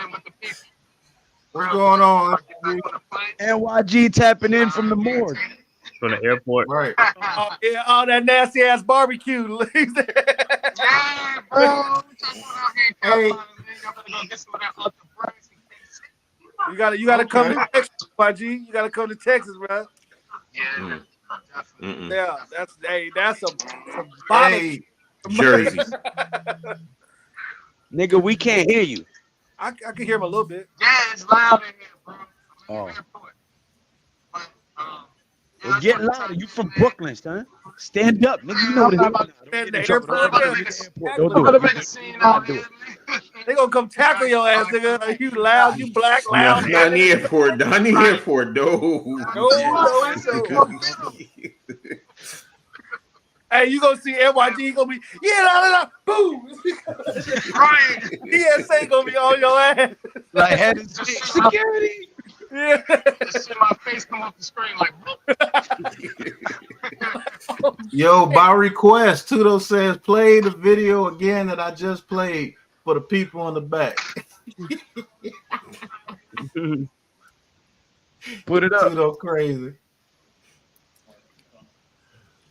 What's going on? NYG tapping in from the morgue. from the airport. Right. Oh, yeah, all that nasty ass barbecue. Hey, you gotta come to Texas, YG. You gotta come to Texas, bro. Yeah, that's some barbecue. Jersey. Nigga, we can't hear you. I can hear him a little bit. Yeah, it's loud in here, bro. Oh. Well, get louder. You from Brooklyn, son. Stand up, nigga. You know what it is. Don't do it. They gonna come tackle your ass, nigga. You loud, you black, loud. Not in the airport. Not in the airport. No. Hey, you gonna see NYG? You gonna be boom. Right. DSA gonna be on your ass. Like head of security. Yeah. Just see my face come off the screen like. Yo, by request, Tudo says play the video again that I just played for the people in the back. Put it up. Tudo crazy.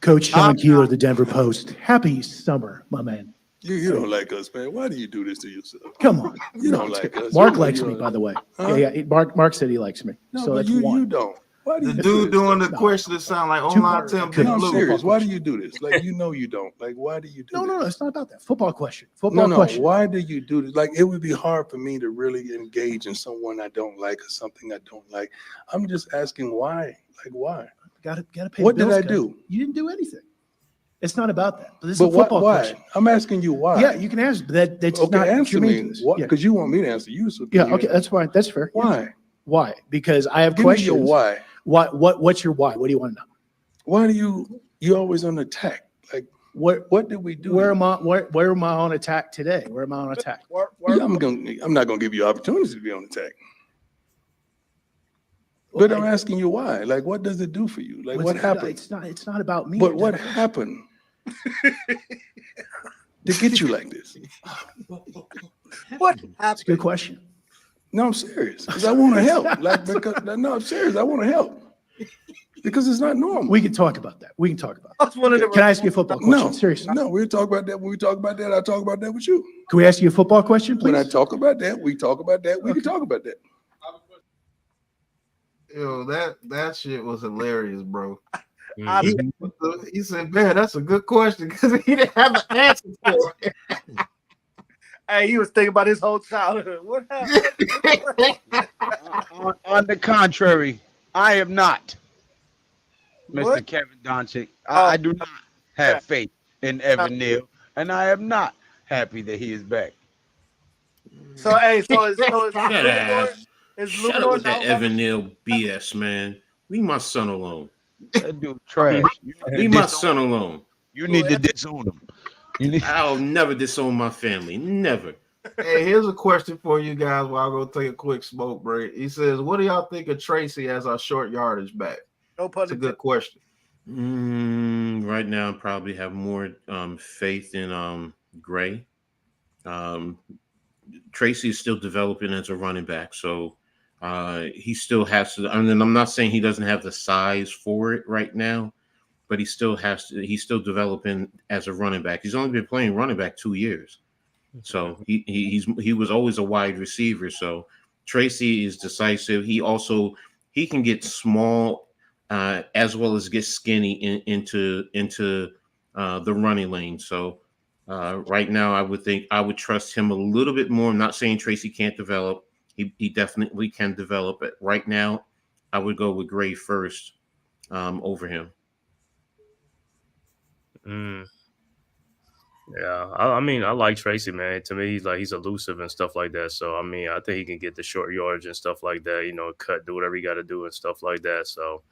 Coach Sean Keeler, the Denver Post. Happy summer, my man. You don't like us, man. Why do you do this to yourself? Come on. You don't like us. Mark likes me, by the way. Huh? Yeah. Mark said he likes me. No, so but that's you one. don't. Why do The you dude do doing the this? question that sound like online Tim Big No, I'm Blue. serious. Why do you do this? Like, you know you don't. Like, why do you do this? No, it's not about that. Football question. No, Question. why do you do this? Like, it would be hard for me to really engage in someone I don't like or something I don't like. I'm just asking why. Like, why? Gotta pay What the bills, did I do? Coach. You didn't do anything. It's not about that. But this But is a football why? question. I'm asking you why. Yeah, you can answer. That's Okay, not answer germane me. to this. What? Yeah. Because you want me to answer you. So Yeah, okay, that's fine. That's fair. Why? Why? Because I have Give me questions. your why. What's your why? What do you want to know? Why do you always on attack? Like, what did we do? Where am I on attack today? Where am I on attack? Yeah, I'm not gonna give you opportunities to be on attack. But I'm asking you why. Like, what does it do for you? Like, what happened? It's not about me. But what happened to get you like this? What? That's a good question. No, I'm serious. Because I want to help. No, I'm serious. I want to help. Because it's not normal. We can talk about that. That's one of the. Can I ask you a football question? No, Seriously. No, we'll talk about that. When we talk about that, I'll talk about that with you. Can we ask you a football question, please? When I talk about that, we talk about that. We can talk about that. Yo, that shit was hilarious, bro. Mm-hmm. He said, man, that's a good question because he didn't have an answer for it. Hey, he was thinking about his whole childhood. What happened? On the contrary, I am not, Mr. What? Kevin Doncic. I do not have faith in Evan Neal, and I am not happy that he is back. So is Shut up with that now- Evan Neal BS, man. Leave my son alone. That dude trash. Leave my son alone. You need to disown him. I'll never disown my family. Never. Hey, here's a question for you guys while I go take a quick smoke break. He says, what do y'all think of Tracy as our short yardage back? No pun That's a good question. Right now, I probably have more faith in Gray. Tracy is still developing as a running back, so he still has to. I mean, I'm not saying he doesn't have the size for it right now, but he still has to. He's still developing as a running back. He's only been playing running back 2 years, so he was always a wide receiver. So Tracy is decisive. He can get small as well as get skinny into the running lane. So right now, I would trust him a little bit more. I'm not saying Tracy can't develop. He definitely can develop. But right now, I would go with Gray first over him. Yeah, I mean, I like Tracy, man. To me, he's elusive and stuff like that. So I mean, I think he can get the short yardage and stuff like that. Cut, do whatever you got to do and stuff like that. So,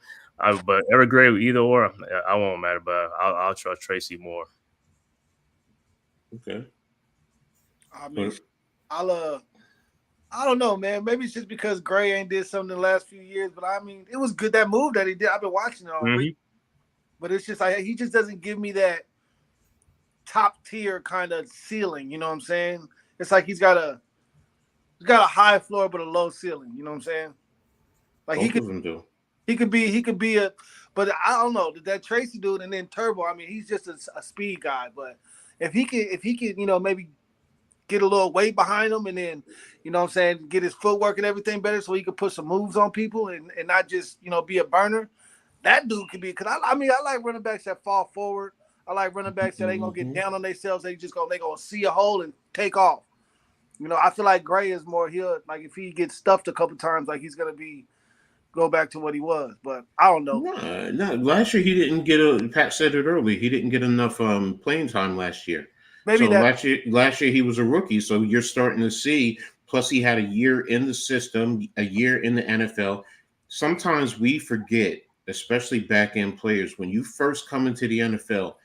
but Eric Gray, either or, I won't matter. But I'll trust Tracy more. Okay. I mean, I don't know, man. Maybe it's just because Gray ain't did something in the last few years, but I mean, it was good, that move that he did. I've been watching it all week. But it's just like he just doesn't give me that top tier kind of ceiling, you know what I'm saying? It's like he's got a high floor but a low ceiling, you know what I'm saying? Like Both of them do. He could be a, but I don't know that Tracy dude and then Turbo. I mean, he's just a speed guy. But if he could, maybe get a little weight behind him and then, what I'm saying, get his footwork and everything better so he could put some moves on people and not just, be a burner. That dude could be, because I like running backs that fall forward. I like running backs that ain't gonna get down on themselves. They gonna see a hole and take off. I feel like Gray is more like if he gets stuffed a couple times, like he's gonna go back to what he was. But I don't know. No, last year he didn't get Pat said it early. He didn't get enough playing time last year. Maybe last year he was a rookie, so you're starting to see. Plus, he had a year in the system, a year in the NFL. Sometimes we forget, especially back end players, when you first come into the NFL,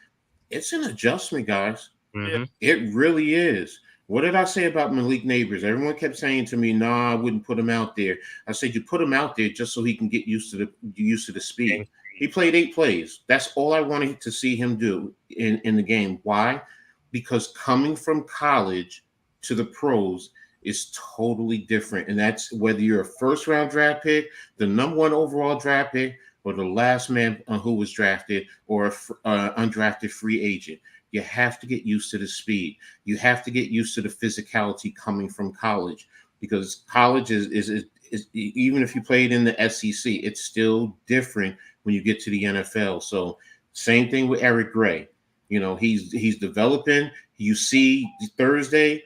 it's an adjustment, guys. Mm-hmm. It really is. What did I say about Malik Nabers? Everyone kept saying to me, "Nah, I wouldn't put him out there." I said, "You put him out there just so he can get used to the speed." He played 8 plays. That's all I wanted to see him do in the game. Why? Because coming from college to the pros is totally different. And that's whether you're a first-round draft pick, the number 1 overall draft pick, or the last man who was drafted, or an undrafted free agent. You have to get used to the speed. You have to get used to the physicality coming from college, because college is even if you played in the SEC, it's still different when you get to the NFL. So same thing with Eric Gray. He's developing. You see Thursday,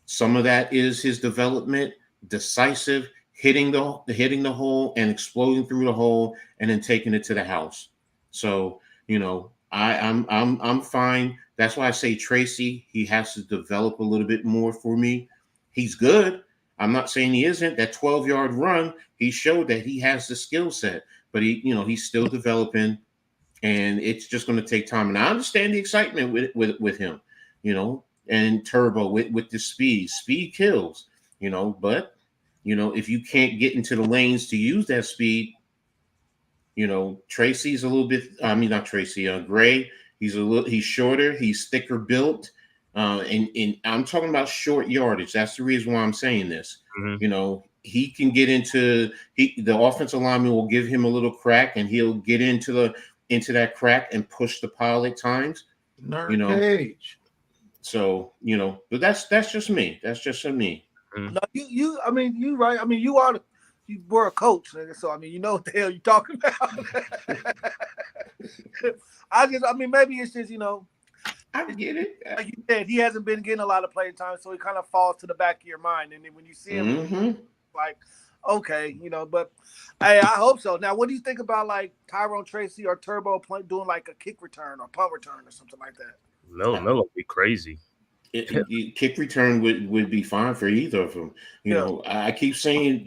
some of that is his development, decisive, hitting the hole and exploding through the hole and then taking it to the house. So, I'm fine. That's why I say Tracy, he has to develop a little bit more for me. He's good. I'm not saying he isn't. That 12-yard run, he showed that he has the skill set, but he's still developing. And it's just going to take time. And I understand the excitement with him, and Turbo with the speed. Speed kills, but, if you can't get into the lanes to use that speed, Tracy's a little bit, not Tracy, Gray, he's shorter, he's thicker built. And I'm talking about short yardage. That's the reason why I'm saying this. Mm-hmm. He can get into, the offensive lineman will give him a little crack and he'll get into that crack and push the pile at times. Cage. So, but that's just me. That's just me. No, you right. You were a coach, nigga, so you know what the hell you're talking about. Maybe it's just, I get it. Like you said, he hasn't been getting a lot of playing time, so he kind of falls to the back of your mind. And then when you see him, like, okay, but hey, I hope so. Now, what do you think about like Tyrone Tracy or Turbo doing like a kick return or punt return or something like that? Miller would be crazy. Kick return would be fine for either of them. I keep saying,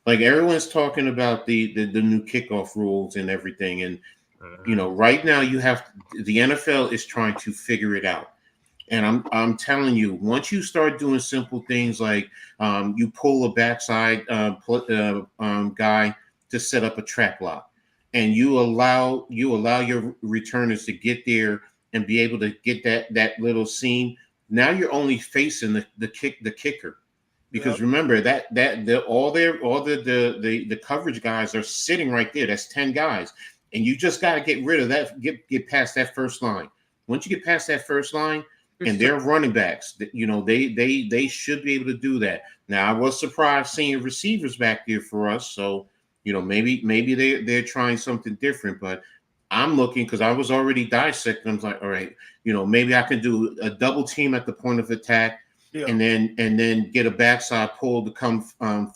like everyone's talking about the new kickoff rules and everything. And, right now the NFL is trying to figure it out. And I'm telling you, once you start doing simple things like you pull a backside guy to set up a trap block, and you allow your returners to get there and be able to get that little seam. Now you're only facing the kicker, because remember that all the coverage guys are sitting right there. That's 10 guys, and you just got to get rid of that. Get past that first line. Once you get past that first line, and they're running backs, they should be able to do that. Now I was surprised seeing receivers back there for us, so maybe they're trying something different, but. I'm looking, because I was already dissecting. I'm like, all right, maybe I can do a double team at the point of attack, and then get a backside pull to come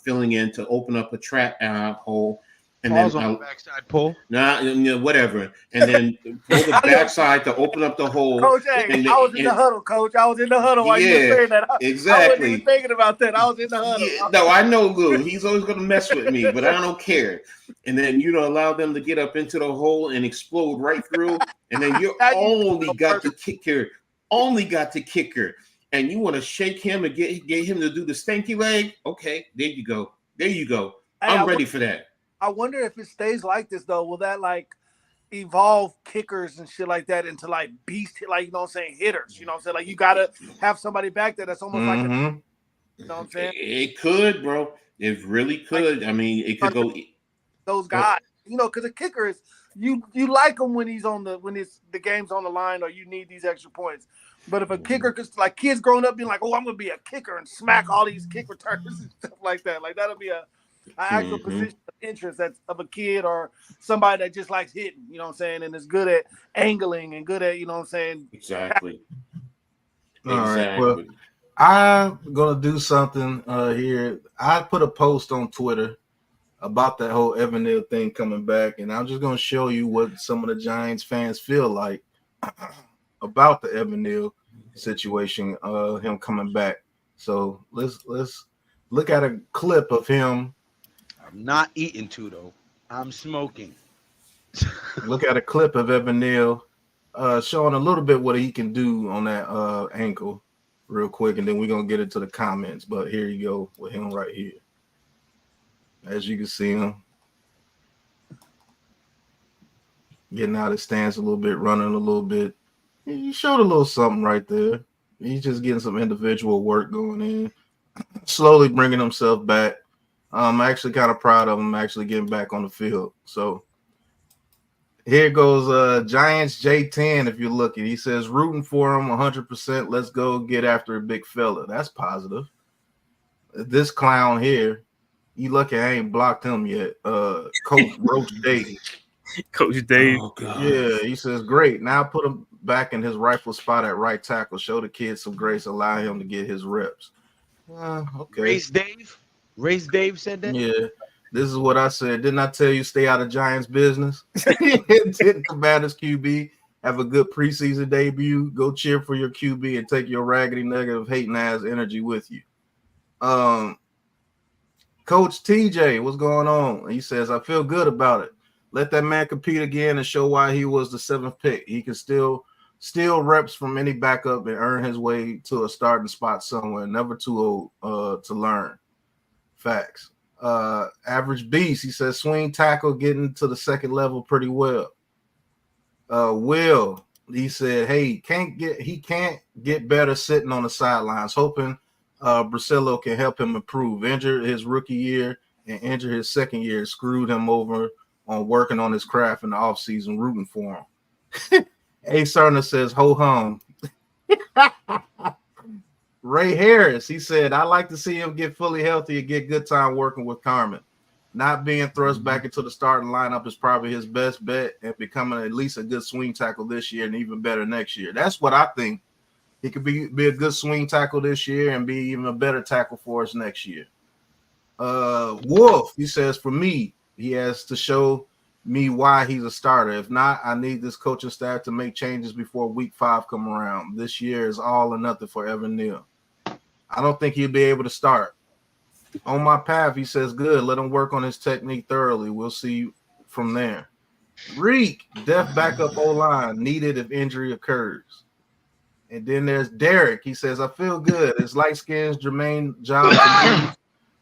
filling in to open up a trap hole, and Pause on the backside pull. Whatever, and then pull the backside to open up the hole. Coach, I was in the huddle, Coach. I was in the huddle while you were saying that. Exactly. I wasn't even thinking about that. I was in the huddle. Yeah, no, I know Lou. He's always going to mess with me, but I don't care. And then allow them to get up into the hole and explode right through, and then you only got the kicker, and you want to shake him and get him to do the stanky leg. Okay, there you go. I'm ready for that. I wonder if it stays like this though. Will that like evolve kickers and shit like that into like beast, like hitters? Like you gotta have somebody back there that's almost like what I'm saying? It could, bro. It really could. It could go. Those guys, because the kicker is you like him when he's the game's on the line or you need these extra points. But if a kicker, because like kids growing up being like, oh, I'm gonna be a kicker and smack all these kick returners and stuff like that, like that'll be an actual position of interest that's of a kid or somebody that just likes hitting, you know what I'm saying, and is good at angling and good at, you know what I'm saying. Exactly. All right. Well, I'm gonna do something here. I put a post on Twitter about that whole Evan Neal thing coming back, and I'm just gonna show you what some of the Giants fans feel like about the Evan Neal situation, him coming back. So let's look at a clip of him. I'm not eating too though. I'm smoking. Look at a clip of Evan Neal showing a little bit what he can do on that ankle real quick, and then we're going to get into the comments. But here you go with him right here. As you can see him getting out of his stance a little bit, running a little bit. He showed a little something right there. He's just getting some individual work going in, slowly bringing himself back. I'm actually kind of proud of him actually getting back on the field. So here goes Giants J10 if you're looking. He says, rooting for him 100%. Let's go get after a big fella. That's positive. This clown here, you lucky I ain't blocked him yet. Coach Roach Dave. Coach Dave. Oh, yeah, he says, great. Now put him back in his rightful spot at right tackle. Show the kid some grace. Allow him to get his reps. Okay. Race Dave said that? Yeah. This is what I said. Didn't I tell you stay out of Giants business? Didn't Commanders QB have a good preseason debut? Go cheer for your QB and take your raggedy negative hating ass energy with you. Coach TJ, what's going on? He says, I feel good about it. Let that man compete again and show why he was the 7th pick. He can still reps from any backup and earn his way to a starting spot somewhere. Never too old to learn. Facts. Average beast, he says, swing tackle getting to the second level pretty well. Will, he said, hey, he can't get better sitting on the sidelines. Hoping Brasillo can help him improve. Injured his rookie year and injured his second year. Screwed him over on working on his craft in the offseason, rooting for him. A. Cerner says, ho hum. Ray Harris, he said, I like to see him get fully healthy and get good time working with Carmen. Not being thrust back into the starting lineup is probably his best bet and becoming at least a good swing tackle this year and even better next year. That's what I think. He could be a good swing tackle this year and be even a better tackle for us next year. Wolf, he says, for me, he has to show me why he's a starter. If not, I need this coaching staff to make changes before week 5 come around. This year is all or nothing for Evan Neal. I don't think he'll be able to start. On my path, he says, good. Let him work on his technique thoroughly. We'll see from there. Reek, def backup O-line needed if injury occurs. And then there's Derek. He says, I feel good. It's light skins, Jermaine job,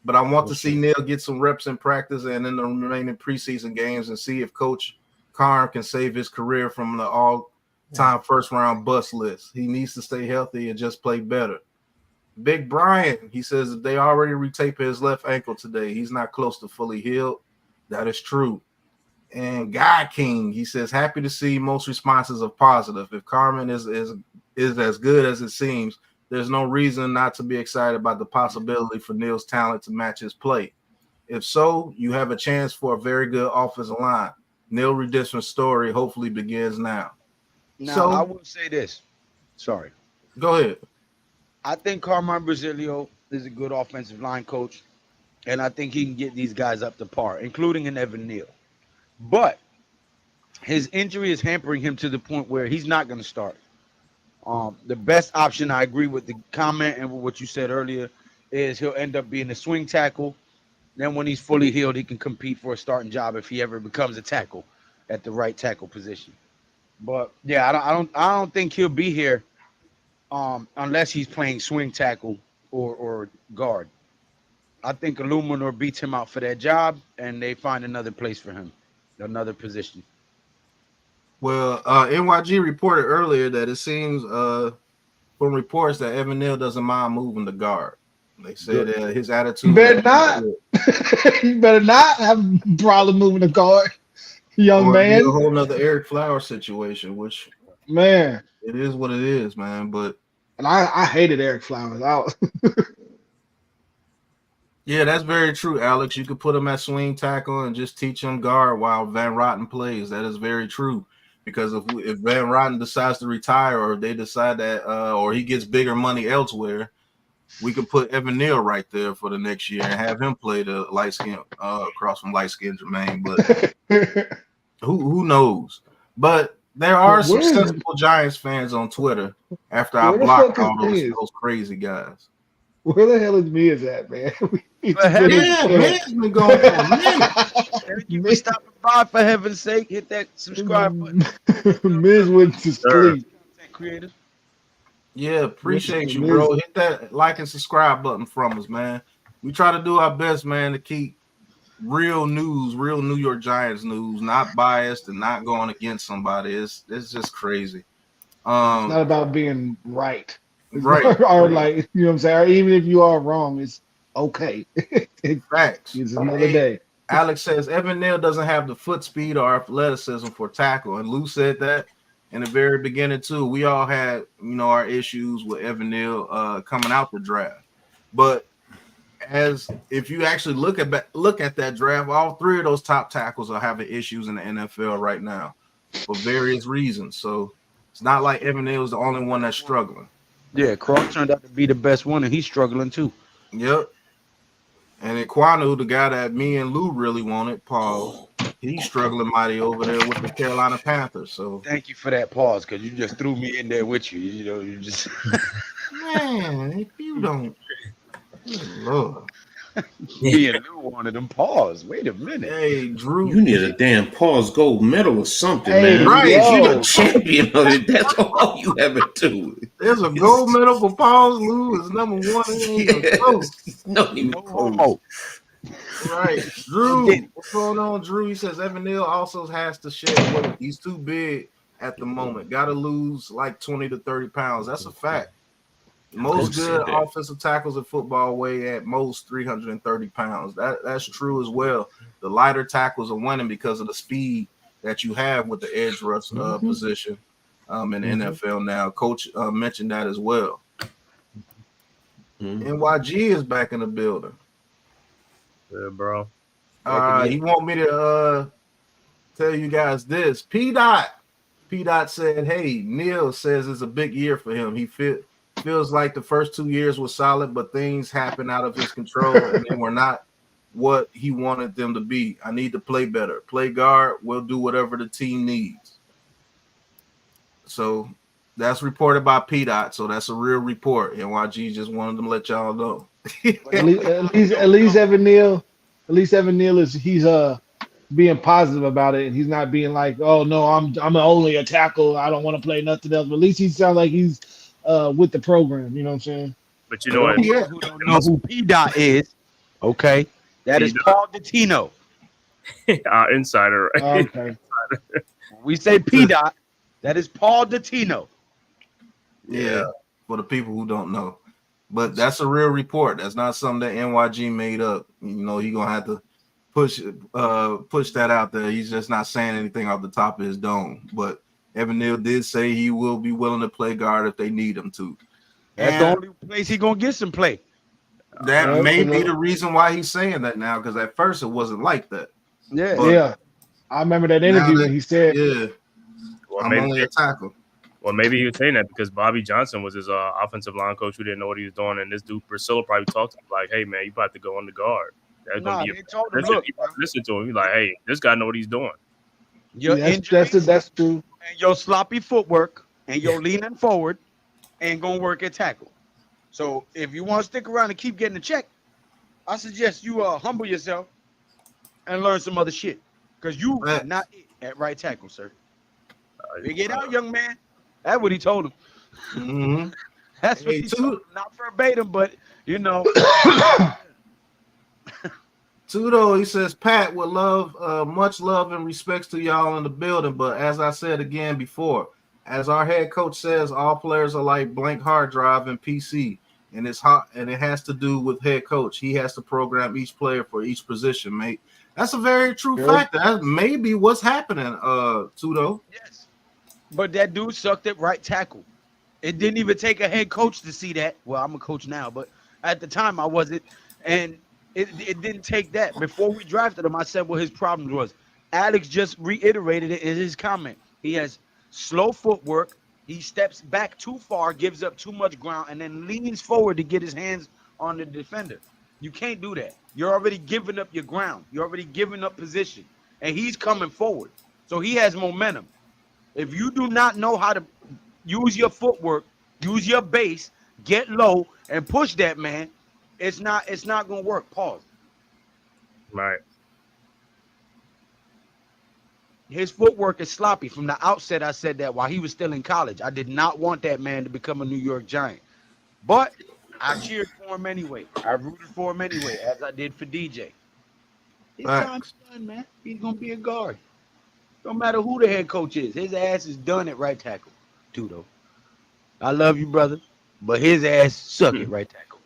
but I want to see Neal get some reps in practice and in the remaining preseason games and see if Coach Carm can save his career from the all-time first-round bust list. He needs to stay healthy and just play better. Big Brian, he says, if they already retaped his left ankle today, he's not close to fully healed. That is true. And Guy King, he says, happy to see most responses are positive. If Carmen is as good as it seems, there's no reason not to be excited about the possibility for Neal's talent to match his play. If so, you have a chance for a very good offensive line. Neal redemption's story hopefully begins now. Now, I will say this. Sorry. Go ahead. I think Carmine Brasilio is a good offensive line coach, and I think he can get these guys up to par, including an Evan Neal. But his injury is hampering him to the point where he's not going to start. The best option, I agree with the comment and with what you said earlier, is he'll end up being a swing tackle. Then when he's fully healed, he can compete for a starting job if he ever becomes a tackle at the right tackle position. But yeah, I don't think he'll be here unless he's playing swing tackle or guard. I think Illuminor beats him out for that job, and they find another place for him, another position. Well, NYG reported earlier that it seems from reports that Evan Neal doesn't mind moving to guard. They said his attitude. You better not. You better not have a problem moving to guard. young or man. be a whole nother Eric Flowers situation, which Man, it is what it is, man. But and I hated Eric Flowers. yeah, that's very true, Alex. You could put him at swing tackle and just teach him guard while Van Rotten plays. That is very true. Because if Van Rotten decides to retire, or they decide that, or he gets bigger money elsewhere, we could put Evan Neal right there for the next year and have him play the light skin across from light skinned Jermaine. But who knows? But there are some sensible Giants fans on Twitter after I blocked all those crazy guys. Where the hell is Miz at, man? Man's been going for a minute. Thank you for stopping by, for heaven's sake. Hit that subscribe button. Miz went to sleep. Creative. Yeah, appreciate you, bro. Hit that like and subscribe button from us, man. We try to do our best, man, to keep real news, real New York Giants news, not biased and not going against somebody. It's just crazy. It's not about being right. Right. Or like, you know what I'm saying? Or even if you are wrong, it's okay. Facts. It's another day. Alex says Evan Neal doesn't have the foot speed or athleticism for tackle. And Lou said that in the very beginning too. We all had, our issues with Evan Neal coming out the draft. But as if you actually look at that draft, all three of those top tackles are having issues in the NFL right now for various reasons. So it's not like Evan Neal is the only one that's struggling. Yeah, Cross turned out to be the best one, and he's struggling too. Yep. And then Kwanu, the guy that me and Lou really wanted, Paul, he's struggling mighty over there with the Carolina Panthers. So thank you for that pause, because you just threw me in there with you. You just man, if you don't, Lord. Me and Lou wanted them pause. Wait a minute. Hey, Drew, you need a damn pause gold medal or something, hey, man. Right, You're the champion of it. That's all you ever do. There's a gold medal for Paul. Lou is number one. No. Right, Drew. What's going on, Drew? He says Evan Neal also has to shed weight. He's too big at the moment. Got to lose like 20 to 30 pounds. That's a fact. Most good offensive tackles in football weigh at most 330 pounds. That's true as well. The lighter tackles are winning because of the speed that you have with the edge rush position in the NFL now. Coach mentioned that as well. NYG is back in the building. Yeah, bro. He want me to tell you guys this. P. Dot said, hey, Neal says it's a big year for him. He feels like the first 2 years was solid, but things happened out of his control and they were not what he wanted them to be. I need to play better. Play guard. We'll do whatever the team needs. So that's reported by P. Dot. So that's a real report. NYG just wanted to let y'all know. At least Evan Neal is he's being positive about it, and he's not being like, oh no, I'm only a tackle. I don't want to play nothing else. But at least he sounds like he's with the program, you know what I'm saying? But you know what? Who don't know who P. Dot is? Okay, that is Paul Dottino, our insider. Right? Okay. We say P. Dot. That is Paul Dottino. Yeah, for the people who don't know. But that's a real report. That's not something that NYG made up. He gonna have to push that out there. He's just not saying anything off the top of his dome. But Evan Neal did say he will be willing to play guard if they need him to. That's the only place he's gonna get some play. That may be the reason why he's saying that now, because at first it wasn't like that. Yeah, yeah. I remember that interview when he said, "Yeah, I'm only a tackle." Well, maybe he was saying that because Bobby Johnson was his offensive line coach who didn't know what he was doing, and this dude Priscilla probably talked to him like, "Hey, man, you about to go on the guard." That's gonna be listen to him. He's like, "Hey, this guy know what he's doing." Your injuries, that's true. And your sloppy footwork and your leaning forward ain't gonna work at tackle. So if you want to stick around and keep getting the check, I suggest you humble yourself and learn some other shit, because you are not it at right tackle, sir. Get out, young man. That's what he told him. Mm-hmm. That's what he told him. Not verbatim, but Tudo, he says, Pat would love, much love and respects to y'all in the building. But as I said again before, as our head coach says, all players are like blank hard drive and PC, and it's hot, and it has to do with head coach. He has to program each player for each position, mate. That's a very true fact. That may be what's happening, Tudo. Yes. But that dude sucked at right tackle. It didn't even take a head coach to see that. Well, I'm a coach now, but at the time I wasn't. And it didn't take that. Before we drafted him, I said what his problem was. Alex just reiterated it in his comment. He has slow footwork. He steps back too far, gives up too much ground, and then leans forward to get his hands on the defender. You can't do that. You're already giving up your ground. You're already giving up position. And he's coming forward. So he has momentum. If you do not know how to use your footwork, use your base, get low, and push that man, it's not gonna work. Pause. Right. His footwork is sloppy. From the outset, I said that while he was still in college. I did not want that man to become a New York Giant. But I cheered for him anyway. I rooted for him anyway, as I did for DJ. His time's done, man. He's gonna be a guard. No matter who the head coach is, his ass is done at right tackle. Tudo. I love you, brother, but his ass suck at right tackle.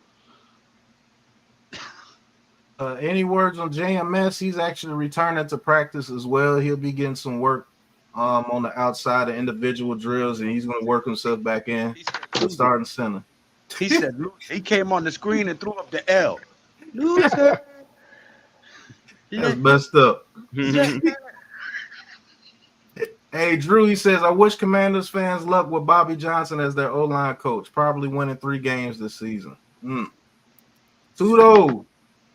Any words on JMS? He's actually returning to practice as well. He'll be getting some work on the outside of individual drills, and he's going to work himself back in the starting center. He said he came on the screen and threw up the L. Loser. That's messed up. Hey, Drew, he says, I wish Commanders fans luck with Bobby Johnson as their O-line coach, probably winning 3 games this season. Tudo.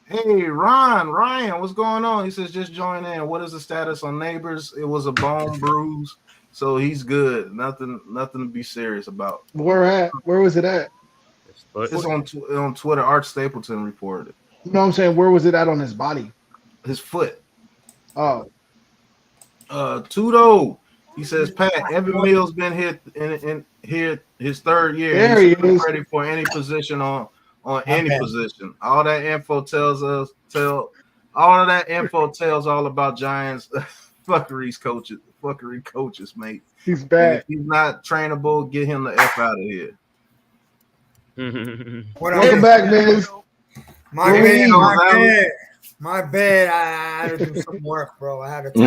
Hey, Ryan, what's going on? He says, just join in. What is the status on Nabers? It was a bone bruise, so he's good. Nothing to be serious about. Where was it at? It's on Twitter. Art Stapleton reported it. You know what I'm saying? Where was it at on his body? His foot. Oh. Tudo. He says, Pat, Evan Neal's been hit in his 3rd year. There he is. Ready for any position on any position. All that info tells all about Giants fuckery coaches, mate. He's bad. If he's not trainable, get him the F out of here. Welcome back, man. My bad. I had to do some work, bro. I had to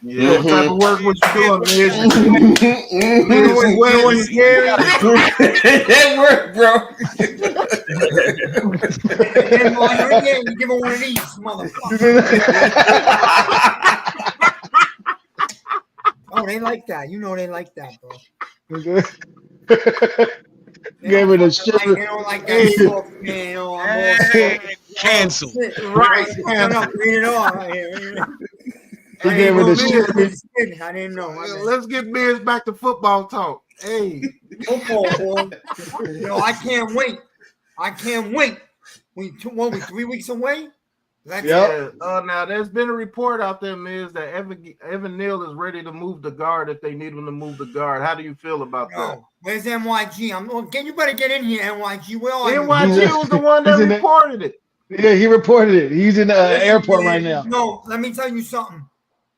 Yeah, what type of work was you doing, man? That work, bro. You give him one of these, motherfucker. Oh, they like that. You know they like that, bro. Gave it a shiver. They don't like that stuff, man. You know, I'm all cancel. Right. Read it off right here. He gave it a shiver. I didn't know. Let's get Bears back to football talk. Hey. Football, boy. I can't wait. We 3 weeks away? Now there's been a report out there, Miz, that Evan Neal is ready to move the guard if they need him to move the guard. How do you feel about that? Where's NYG? You better get in here, NYG. NYG was the one that reported it. Yeah, he reported it. He's in the airport right now. No, let me tell you something.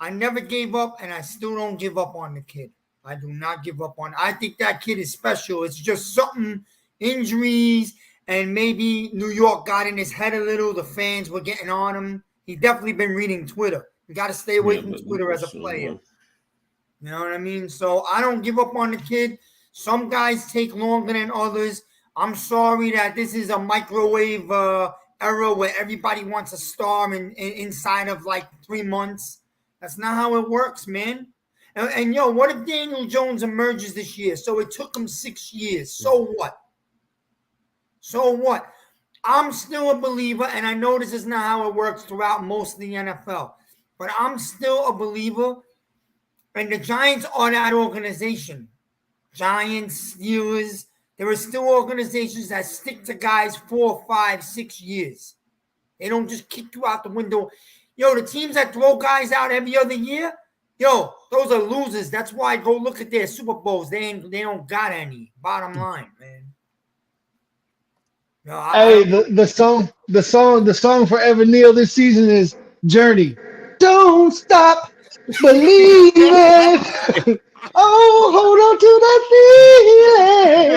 I never gave up, and I still don't give up on the kid. I do not give up on. I think that kid is special. It's just something, injuries, and maybe New York got in his head a little. The fans were getting on him. He definitely been reading Twitter. You got to stay away from Twitter as a player. You know what I mean? So I don't give up on the kid. Some guys take longer than others. I'm sorry that this is a microwave era where everybody wants a star inside of like 3 months. That's not how it works, man. And what if Daniel Jones emerges this year? So it took him 6 years. So what? I'm still a believer, and I know this is not how it works throughout most of the NFL, but I'm still a believer, and the Giants are that organization. Giants, Steelers, there are still organizations that stick to guys 4, 5, 6 years. They don't just kick you out the window. The teams that throw guys out every other year, those are losers. That's why go look at their Super Bowls. They don't got any. Bottom line, man. The song for Evan Neal this season is Journey. Don't stop believing. Oh, hold on to that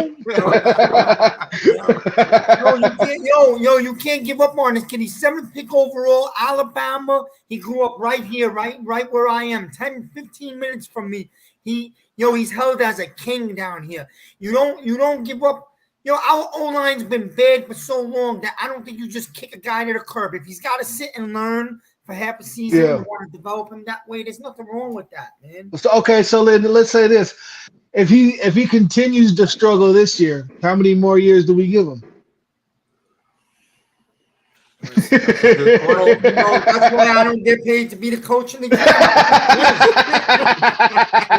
feeling. You can't give up on this kid. He's 7th pick overall, Alabama. He grew up right here, right where I am, 10, 15 minutes from me. He's held as a king down here. You don't give up. Our O-line's been bad for so long that I don't think you just kick a guy to the curb. If he's got to sit and learn for half a season, you want to develop him that way, there's nothing wrong with that, man. So let's say this. If he continues to struggle this year, how many more years do we give him? That's why I don't get paid to be the coach in the game.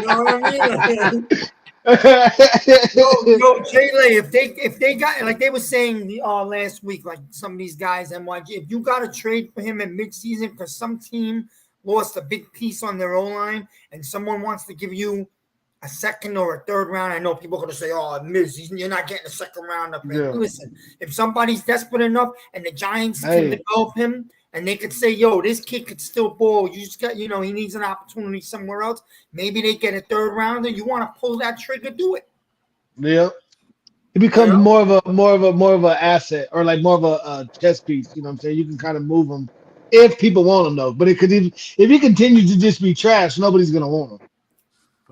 You know what I mean? Jay-Lay, if they got, like they were saying last week, like some of these guys, NYG, if you got to trade for him in midseason because some team lost a big piece on their O-line and someone wants to give you a second or a third round, I know people are going to say, "Oh, Miz, you're not getting a second round up." Yeah. Listen, if somebody's desperate enough and the Giants can develop him, and they could say, "Yo, this kid could still ball. You just got, he needs an opportunity somewhere else." Maybe they get a third rounder. You want to pull that trigger, do it. Yeah, it becomes more of an asset or like more of a chess piece. You know what I'm saying? You can kind of move him if people want him though. But it could, if he continues to just be trash, nobody's gonna want him.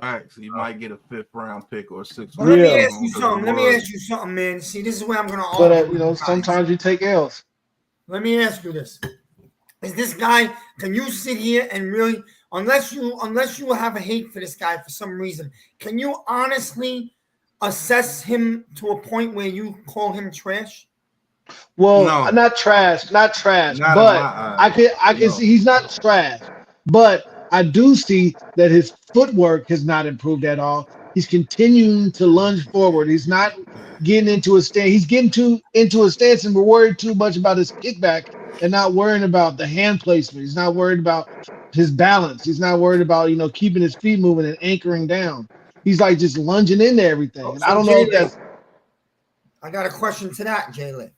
Right, so you might get a 5th round pick or 6th. Let me ask you something, man. See, this is where I'm gonna argue. But sometimes you take L's. Let me ask you this: is this guy? Can you sit here and really, unless you have a hate for this guy for some reason, can you honestly assess him to a point where you call him trash? Well, no. not trash, but I can see he's not trash, but I do see that his footwork has not improved at all. He's continuing to lunge forward. He's not getting into a stance. He's getting into a stance, and we're worried too much about his kickback and not worrying about the hand placement. He's not worried about his balance. He's not worried about keeping his feet moving and anchoring down. He's like just lunging into everything. And I don't know if that's. I got a question to that, Jalen.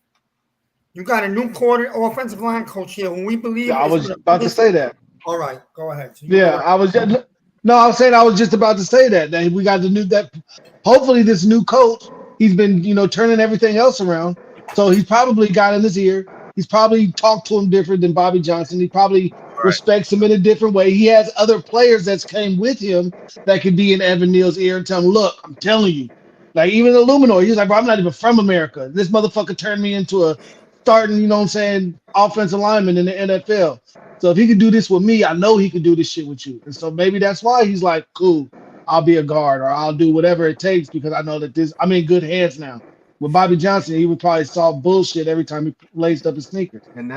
You got a new offensive line coach here who we believe. I was about to say that. All right, go ahead. So I was just about to say that we got hopefully this new coach, he's been, turning everything else around. So he's probably got in his ear. He's probably talked to him different than Bobby Johnson. He probably respects him in a different way. He has other players that's came with him that could be in Evan Neal's ear and tell him, look, I'm telling you, like even the Luminoid, he's like, bro, I'm not even from America. This motherfucker turned me into a starting, offensive lineman in the NFL. So if he could do this with me, I know he could do this shit with you. And so maybe that's why he's like, cool, I'll be a guard or I'll do whatever it takes because I know that I'm in good hands now. With Bobby Johnson, he would probably solve bullshit every time he laced up his sneakers. And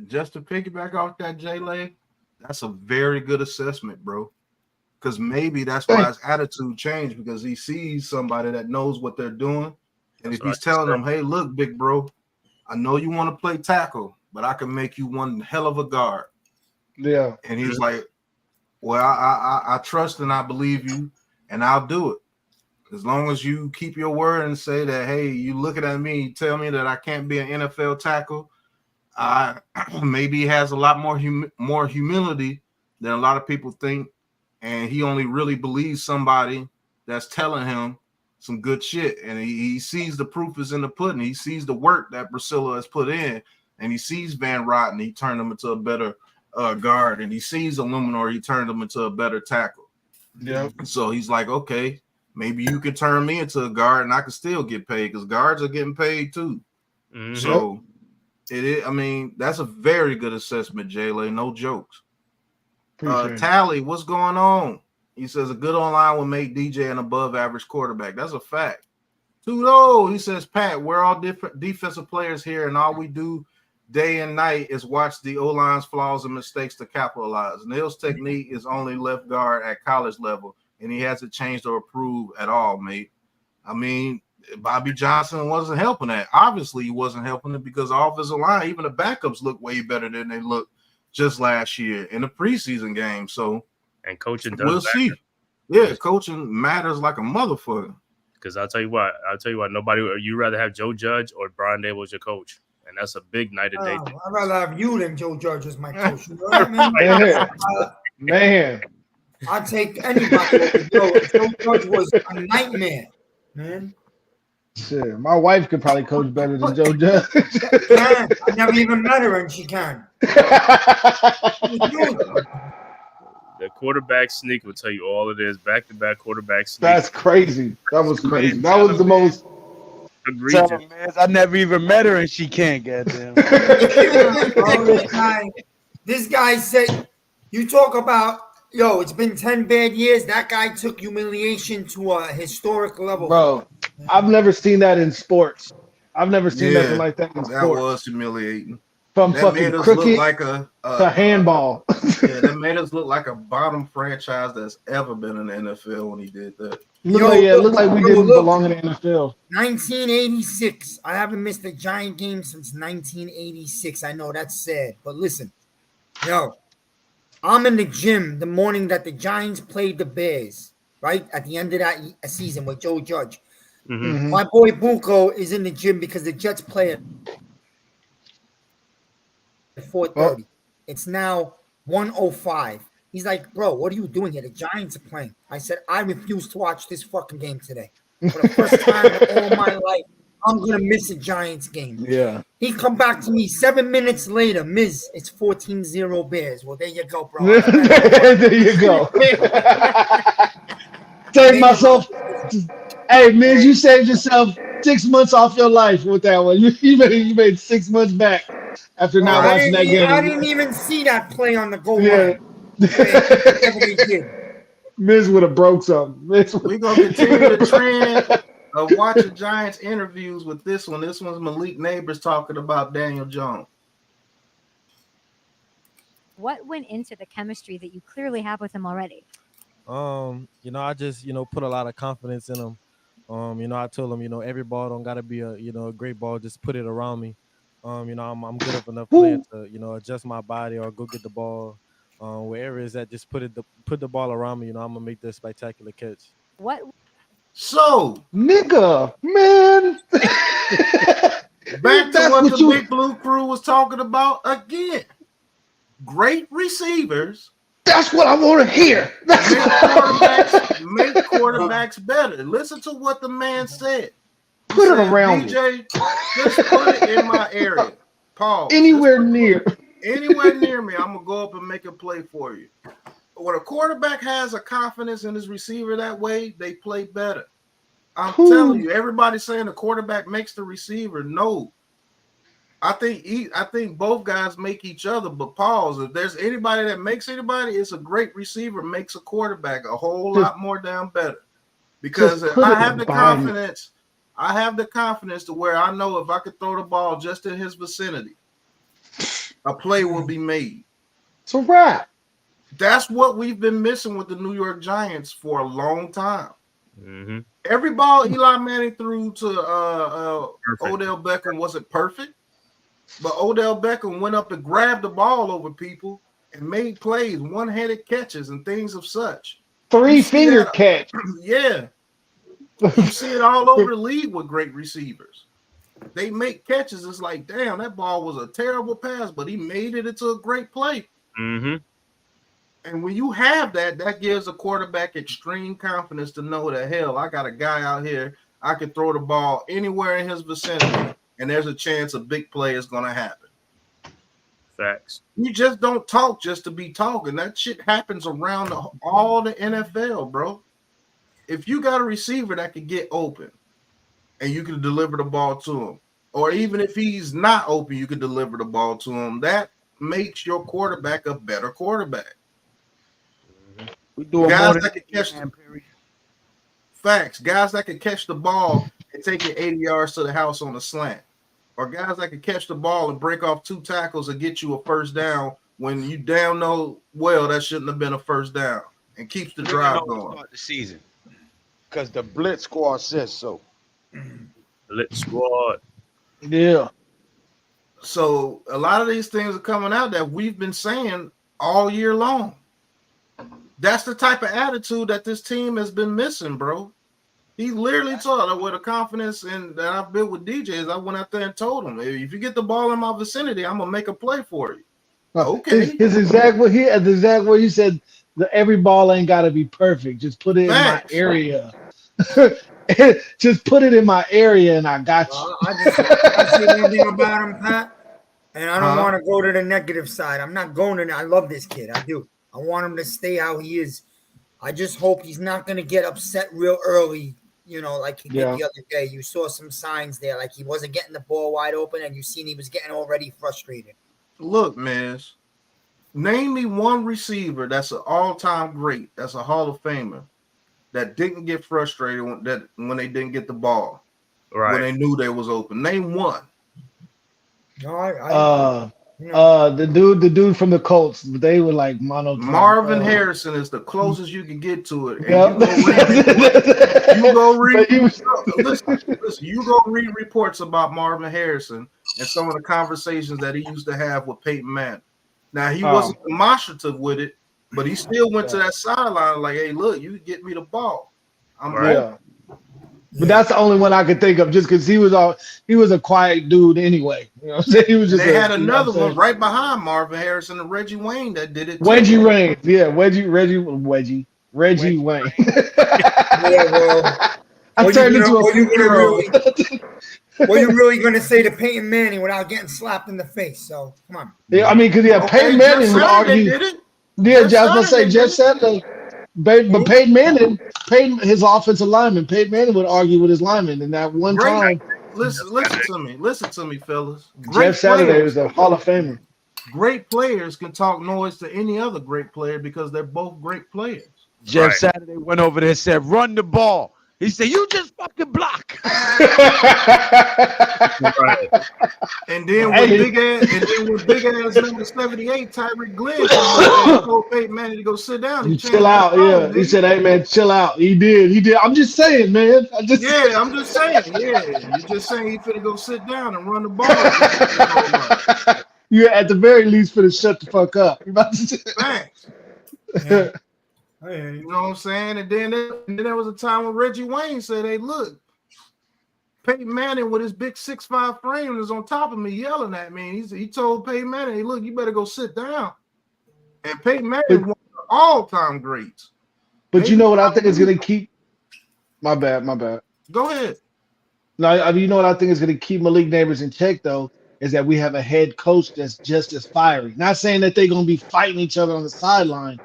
just to piggyback off that, Jay-Lay, that's a very good assessment, bro. Because maybe that's why his attitude changed because he sees somebody that knows what they're doing. And if he's telling them, hey, look, big bro, I know you want to play tackle, but I can make you one hell of a guard. Yeah. And he's like, well, I trust and I believe you, and I'll do it. As long as you keep your word and say that, hey, you looking at me, tell me that I can't be an NFL tackle. Maybe he has a lot more humility than a lot of people think, and he only really believes somebody that's telling him some good shit. And he sees the proof is in the pudding. He sees the work that Priscilla has put in, and he sees Van Rotten. He turned him into a better guard, and he sees Illuminor. He turned him into a better tackle. Yeah. So he's like, okay, maybe you can turn me into a guard, and I can still get paid because guards are getting paid too. Mm-hmm. So that's a very good assessment, Jay-Lay. No jokes. Tally, what's going on? He says a good online will make DJ an above-average quarterback. That's a fact. Tudo, he says, Pat, we're all different defensive players here, and all we do day and night is watch the O-line's flaws and mistakes to capitalize. Neal's technique is only left guard at college level, and he hasn't changed or improved at all, mate. I mean, Bobby Johnson wasn't helping that. Obviously, he wasn't helping it because the offensive line, even the backups look way better than they looked just last year in the preseason game. So, and coaching does we'll see. Yeah, coaching matters like a motherfucker. Because I'll tell you what, you rather have Joe Judge or Brian Dable as your coach. And that's a big night of day. I'd rather have you than Joe Judge as my coach. You know what I mean? Man. I'll take anybody over Joe. Joe Judge was a nightmare, man. Shit, my wife could probably coach better than Joe Judge. Can. I never even met her, and she can. The quarterback sneak will tell you all it is. Back-to-back quarterback sneak. That's crazy. That was crazy. That was the most egregious. Tell her, man, I never even met her and she can't, goddamn. This guy said, you talk about, yo, it's been 10 bad years. That guy took humiliation to a historic level. Bro, I've never seen that in sports. I've never seen nothing like that in sports. That was humiliating. From that fucking made us cricket look like a handball. Yeah, that made us look like a bottom franchise that's ever been in the NFL when he did that. It looked like we didn't belong in the NFL. 1986. I haven't missed a Giant game since 1986. I know that's sad, but listen, yo, I'm in the gym the morning that the Giants played the Bears, right? At the end of that season with Joe Judge. Mm-hmm. My boy Buko is in the gym because the Jets play at 4:30. It's now 1:05. He's like, bro, what are you doing here? The Giants are playing. I said, I refuse to watch this fucking game today. For the first time in all my life, I'm going to miss a Giants game. Yeah. He come back to me 7 minutes later. Miz, it's 14-0 Bears. Well, there you go, bro. There you go. Save myself. Hey, Miz, you saved yourself 6 months off your life with that one. You made 6 months back after not watching that game. I didn't even see that play on the goal line. Miz would have broke something. We're going to continue the trend of watching Giants interviews with this one. This one's Malik Nabers talking about Daniel Jones. What went into the chemistry that you clearly have with him already? I just, put a lot of confidence in him. I told him, every ball don't gotta be a, a great ball. Just put it around me. I'm good enough player to, adjust my body or go get the ball. Wherever it's at, just put the ball around me. I'm gonna make this spectacular catch. What? So, nigga, man. Back to what the Big Blue Crew was talking about again. Great receivers. That's what I want to hear. Make quarterbacks better. Listen to what the man said. Put it around DJ, just put it in my area. Pause. Anywhere near me, I'm gonna go up and make a play for you. When a quarterback has a confidence in his receiver that way, they play better. I'm telling you, everybody's saying the quarterback makes the receiver. No. I think both guys make each other, but pause. If there's anybody that makes anybody, it's a great receiver makes a quarterback a whole lot more damn better. Because I have the confidence to where I know if I could throw the ball just in his vicinity, a play will be made. It's a wrap. That's what we've been missing with the New York Giants for a long time. Mm-hmm. Every ball Eli Manning threw to Odell Beckham wasn't perfect. But Odell Beckham went up and grabbed the ball over people and made plays, one-handed catches and things of such. Three-finger catch. Yeah. You see it all over the league with great receivers. They make catches. It's like, damn, that ball was a terrible pass, but he made it into a great play. Mm-hmm. And when you have that, that gives a quarterback extreme confidence to know that, hell, I got a guy out here, I can throw the ball anywhere in his vicinity. And there's a chance a big play is going to happen. Facts. You just don't talk just to be talking. That shit happens around all the NFL, bro. If you got a receiver that can get open and you can deliver the ball to him, or even if he's not open, you can deliver the ball to him, that makes your quarterback a better quarterback. We do guys that can catch facts. Guys that can catch the ball and take it 80 yards to the house on a slant. Or guys that can catch the ball and break off 2 tackles and get you a first down when you down know well that shouldn't have been a first down and keeps the drive going. Start the season because the blitz squad says so. Blitz squad. Yeah. So a lot of these things are coming out that we've been saying all year long. That's the type of attitude that this team has been missing, bro. He literally told her with a confidence that I've built with DJs. I went out there and told him, if you get the ball in my vicinity, I'm gonna make a play for you. Okay. His exact what he said. every ball ain't got to be perfect. Just put it in my Facts. area. Just put it in my area, and I got you. I see one thing about him, Pat, and I don't Huh? want to go to the negative side. I'm not going to. I love this kid. I do. I want him to stay how he is. I just hope he's not going to get upset real early. You know, like he did the other day. You saw some signs there, like he wasn't getting the ball wide open, and you seen he was getting already frustrated. Look, man, name me one receiver that's an all-time great, that's a Hall of Famer, that didn't get frustrated when they didn't get the ball, when they knew they was open. Name one. No, the dude from the Colts, they were like monotone. Marvin Harrison is the closest you can get to it. And Yep. you go read reports about Marvin Harrison and some of the conversations that he used to have with Peyton Manning. Now, he wasn't demonstrative with it, but he still went to that sideline like, hey, look, you can get me the ball. I'm open. But that's the only one I could think of, just because he was a quiet dude anyway. You know what I'm saying? He was just. They had another one right behind Marvin Harrison and Reggie Wayne that did it too. Reggie Wayne, yeah, Reggie Wayne. Yeah, well, I turned into a hero. What are you really going to say to Peyton Manning without getting slapped in the face? So come on. Yeah, I mean, because Peyton Manning would argue. Yeah, I was going to say Jeff Saturday. But Peyton Manning, his offensive lineman, Peyton Manning would argue with his lineman, and that one time. Listen to me, fellas. Jeff Saturday was a Hall of Famer. Great players can talk noise to any other great player because they're both great players. Jeff Saturday went over there and said, "Run the ball." He said, "You just fucking block." And then with big ass number 78, Tyreek Glenn told Peyton Manning to go sit down. You chill out, yeah. He said, "Hey man, chill out." He did. I'm just saying, man. I'm just saying. Yeah, you're just saying he finna go sit down and run the ball. You at the very least finna shut the fuck up. You about to Thanks. Yeah. You know what I'm saying? And then there was a time when Reggie Wayne said, hey, look, Peyton Manning with his big 6'5" frame is on top of me yelling at me. He told Peyton Manning, hey, look, you better go sit down. And Peyton Manning is one of the all-time greats. But you know what I think is going to keep – my bad. Go ahead. No, you know what I think is going to keep Malik Nabers in check, though, is that we have a head coach that's just as fiery. Not saying that they're going to be fighting each other on the sideline,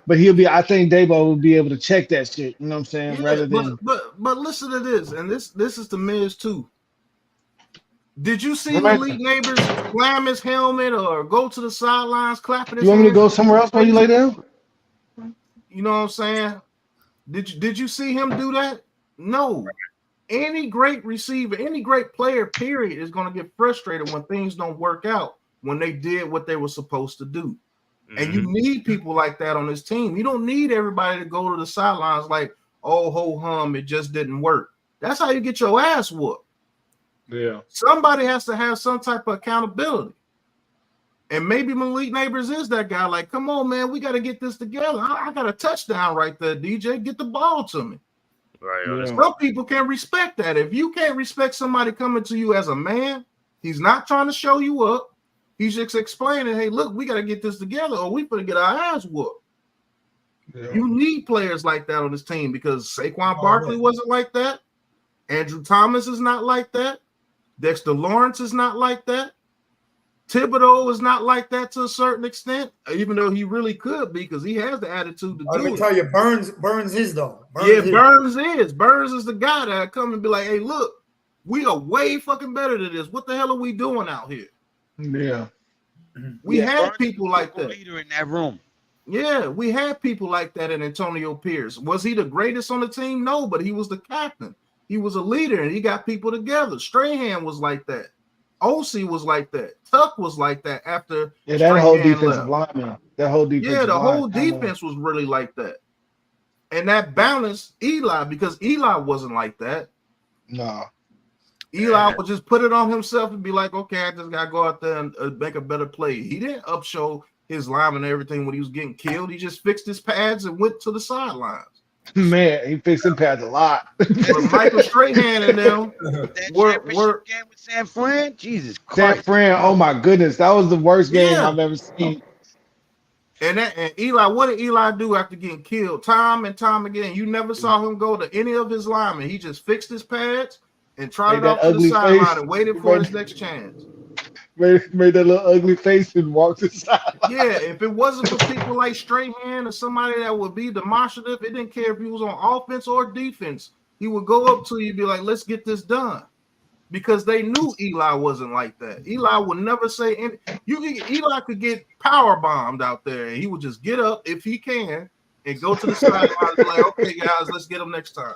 but I think Dabo will be able to check that shit. You know what I'm saying? Yeah, rather than. But listen to this, and this is the Miz too. Did you see Malik Nabers slam his helmet or go to the sidelines clapping his You want me to hands? go somewhere else while you lay down? You know what I'm saying? Did you see him do that? No. Any great receiver, any great player, period, is going to get frustrated when things don't work out when they did what they were supposed to do. And you need people like that on this team. You don't need everybody to go to the sidelines like, oh, ho hum, it just didn't work. That's how you get your ass whooped. Yeah. Somebody has to have some type of accountability. And maybe Malik Nabers is that guy. Like, come on, man, we got to get this together. I got a touchdown right there, DJ. Get the ball to me. Right. Yeah. Some people can respect that. If you can't respect somebody coming to you as a man, he's not trying to show you up. He's just explaining, hey, look, we got to get this together or we gonna get our ass whooped. Yeah. You need players like that on this team because Saquon Barkley wasn't like that. Andrew Thomas is not like that. Dexter Lawrence is not like that. Thibodeau is not like that to a certain extent, even though he really could be because he has the attitude to do it. Let me tell you, Burns is though. Burns is. Burns is the guy that come and be like, hey, look, we are way fucking better than this. What the hell are we doing out here? Yeah. We had people like that. Leader in that room. Yeah, we had people like that in Antonio Pierce. Was he the greatest on the team? No, but he was the captain. He was a leader, and he got people together. Strahan was like that. OC was like that. Tuck was like that after that whole defensive lineman. That whole defense. Yeah, the whole defense was really like that. And that balanced Eli because Eli wasn't like that. No. Eli would just put it on himself and be like, okay, I just got to go out there and make a better play. He didn't upshow his lineman and everything when he was getting killed. He just fixed his pads and went to the sidelines. Man, he fixed his pads a lot. But Michael Strahan and them were game with San Fran. Jesus Christ. San Fran, oh my goodness. That was the worst game I've ever seen. And Eli, what did Eli do after getting killed? Time and time again. You never saw him go to any of his linemen. He just fixed his pads and trotted off to the sideline and waited for his next chance. Made that little ugly face and walked to the sideline. Yeah, if it wasn't for people like Strahan or somebody that would be demonstrative, it didn't care if he was on offense or defense. He would go up to you and be like, let's get this done. Because they knew Eli wasn't like that. Eli would never say any. Eli could get power bombed out there, and he would just get up if he can and go to the sideline and be like, okay, guys, let's get him next time.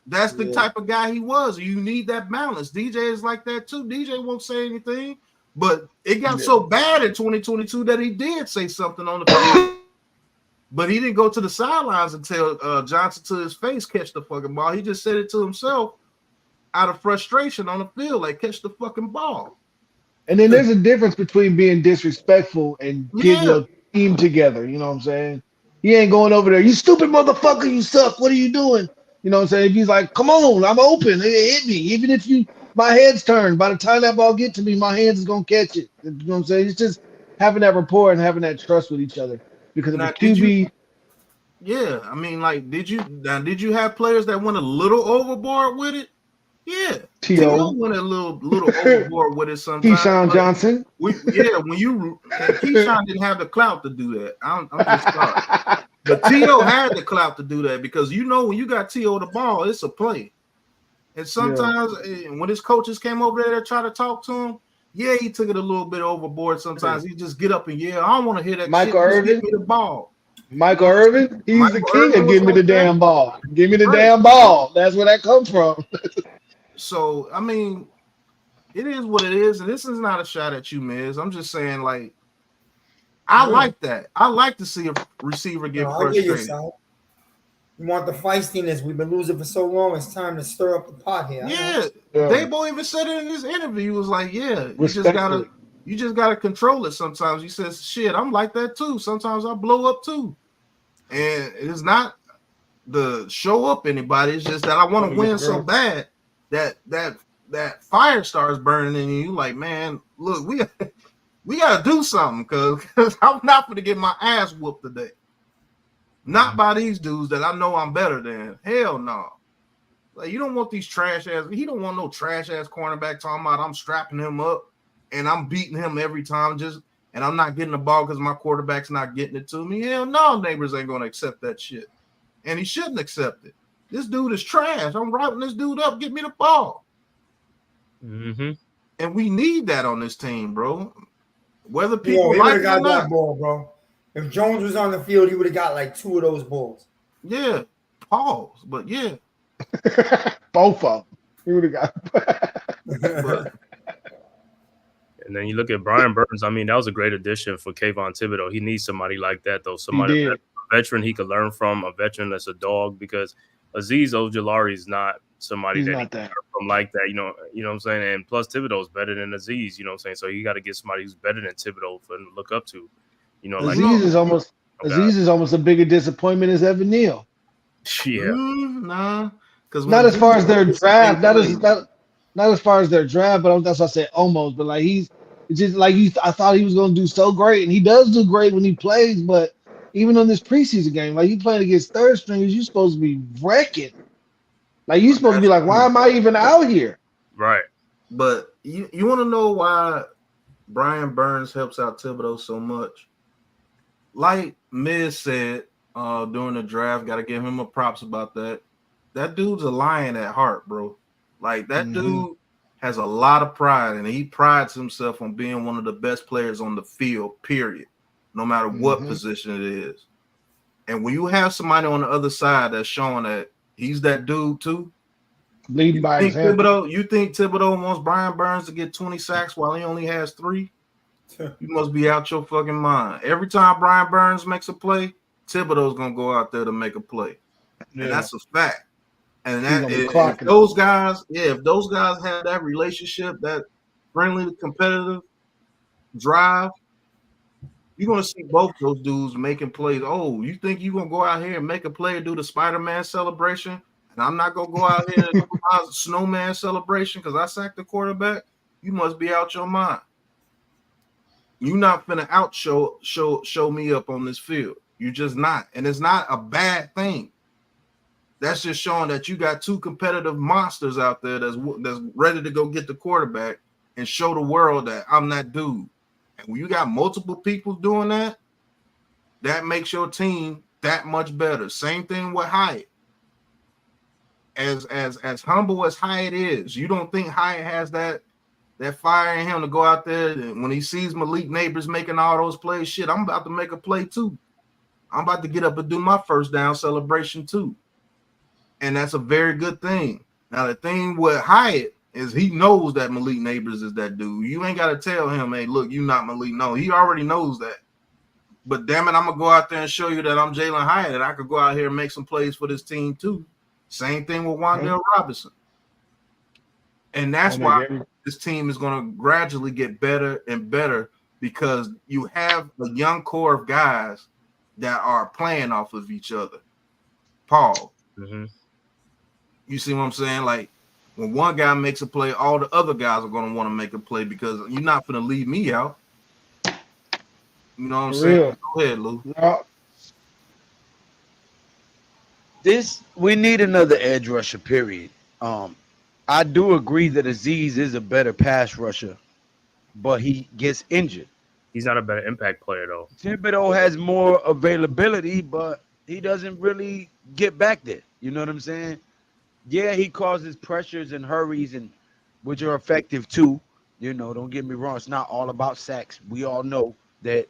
That's the type of guy he was. You need that balance. DJ is like that too. DJ won't say anything, but it got so bad in 2022 that he did say something on the field. But he didn't go to the sidelines and tell Johnson to his face, catch the fucking ball. He just said it to himself out of frustration on the field, like catch the fucking ball. And then there's a difference between being disrespectful and getting your team together. You know what I'm saying? He ain't going over there. You stupid motherfucker, you suck. What are you doing? You know what I'm saying? If he's like, come on, I'm open. Hit me. Even if my head's turned, by the time that ball get to me, my hands is gonna catch it. You know what I'm saying? It's just having that rapport and having that trust with each other. Because of the QB. Yeah, I mean, like, did you have players that went a little overboard with it? Yeah, T.O. went a little overboard with it sometimes. Keyshawn Johnson. When Keyshawn didn't have the clout to do that. I'm just sorry. But T.O. had the clout to do that because when you got T.O. the ball, it's a play. And sometimes when his coaches came over there to try to talk to him, he took it a little bit overboard. Sometimes he just get up and I don't want to hear that. Michael shit. Irvin, just give me the ball. Michael Irvin, he's the king of give me the damn ball. Give me the damn ball. That's where that comes from. So, I mean, it is what it is. And this is not a shot at you, Miz. I'm just saying, like, I like that. I like to see a receiver get frustrated. You want the feistiness. We've been losing for so long. It's time to stir up the pot here. Yeah. Dabo even said it in his interview. He was like, you just gotta control it sometimes. He says, shit, I'm like that too. Sometimes I blow up too. And it's not the show up anybody. It's just that I want to win so bad that fire starts burning in you. Like, man, look, we gotta do something because I'm not gonna get my ass whooped today. Not by these dudes that I know I'm better than. Hell no. Like, you don't want these trash ass. He don't want no trash ass cornerback talking about I'm strapping him up and I'm beating him every time and I'm not getting the ball because my quarterback's not getting it to me. Hell no, Neighbors ain't gonna accept that shit. And he shouldn't accept it. This dude is trash. I'm routing this dude up. Get me the ball. Mm-hmm. And we need that on this team, bro. Whether people like it or not. That ball, bro. If Jones was on the field, he would have got like 2 of those balls. Yeah, pause. But yeah, both of them. He would have got. And then you look at Brian Burns. I mean, that was a great addition for Kayvon Thibodeau. He needs somebody like that, though. Somebody, a veteran he could learn from, a veteran that's a dog. Because Azeez Ojulari is not somebody that he can learn from like that. You know what I'm saying? And plus, Thibodeau is better than Azeez. You know what I'm saying? So you got to get somebody who's better than Thibodeau for him to look up to. Azeez is almost a bigger disappointment as Evan Neal. Yeah, nah, because not as far as their draft. Not as far as their draft, but that's what I said almost. But like he's just like I thought he was going to do so great, and he does do great when he plays. But even on this preseason game, like he playing against third stringers, you're supposed to be wrecking. Like you're supposed to be like, why am I even out here? Right. But you want to know why Brian Burns helps out Thibodeau so much? Like Miz said during the draft, got to give him a props about that. That dude's a lion at heart, bro. Like that dude has a lot of pride, and he prides himself on being one of the best players on the field, period, no matter what position it is. And when you have somebody on the other side that's showing that he's that dude too, leading by example. You think Thibodeau wants Brian Burns to get 20 sacks while he only has 3? You must be out your fucking mind. Every time Brian Burns makes a play, Thibodeau's gonna go out there to make a play, and that's a fact. And that if those guys have that relationship, that friendly, competitive drive, you're gonna see both those dudes making plays. Oh, you think you're gonna go out here and make a play and do the Spider-Man celebration, and I'm not gonna go out here and do my snowman celebration because I sacked the quarterback? You must be out your mind. You're not finna show me up on this field. You're just not, and it's not a bad thing. That's just showing that you got two competitive monsters out there that's ready to go get the quarterback and show the world that I'm that dude. And when you got multiple people doing that, that makes your team that much better. Same thing with Hyatt. As humble as Hyatt is, you don't think Hyatt has that fire in him to go out there and when he sees Malik Nabers making all those plays? Shit, I'm about to make a play too. I'm about to get up and do my first down celebration too. And that's a very good thing. Now, the thing with Hyatt is he knows that Malik Nabers is that dude. You ain't got to tell him, hey, look, you not Malik. No, he already knows that. But damn it, I'm going to go out there and show you that I'm Jalen Hyatt and I could go out here and make some plays for this team too. Same thing with Wan'Dale Robinson. And that's why this team is going to gradually get better and better because you have a young core of guys that are playing off of each other. Paul. Mm-hmm. You see what I'm saying? Like, when one guy makes a play, all the other guys are going to want to make a play because you're not going to leave me out. You know what I'm saying? Go ahead, Lou. We need another edge rusher, period. I do agree that Azeez is a better pass rusher, but he gets injured. He's not a better impact player, though. Thibodeau has more availability, but he doesn't really get back there. You know what I'm saying? Yeah, he causes pressures and hurries, and which are effective too. You know, don't get me wrong. It's not all about sacks. We all know that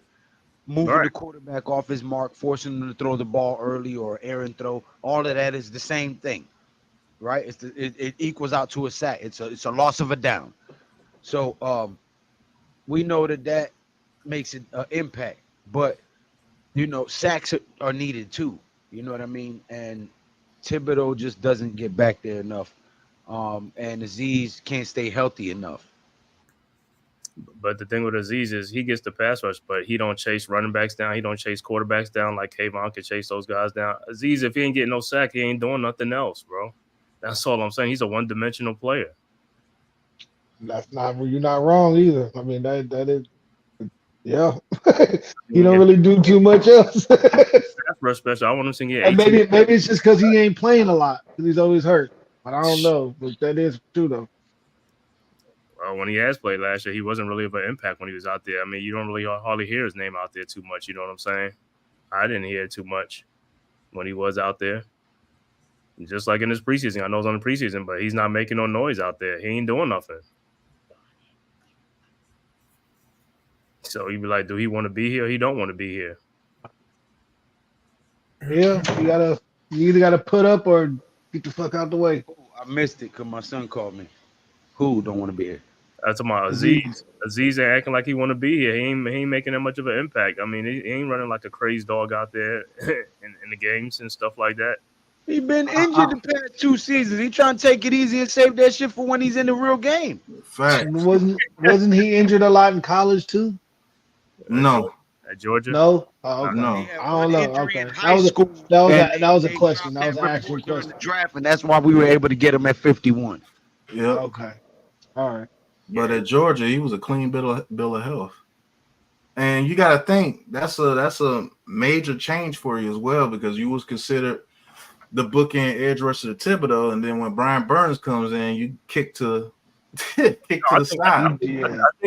moving the quarterback off his mark, forcing him to throw the ball early or errant throw, all of that is the same thing, right? It equals out to a sack. It's a loss of a down. So we know that makes it an impact, but you know, sacks are needed too. You know what I mean? And Thibodeau just doesn't get back there enough, and Azeez can't stay healthy enough. But the thing with Azeez is he gets the pass rush, but he don't chase running backs down. He don't chase quarterbacks down like Kayvon could chase those guys down. Azeez, if he ain't getting no sack, he ain't doing nothing else, bro. That's all I'm saying. He's a one-dimensional player. That's not, you're not wrong either. I mean, that is, yeah. He don't really do too much else. Rush special. I want him to get. And maybe it's just because he ain't playing a lot because he's always hurt. But I don't know. But that is true though. Well, when he has played last year, he wasn't really of an impact when he was out there. I mean, you don't really hardly hear his name out there too much. You know what I'm saying? I didn't hear it too much when he was out there. Just like in his preseason, I know it's on the preseason, but he's not making no noise out there. He ain't doing nothing. So you'd be like, do he want to be here or he don't want to be here? Yeah, you either gotta put up or get the fuck out the way. I missed it because my son called me. Who don't want to be here? That's about Azeez. Azeez ain't acting like he want to be here. He ain't making that much of an impact. I mean, he ain't running like a crazy dog out there in the games and stuff like that. He been injured the past 2 seasons. He trying to take it easy and save that shit for when he's in the real game. Fact. Wasn't he injured a lot in college too? No. At Georgia? No. Oh, okay. No. I don't know. Okay. That was a question. That was an actual during question. the draft, and that's why we were able to get him at 51. Yeah. Okay. All right. But at Georgia, he was a clean bill of health. And you got to think that's a major change for you as well because you was considered the bookend edge rusher to Thibodeau, and then when Brian Burns comes in, you kick to the side.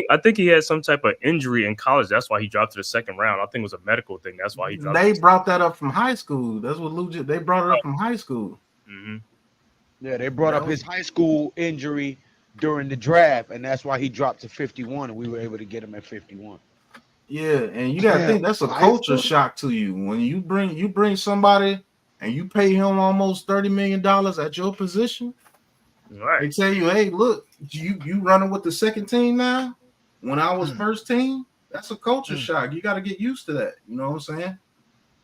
I think he had some type of injury in college. That's why he dropped to the second round. I think it was a medical thing. That's why he dropped. They brought that up from high school. That's what Lou. They brought it up from high school. Mm-hmm. Yeah, they brought up his high school injury during the draft, and that's why he dropped to 51, and we were able to get him at 51. Yeah, and you got to think that's a culture shock to you when you bring somebody and you pay him almost $30 million at your position. Right. They tell you, hey, look, you running with the second team now. When I was first team, that's a culture shock. You got to get used to that. You know what I'm saying?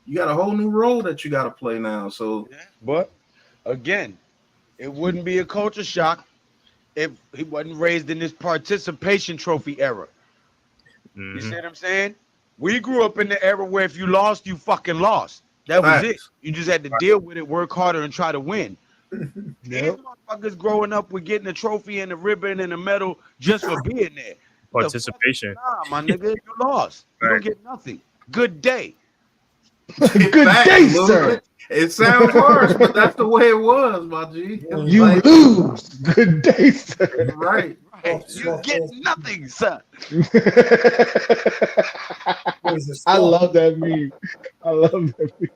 You got a whole new role that you got to play now. So, but again, it wouldn't be a culture shock if he wasn't raised in this participation trophy era. Mm-hmm. You see what I'm saying? We grew up in the era where if you lost, you fucking lost. That was it. You just had to deal with it, work harder, and try to win. These motherfuckers growing up with getting a trophy and a ribbon and a medal just for being there. participation. Nah, my nigga, you lost. You don't get nothing. Good day. Good Back, day, Lou. sir. It sounds harsh, but that's the way it was, my G. You lose. Good day, sir. Right. You get nothing, son. I love that meme. I love that meme.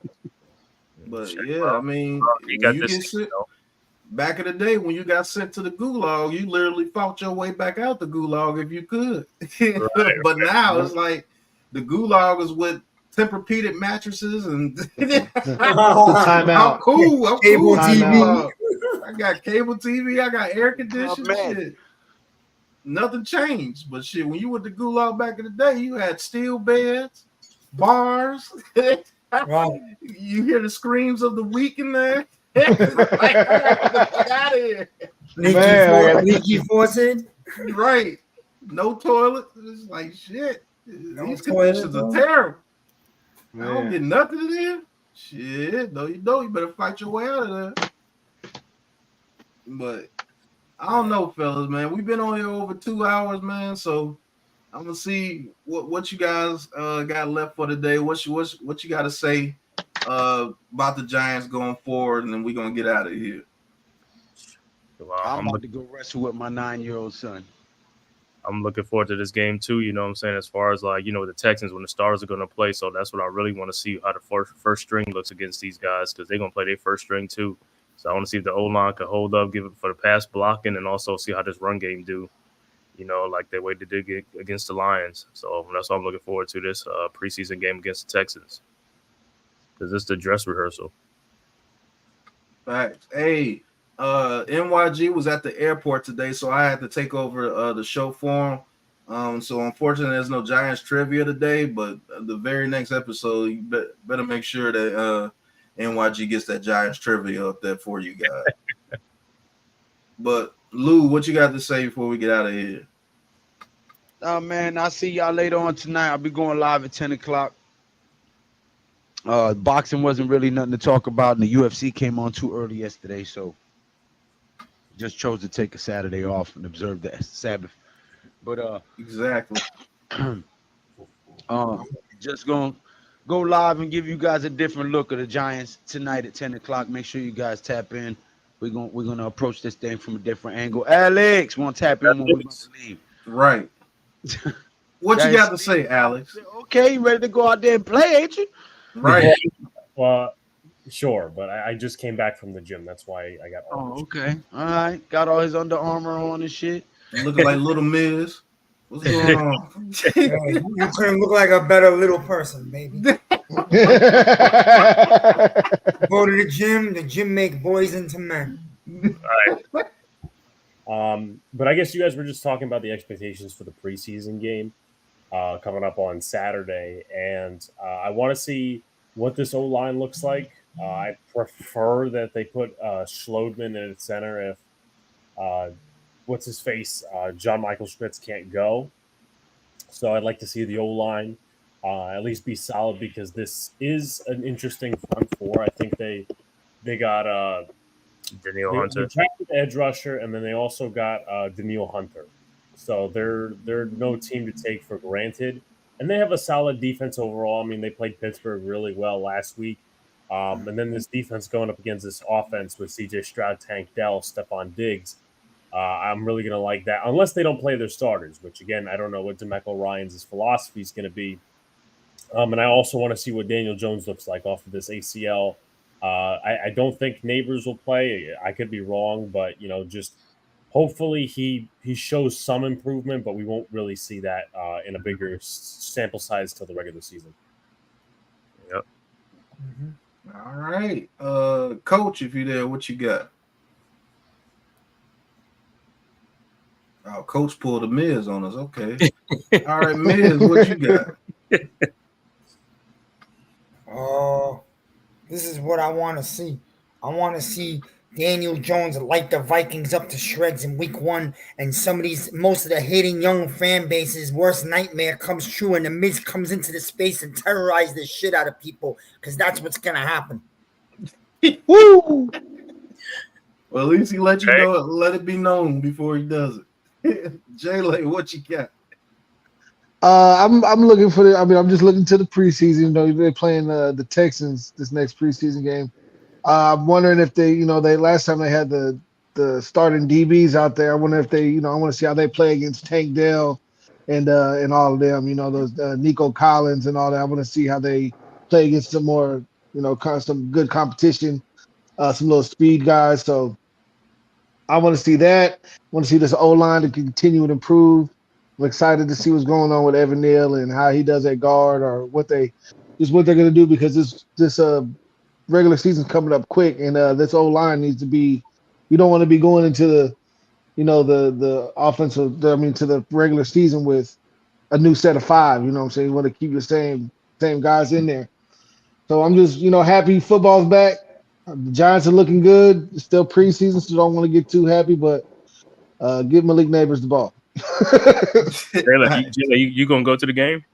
But yeah, I mean, You when got you this. get sent, back in the day when you got sent to the gulag, you literally fought your way back out the gulag if you could. But now it's like the gulag is with Tempur-Pedic mattresses and Timeout. I'm cool. I'm Cable cool. TV. I got cable TV. I got air conditioning. man. Shit. Nothing changed. But shit, when you went to gulag back in the day, you had steel beds, bars. Right. You hear the screams of the weak in there. Like, get out of here. Leaky faucet. Right. No toilet. It's like shit. These conditions toilet, are bro. terrible. I don't Man. get nothing in there. Shit. No, you don't. You better fight your way out of there. But I don't know, fellas, man. We've been on here over 2 hours, man. So I'm gonna see what you guys got left for today. What you got to say about the Giants going forward, and then we're gonna get out of here. I'm about to go wrestle with my 9-year-old son. I'm looking forward to this game too. You know what I'm saying? As far as like, the Texans when the Stars are going to play. So that's what I really want to see, how the first string looks against these guys, because they're going to play their first string too. So I want to see if the O-line can hold up, give it for the pass blocking, and also see how this run game do, like the way they did against the Lions. So that's what I'm looking forward to, this preseason game against the Texans, because it's the dress rehearsal. Facts. Hey, NYG was at the airport today, so I had to take over the show for him. So unfortunately, there's no Giants trivia today, but the very next episode, you better make sure that NYG gets that Giants trivia up there for you guys. But Lou, what you got to say before we get out of here? Oh man, I'll see y'all later on tonight. I'll be going live at 10 o'clock. Boxing wasn't really nothing to talk about, and the UFC came on too early yesterday, so just chose to take a Saturday off and observe the Sabbath. But exactly. Just gonna go live and give you guys a different look of the Giants tonight at 10 o'clock. Make sure you guys tap in. We're gonna approach this thing from a different angle. Alex, want to tap in when we're about to leave. Right. What you got to say, Alex? Okay, you ready to go out there and play, ain't you? Right. Well, sure, but I just came back from the gym. That's why I got all this. Okay. All right. Got all his Under Armour on and shit. Looking like Little Miz. What's going on? You couldn't look like a better little person, baby. Go to the gym make boys into men. All right. But I guess you guys were just talking about the expectations for the preseason game coming up on Saturday, and I want to see what this O-line looks like. I prefer that they put Schlodman in at center if what's his face, John Michael Schmitz can't go. So I'd like to see the O-line at least be solid, because this is an interesting front four. I think they got Daniel Hunter, they edge rusher, and then they also got Daniel Hunter. So they're no team to take for granted, and they have a solid defense overall. I mean, they played Pittsburgh really well last week, and then this defense going up against this offense with C.J. Stroud, Tank Dell, Stephon Diggs. I'm really going to like that, unless they don't play their starters, which, again, I don't know what DeMeco Ryans' philosophy is going to be. And I also want to see what Daniel Jones looks like off of this ACL. I don't think Nabers will play. I could be wrong, but, just hopefully he shows some improvement, but we won't really see that in a bigger sample size till the regular season. Yep. All right. Coach, if you're there, what you got? Oh, Coach pulled a Miz on us. Okay. All right, Miz, what you got? Oh, this is what I want to see. I want to see Daniel Jones light the Vikings up to shreds in week 1, and most of the hating young fan base's worst nightmare comes true, and the Miz comes into the space and terrorizes the shit out of people, because that's what's going to happen. Woo! Well, at least he let you know, let it be known before he does it. Jay, what you got? I'm looking for the. I mean, I'm just looking to the preseason. You know, they're playing the Texans this next preseason game. I'm wondering if they, they last time they had the starting DBs out there. I wonder if they, I want to see how they play against Tank Dell and all of them. You know, those Nico Collins and all that. I want to see how they play against some more, some good competition, some little speed guys. So I want to see that. I want to see this O-line to continue to improve. I'm excited to see what's going on with Evan Neal and how he does at guard or what they're going to do, because this regular season's coming up quick, and this O-line needs to be. You don't want to be going into the the offensive. To the regular season with a new set of 5. You know what I'm saying? You want to keep the same guys in there. So I'm just happy football's back. The Giants are looking good. It's still preseason, so don't want to get too happy, but give Malik Nabers the ball. Jayla, you gonna go to the game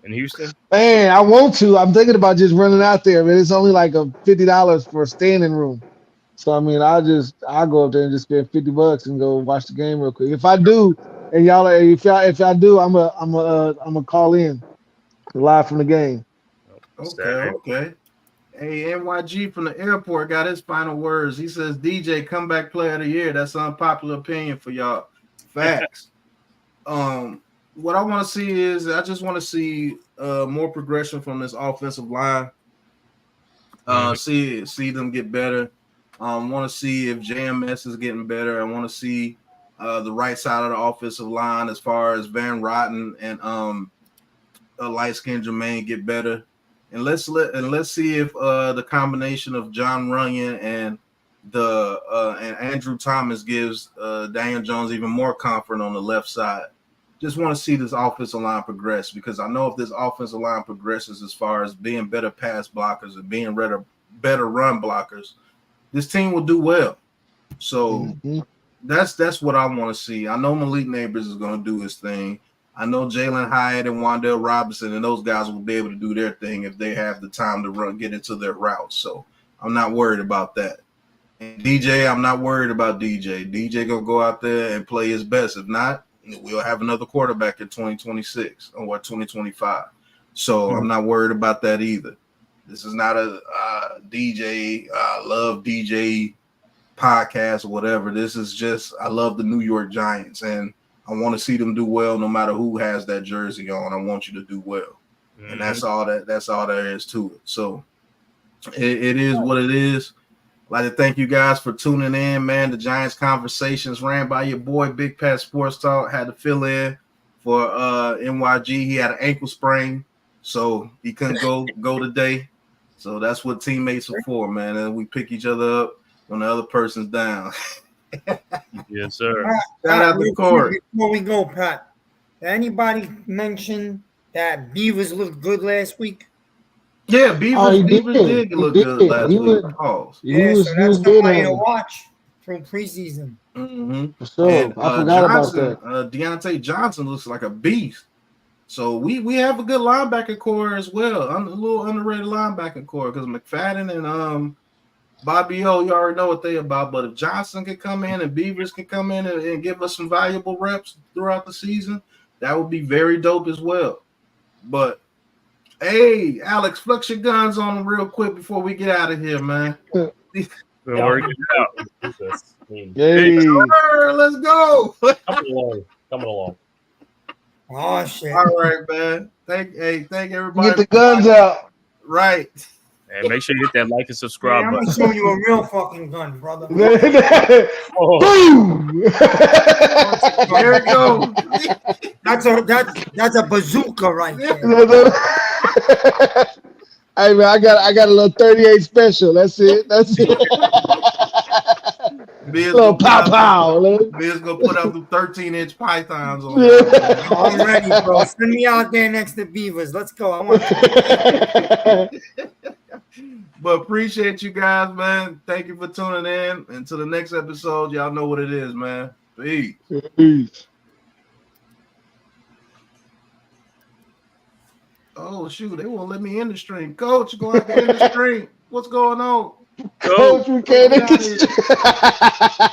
in Houston? Man, I want to. I'm thinking about just running out there, but it's only like $50 for a standing room. So I mean, I'll go up there and just spend $50 and go watch the game real quick. If I do, and if I do, I'm a call in live from the game. Okay. Hey, NYG from the airport got his final words. He says, DJ, comeback player of the year. That's an unpopular opinion for y'all. Facts. What I want to see is I just want to see more progression from this offensive line. See them get better. Want to see if JMS is getting better. I want to see the right side of the offensive line as far as Van Rotten and light-skinned Jermaine get better. And let's see if the combination of John Runyon and and Andrew Thomas gives Daniel Jones even more comfort on the left side. Just want to see this offensive line progress, because I know if this offensive line progresses as far as being better pass blockers and being better run blockers, this team will do well. So that's what I want to see. I know Malik Nabers is going to do his thing. I know Jalen Hyatt and Wan'Dale Robinson and those guys will be able to do their thing if they have the time to get into their routes. So I'm not worried about that. And DJ, I'm not worried about DJ. DJ gonna go out there and play his best. If not, we'll have another quarterback in 2026 or 2025. So I'm not worried about that either. This is not a DJ, love DJ podcast or whatever. This is just, I love the New York Giants, and I want to see them do well no matter who has that jersey on. I want you to do well. And that's all there is to it. So it is what it is. I'd like to thank you guys for tuning in, man. The Giants Conversations ran by your boy, Big Pat Sports Talk. Had to fill in for NYG. He had an ankle sprain, so he couldn't go today. So that's what teammates are for, man. And we pick each other up when the other person's down. Yes, sir. Shout out to Corey. Before we go, Pat, did anybody mention that Beavers looked good last week? Yeah, Beavers did look good last week. So that's somebody to watch from preseason. Mm-hmm. So And, I forgot about Johnson, that. Deontay Johnson looks like a beast. So we have a good linebacker core as well. A little underrated linebacker core, because McFadden and Bobby O, you already know what they about. But if Johnson can come in and Beavers can come in and give us some valuable reps throughout the season, that would be very dope as well. But hey, Alex, flux your guns on them real quick before we get out of here, man. We're working it out. Hey, let's go. Coming along. Oh shit! All right, man. Thank everybody. Get the guns out. Right. And make sure you hit that like and subscribe I'm button. gonna show you a real fucking gun, brother. Boom! There it goes. That's a bazooka right there. Hey man, I got a little 38 special. That's it. Little pow. Bill's gonna put up the 13-inch pythons on. I'm ready, bro. Send me out there next to Beavers. Let's go. I want But appreciate you guys, man. Thank you for tuning in. Until the next episode, y'all know what it is, man. Peace. Oh shoot, they won't let me in the stream. Coach, go out there in the stream. What's going on? Coach, we can't in the stream.